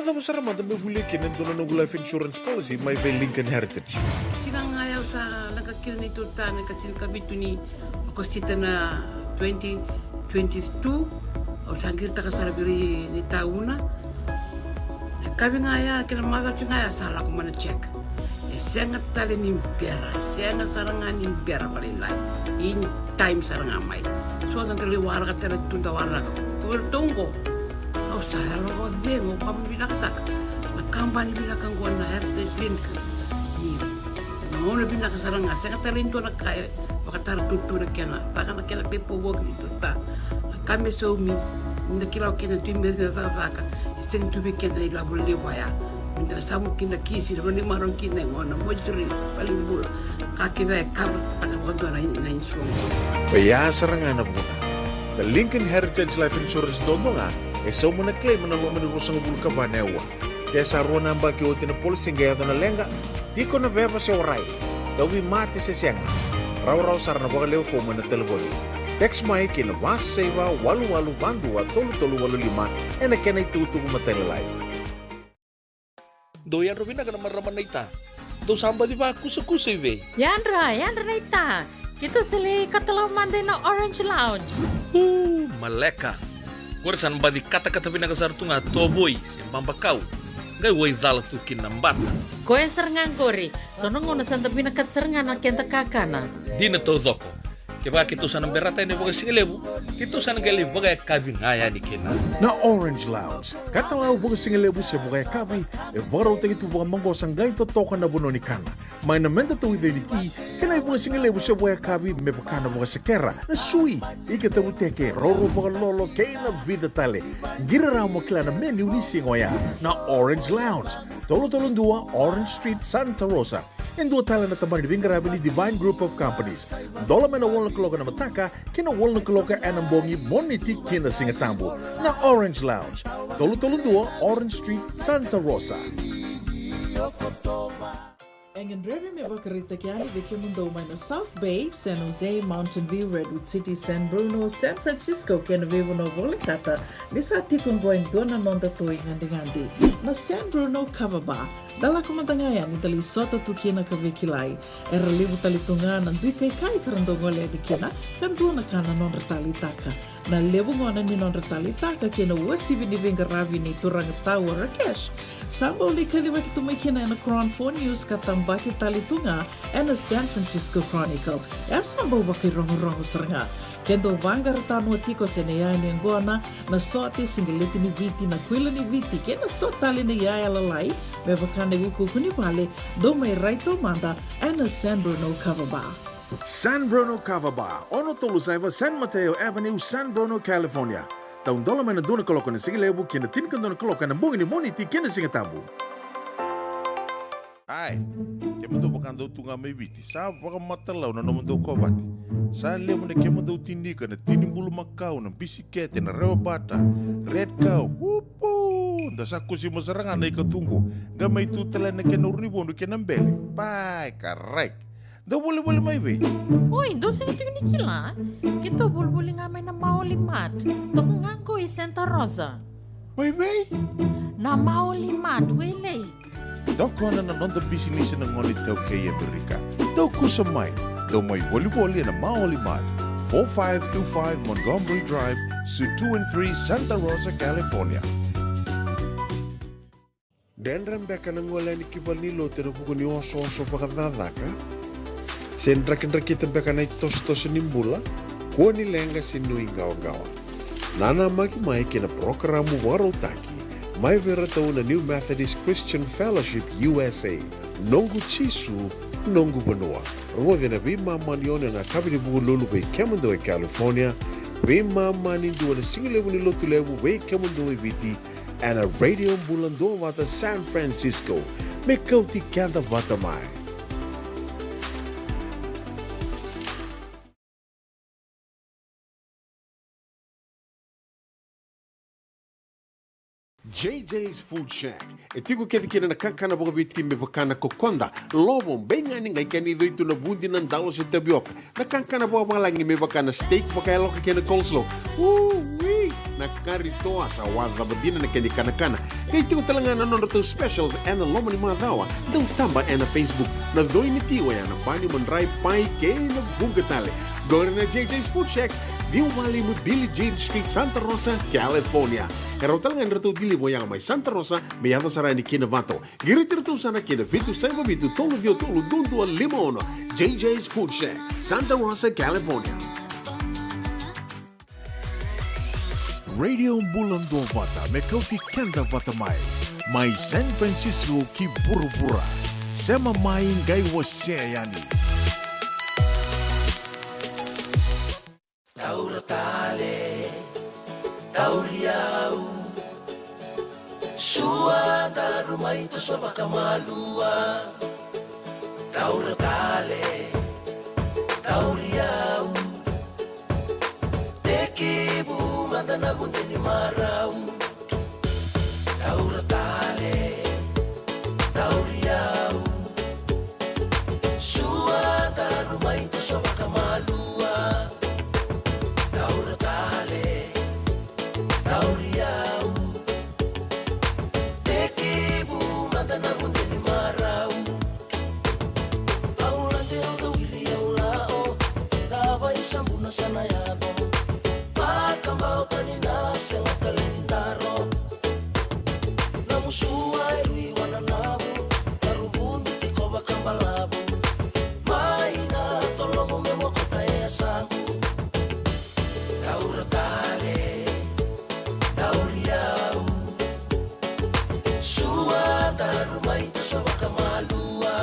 nada besar mata me hule kenen dona no life insurance policy my ve Lincoln Heritage. Sinang ayaw sa nagkakil ni Tuta, nagkakil kabito ni Agostita na 2022 o sangir ta kasarabiri ni tauna. Kami ngaya kena maga ngaya salah ko mana check. Sangat tali ni biara, sangat sarangan ni biara palilai. In time sarangan mai. So dan tali warga tali tunda warga. Ko tunggu. Kau saya lo buat bengo kami bilang tak. Kampanye bilang gua na heritage clinic. Ni. Mau na bilang sarangan sangat tali itu nak kaya. Bakatar tutu na kena. Takkan nak kena pepo work itu tak. Kami sumi. Nakilaw kena timber na vaka. Iseng tu bikin dari labu lewaya. Minta samu kina kisi, naman ni marong kina ngona mo juri paling bula. Kaki ba kabel taga bodo na insurance. Baya sarangan na muna. The Lincoln Heritage Life Insurance dodo nga, so muna claim na lo manurusang bulu ka ba newa. Kaya sa ruwan ang baki o tinapolising gaya na lenga, di ko na beba siya oray. Dawi mati sa siya nga. Raw-raw sarang na baka lew po man na telefoni. Text mai kina mas seva walu-walu bandua tolu-tolu walu lima ena kena itutu kumatelelay. Doyan Robina ka naman raman na ita. Do samba di ba kusa-kusa iwe? Yandra na ita. Kita sili katalaw manday na Orange Lounge. Maleka. Kuarasan ba di kata-kata pinakasarto nga toboy, simpang bakaw. Gay way dala tu kinambat. Koe serangan kori. Sonong ngono santa pinakat serangan na kenta kakana. Di na to zoko. Kaya kita sana berata ini bagai singelebu, kita sana gali bagai kabin ayah ni kena. Na Orange Lounge, katalaw baga singelebu siya baga kabay, baraw tayo ito baga manggosang gayon totokan na buno ni kana. May namenda to with the tea, kanay baga singelebu siya baga kabay, may baka na baga sekera, na sui, ikatawuteke, roro baga lolo, kaya na vida tale. Giraraw mo kila na menu ni singoya. Na Orange Lounge, tolo-tolong dua, Orange Street, Santa Rosa. En dua tala na taban ni Vingarabi ni Divine Group of Companies. Dola man na wala kaloka na mataka, kina wala kaloka anambongi moniti kina singatambo na Orange Lounge. Tolo-tolo dua, Orange Street, Santa Rosa. Engen Rebe me bakarita kiani veke mundo na South Bay, San Jose, Mountain View, Redwood City, San Bruno, San Francisco, kena vivo no voletata. Nisa tikong goeng dona nonda toi ngandi-ngandi. Na San Bruno Cover Bar. Dala kumantangayan ni tali sota tu kina ka vekilai. Era libu tali tunga nan dui kai karandongo le di kina kan dua na kana non retali taka. Na lebu ngona ni non retali taka kina wasibi ni Vingarabi ni turang tawa Rakesh. Samba uli kadiwa kitu may kina na Crown 4 News katambaki tali tunga and the San Francisco Chronicle. Samba ubaki rongo saranga. Kendo vangar tano tiko se ne yaya ni ngona na sote singileti ni viti na kwila ni viti kena sotali ni yaya lalai bebakane uku kuni pale do may raito manda and a San Bruno Cover Bar. San Bruno Cover Bar, ono tolu saiva San Mateo Avenue, San Bruno, California. Taun dola man na dona kaloka na singilebu kina tinkan dona kaloka na bungi ni moniti kina singatambu. Ai, kema do bakando tunga may viti, sa baka matalaw na naman daw kobati. Sa lemo na kema daw tindika na tinimbulu makau na bisikete na rewa bata, red cow, wupo, dasa kusi masarangan na ikatungo, gamay tutala na kinurnibono kinambele, pai, karek. Daw boleh may way. Uy, doon sa ito ni Kila. Kita bulbuli nga may na maulimat. Toko nga ko Santa Rosa. May way? Na maulimat, wele. Daw ko na nanonda business ng ngonit daw kay Amerika. Daw ko sa may. Daw may wali-wali na maulimat. 4525 Montgomery Drive, Suite 2 and 3, Santa Rosa, California. Dendram beka nang wala ni kibalilo tira buko ni oso-oso pakadadaka. Sendrakin-drakitan beka na itos-tos nimbula, kuha nilenga sinui gawa-gawa. Nana magi-mai kina programo waro taki, may veratao na New Methodist Christian Fellowship USA, nongu chisu, nongu banua. Ruwaga na bimamanion na kabini buko lulu bay Kemundo e California, bimamani duwa na singilewu ni lotulewu bay Kemundo e Viti, and a radio bulando wata San Francisco, may kauti kanta wata mai. JJ's Food Shack. Etigo kedi kina nakakana boga biti me bakana kokonda. Lobo benga ni ngai kani itu na bundi nan dalo sa tapioca. Nakakana boga malangi me bakana steak bakaya loka kina coleslaw. Woo wee. na karitoa sa wadha badina na kendi kanakana. Kaya ito talanga na nonroto specials and the loma ni mga dawa. Daw tamba na Facebook na doy ni tiwa yan na pani mandray pay kay na bugatali. Gawin na JJ's Food Shack, View Valley mo Billie Jean Street, Santa Rosa, California. Kaya talaga nito dili mo yang may Santa Rosa, may yato sa rani kinavato. Giritir to sana kinavito sa mabitu tolo vio tolo dundu al limono. JJ's Food Shack, Santa Rosa, California. Radio Bulando Vata, Mekauti Kenda Vata Mai San Francisco ki Burubura. Sema mai ngai waseyani. Tauratale, tauriau, sua darumai tu sa bakamalua. Tauratale, tauriau, tekibu mandana gundeni marau. Tauratale, tauriau, sua darumai tu sa bakamalua. Tauratale, tauriau, tekibu mandana gundeni marau. Aulante o wili aulao, tava isambuna sanayado. Pakambao kanina senga kalendaro. Namusua irui wananabu, tarubundi tikoba kambalabu. Maina tolongo memo kota ea sangu. Tauratale, tauriau, sua darumai tu sa bakamalua.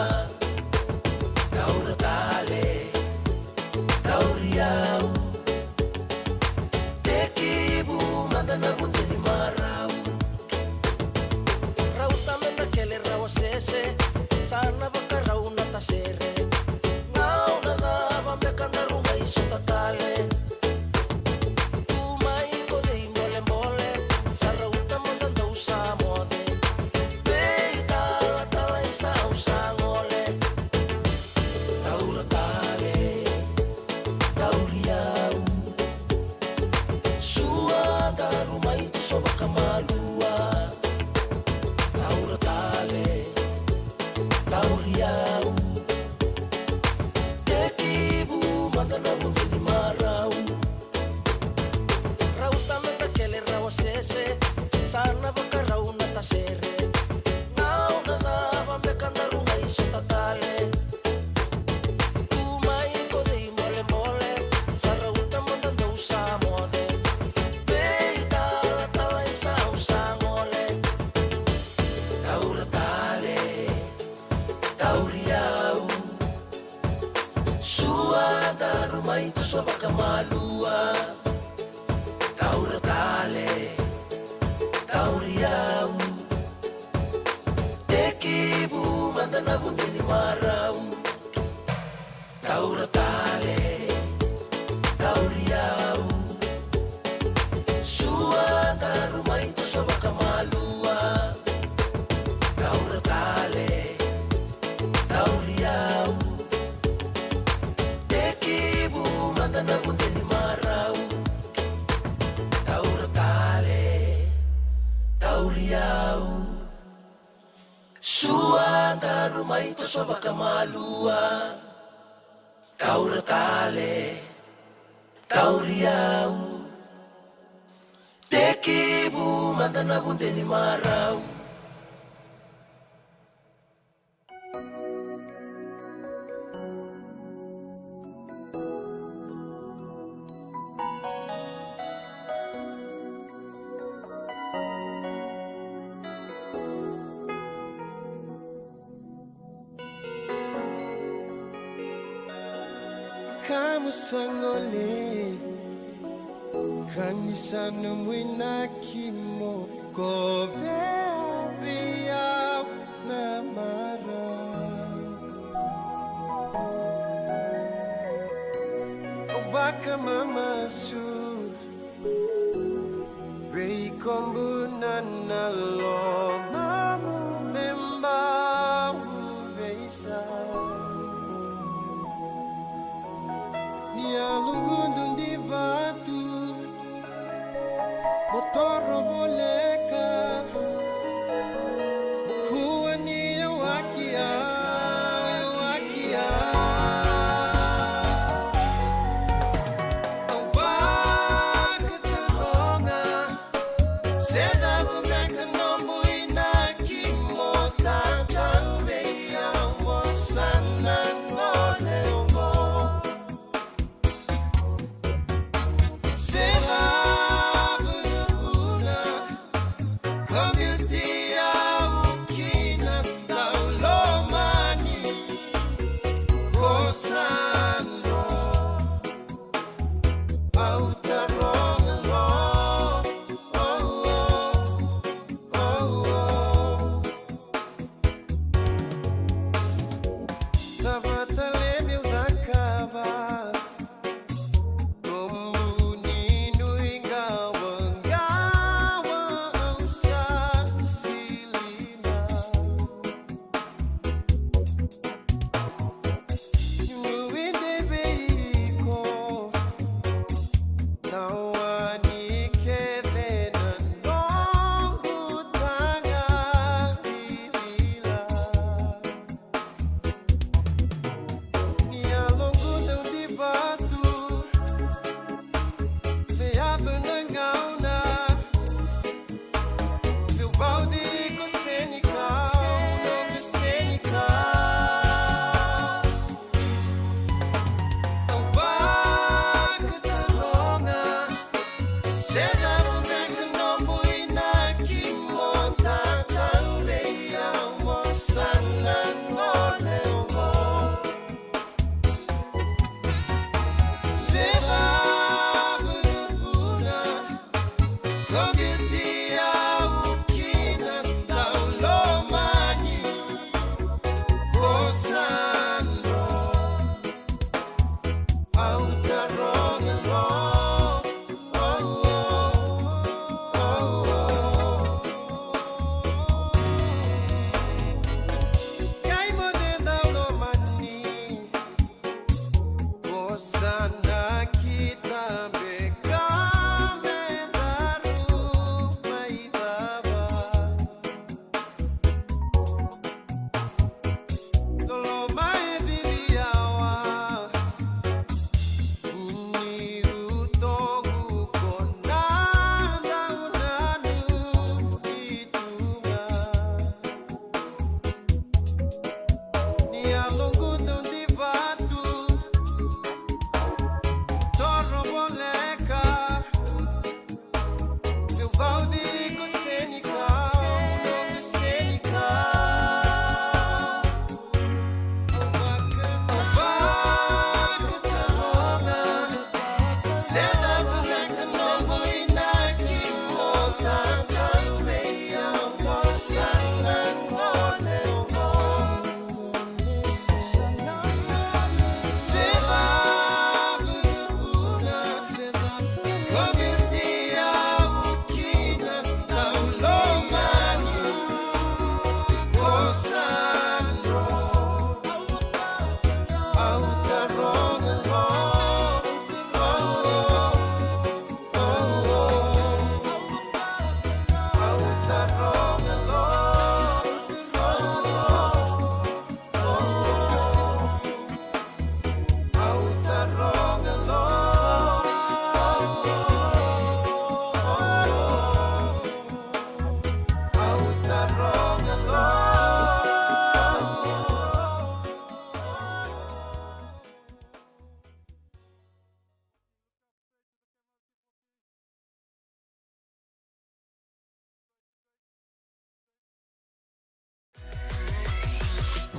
Tauratale, tauriau, tekibu mandana gundeni marau. Rauta menda kele rawa sese, sana baka rauna tasere. Ngau na dava meka na runga iso tatale. Sana baka rauna tasere. Ngau na dava meka na runga iso tatale. Umay ko di mole mole, sa rauta mo na daw sa mode. Beita talay sa usangole. Tauratale, tauriau, sua darumay tu sa bakamalua. Tauratale, tauriau, tekibu mandana gundeni marau. Tauratale, tauriau, sua darumai tu sa bakamalua. Tauratale, tauriau, tekibu mandana gundeni marau. Tauratale, tauriau, sua darumai tu sa bakamalua. Tauratale, tauriau, tekibu mandana gundeni marau. Kamu sangole kanisa numwina kimo koveria na mara obaka mama su rei kombu na lo mamu memba beisa ya lungu dundi batu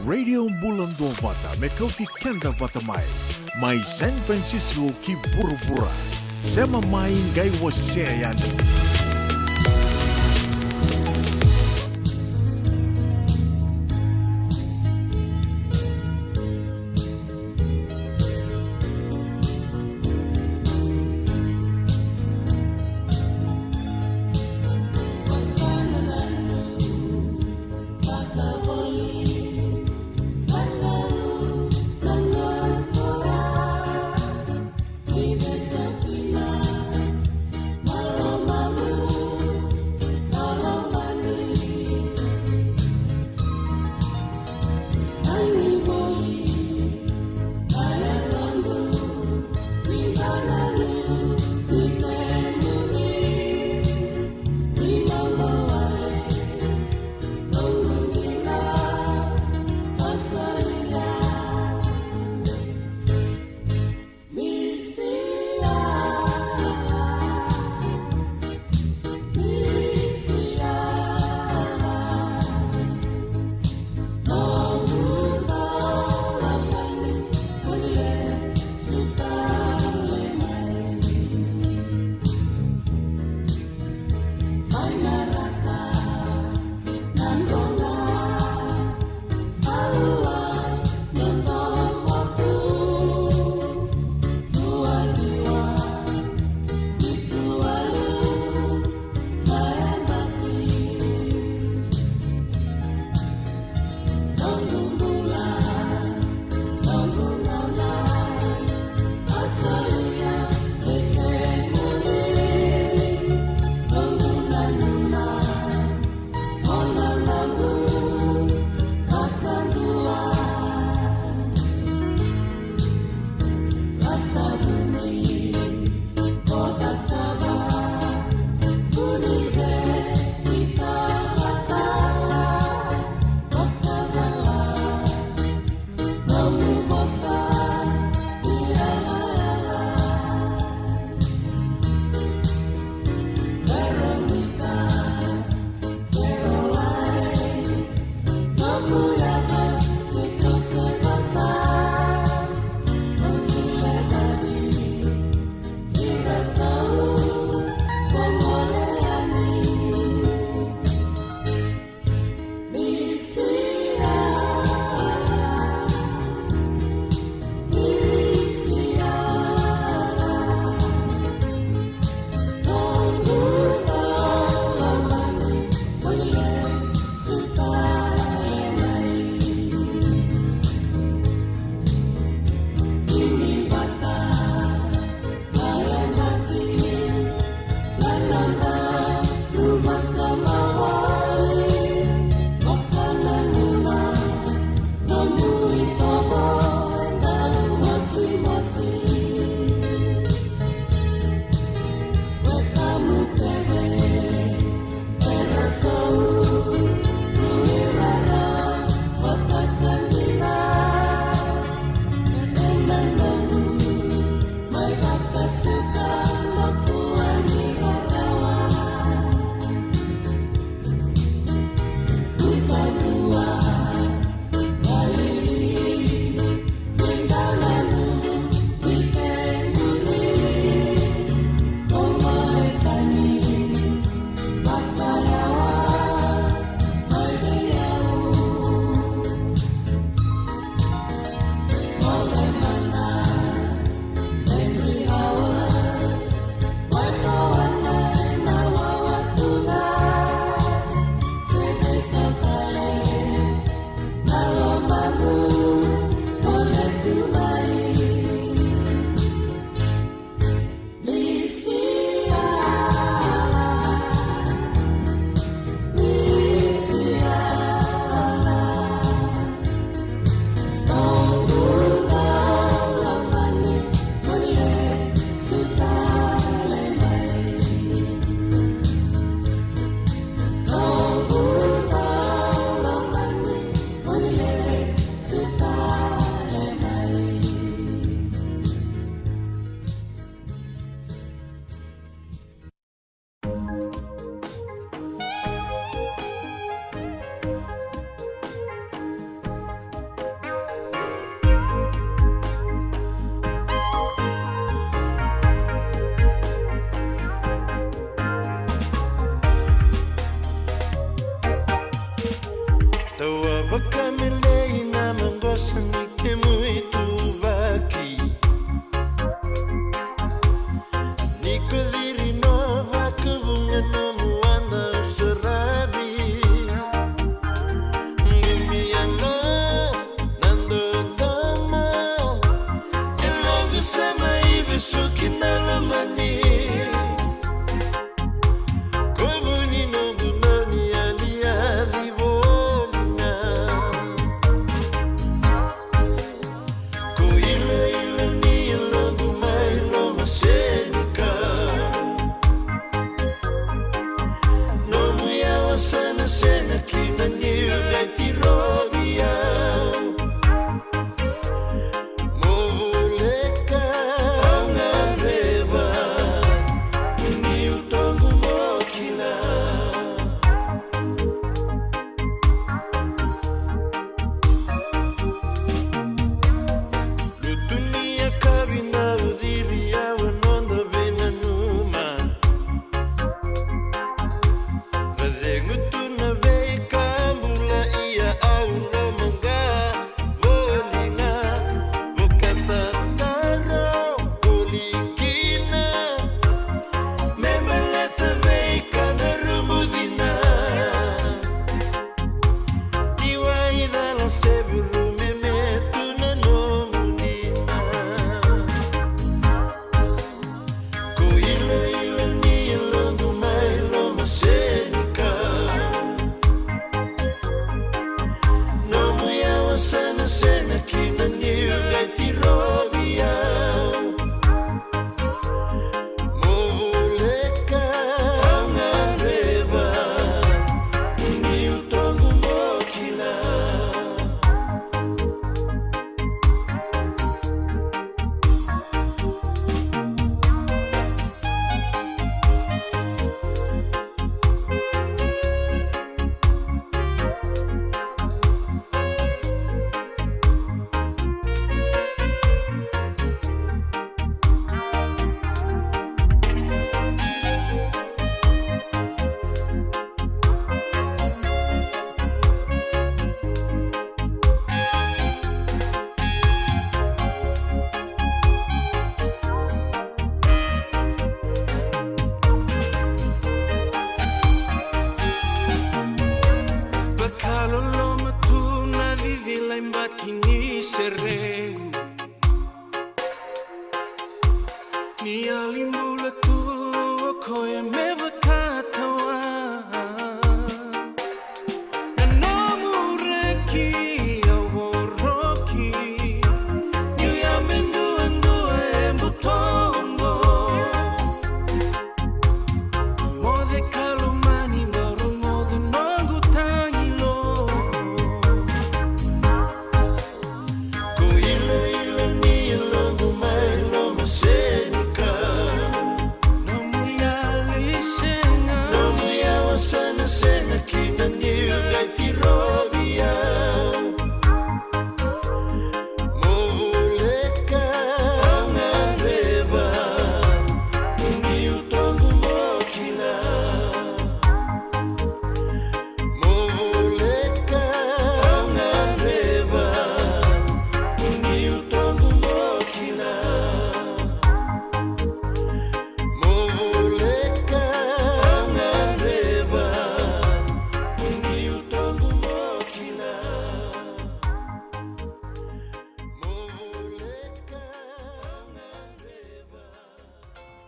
Radio Bulan Dua Vata, Mekauti Kenda Vata Mai San Francisco ki Burubura. Sema mai ngai wasea yani. Mama Wakamelei na mangosa nike muito vaki Niko diri no vakavunga no muanda usarabi Ngimiana nando dama Elogu sama ibe suki na lamani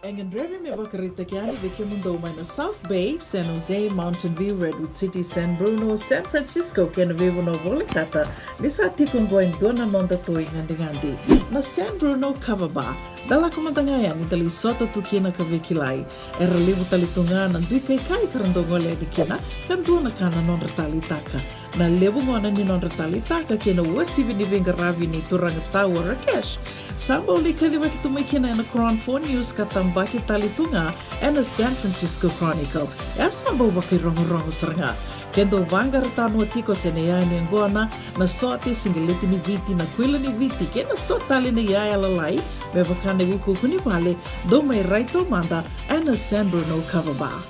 Engen Remy me bakarita kiani veke mundo na South Bay, San Jose, Mountain View, Redwood City, San Bruno, San Francisco, kena vivo no volikata, nisa tikong goin dona nonda toi ngandi na San Bruno Cover Bar. Dala kumandangaya ni tali sota tukina ka vekilai. Era libu tali tunga na dui kai karandongole adikina, kan dona kana non retali taka. Na lebu ngona ni non retali taka kena wasibi ni vengaravi ni turanga tawa Rakesh. Samba uli kadiwa kitumikina na Crown 4 News katambaki tali tunga and the San Francisco Chronicle. Samba waki rongo saranga. Kendo vanga ratano atiko senea ni ngona na sote singeleti ni viti na kwila ni viti kena sotali ni yaya lalai bebakane uku kuni pale do mai raito manda and the San Bruno Cover Bar.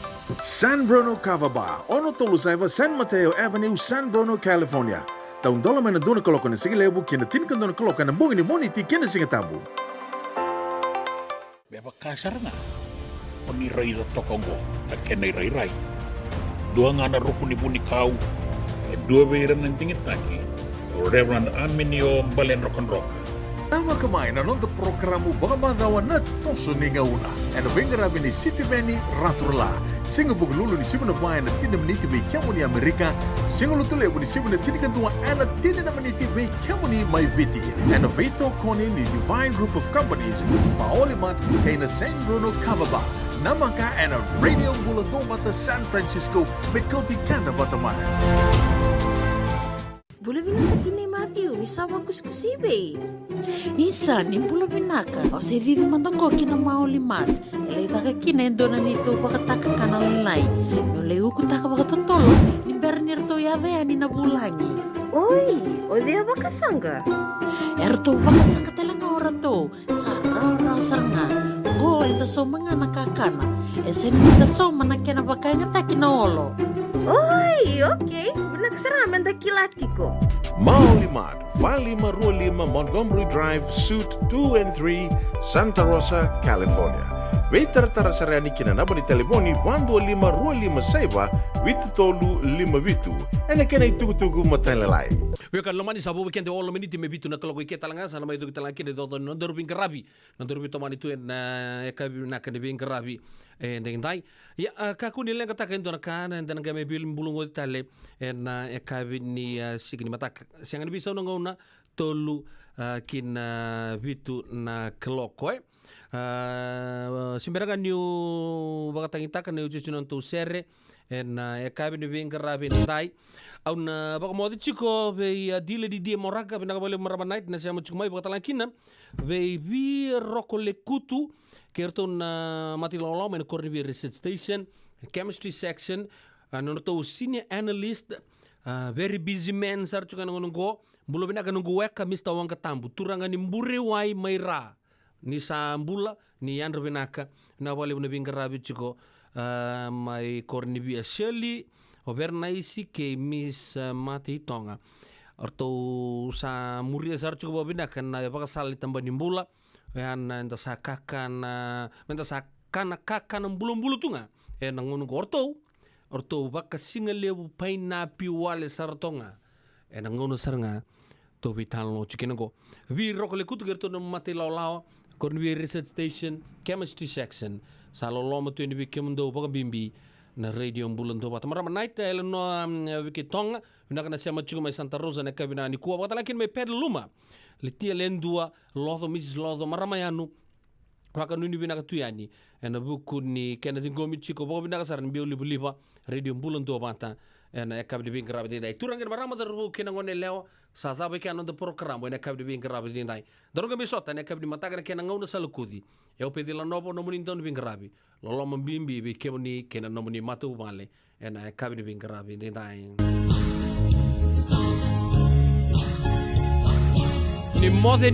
San Bruno Cover Bar, ono tolu saiva San Mateo Avenue, San Bruno, California. Taun dola mana dona kaloka na sige lebu kena tin kan dona kaloka na bungi ni moni ti kena singa tabu. Beba kasar nga. Oni rai da tokongo na kena rai. Dua ngana rukuni buni kau. Dua beiran ng tingit taki. Reverend Aminio Balen Rock and Rock. Tama kamay na nung programo baka madawa na toso ni ngauna. Ano bengarabi ni City Veni Raturla. Singa buglulu ni Sibuna Bayan na tinamniti may kiamo ni Amerika. Singa lutule ni Sibuna tinikantua ana tinanamaniti may kiamo ni Maiviti. Ano beito koni ni Divine Group of Companies. Maolimat kay na San Bruno Cavaba. Namaka ana Radio Buladong Bata San Francisco met Kauti Kanda Bataman. Bula binaka tinay Matthew, ni sawa kuskusibe. Isa, ni bula binaka. O se vivi mandangko kina maolimat. Elay taka kinendo na nito pakataka kanalalay. Yung leu kutaka pakatotolo, ni bernir to yave ani na bulangi. Oi, o dia bakasanga. Erto bakasanga talaga ora to. Sarara saranga. Go enta so mga nakakana. Esen enta so manakena bakay nga taki na olo. Oi, okay. Nagsaraman da kilatiko. Maolimat, Valley Marua 5 Montgomery Drive, Suite 2 and 3, Santa Rosa, California. Veitartara sarani kinanaba ni telefoni 12525 Vitutolu 58. Ene kena itugutugu matalalai. Wekan lomani sabu weekend all minute me bitu na kalo ke talanga sana mai do talanga de do no dorubin karabi no dorubin to mani tu na ekabi na kan bin karabi ndeng dai ya ka kuni lenga ta kan dona kana ndana game bil bulungo tale na ekabi ni signi mata siang bisa ngona tolu kin bitu na kloko simberaga new bakatangita kan new chuchunon tu serre na ekabi ni bin karabi ndai Auna baka modi chico ve dile di dia moraga bina bale marabanait na siya chumai baka talangkina ve vi rokole kutu kerto na matilolo men Corneville Research Station chemistry section no to senior analyst very busy man sar chukan ngongo bulo bina kanungu weka mista wang katambu turanga ni mbure wai maira ni sambula ni yandro binaka na bale bina bingarabi chico mai Corneville Shirley overnaisi ke Miss Mati Tonga. Orto sa muria sar cukup bina kan baka sali tambah nimbula yan enta sa kakan menta sa kakan bulu tunga nangun orto baka singalebu paina piwale sar tonga nangun sarnga to vitalo chikingo vi rokole kutu gerto no mati lao Corneville Research Station chemistry section saloloma tu ni bikemndo baka bimbi na radio bulan to bata marama night no wiki tonga na kana sia machugo mai Santa Rosa na kabina ni kuwa bata lakin mai pedluma litia lendua lodo Mrs. Lodo marama yanu waka nuni bina katuyani na buku ni kena zingomi chiko bo bina kasar ni biuli buliva radio bulan to bata na kabdi bin grabe dai turang marama daru kena ngone leo sa tabe kana do program na kabdi bin grabe dai daru ga bisota na kabdi mataga kena ngona salukudi eu pedi la nopo no muni don bin grabe lolo mbimbi be kemoni kena no muni matu male na kabdi bin grabe dai ni mode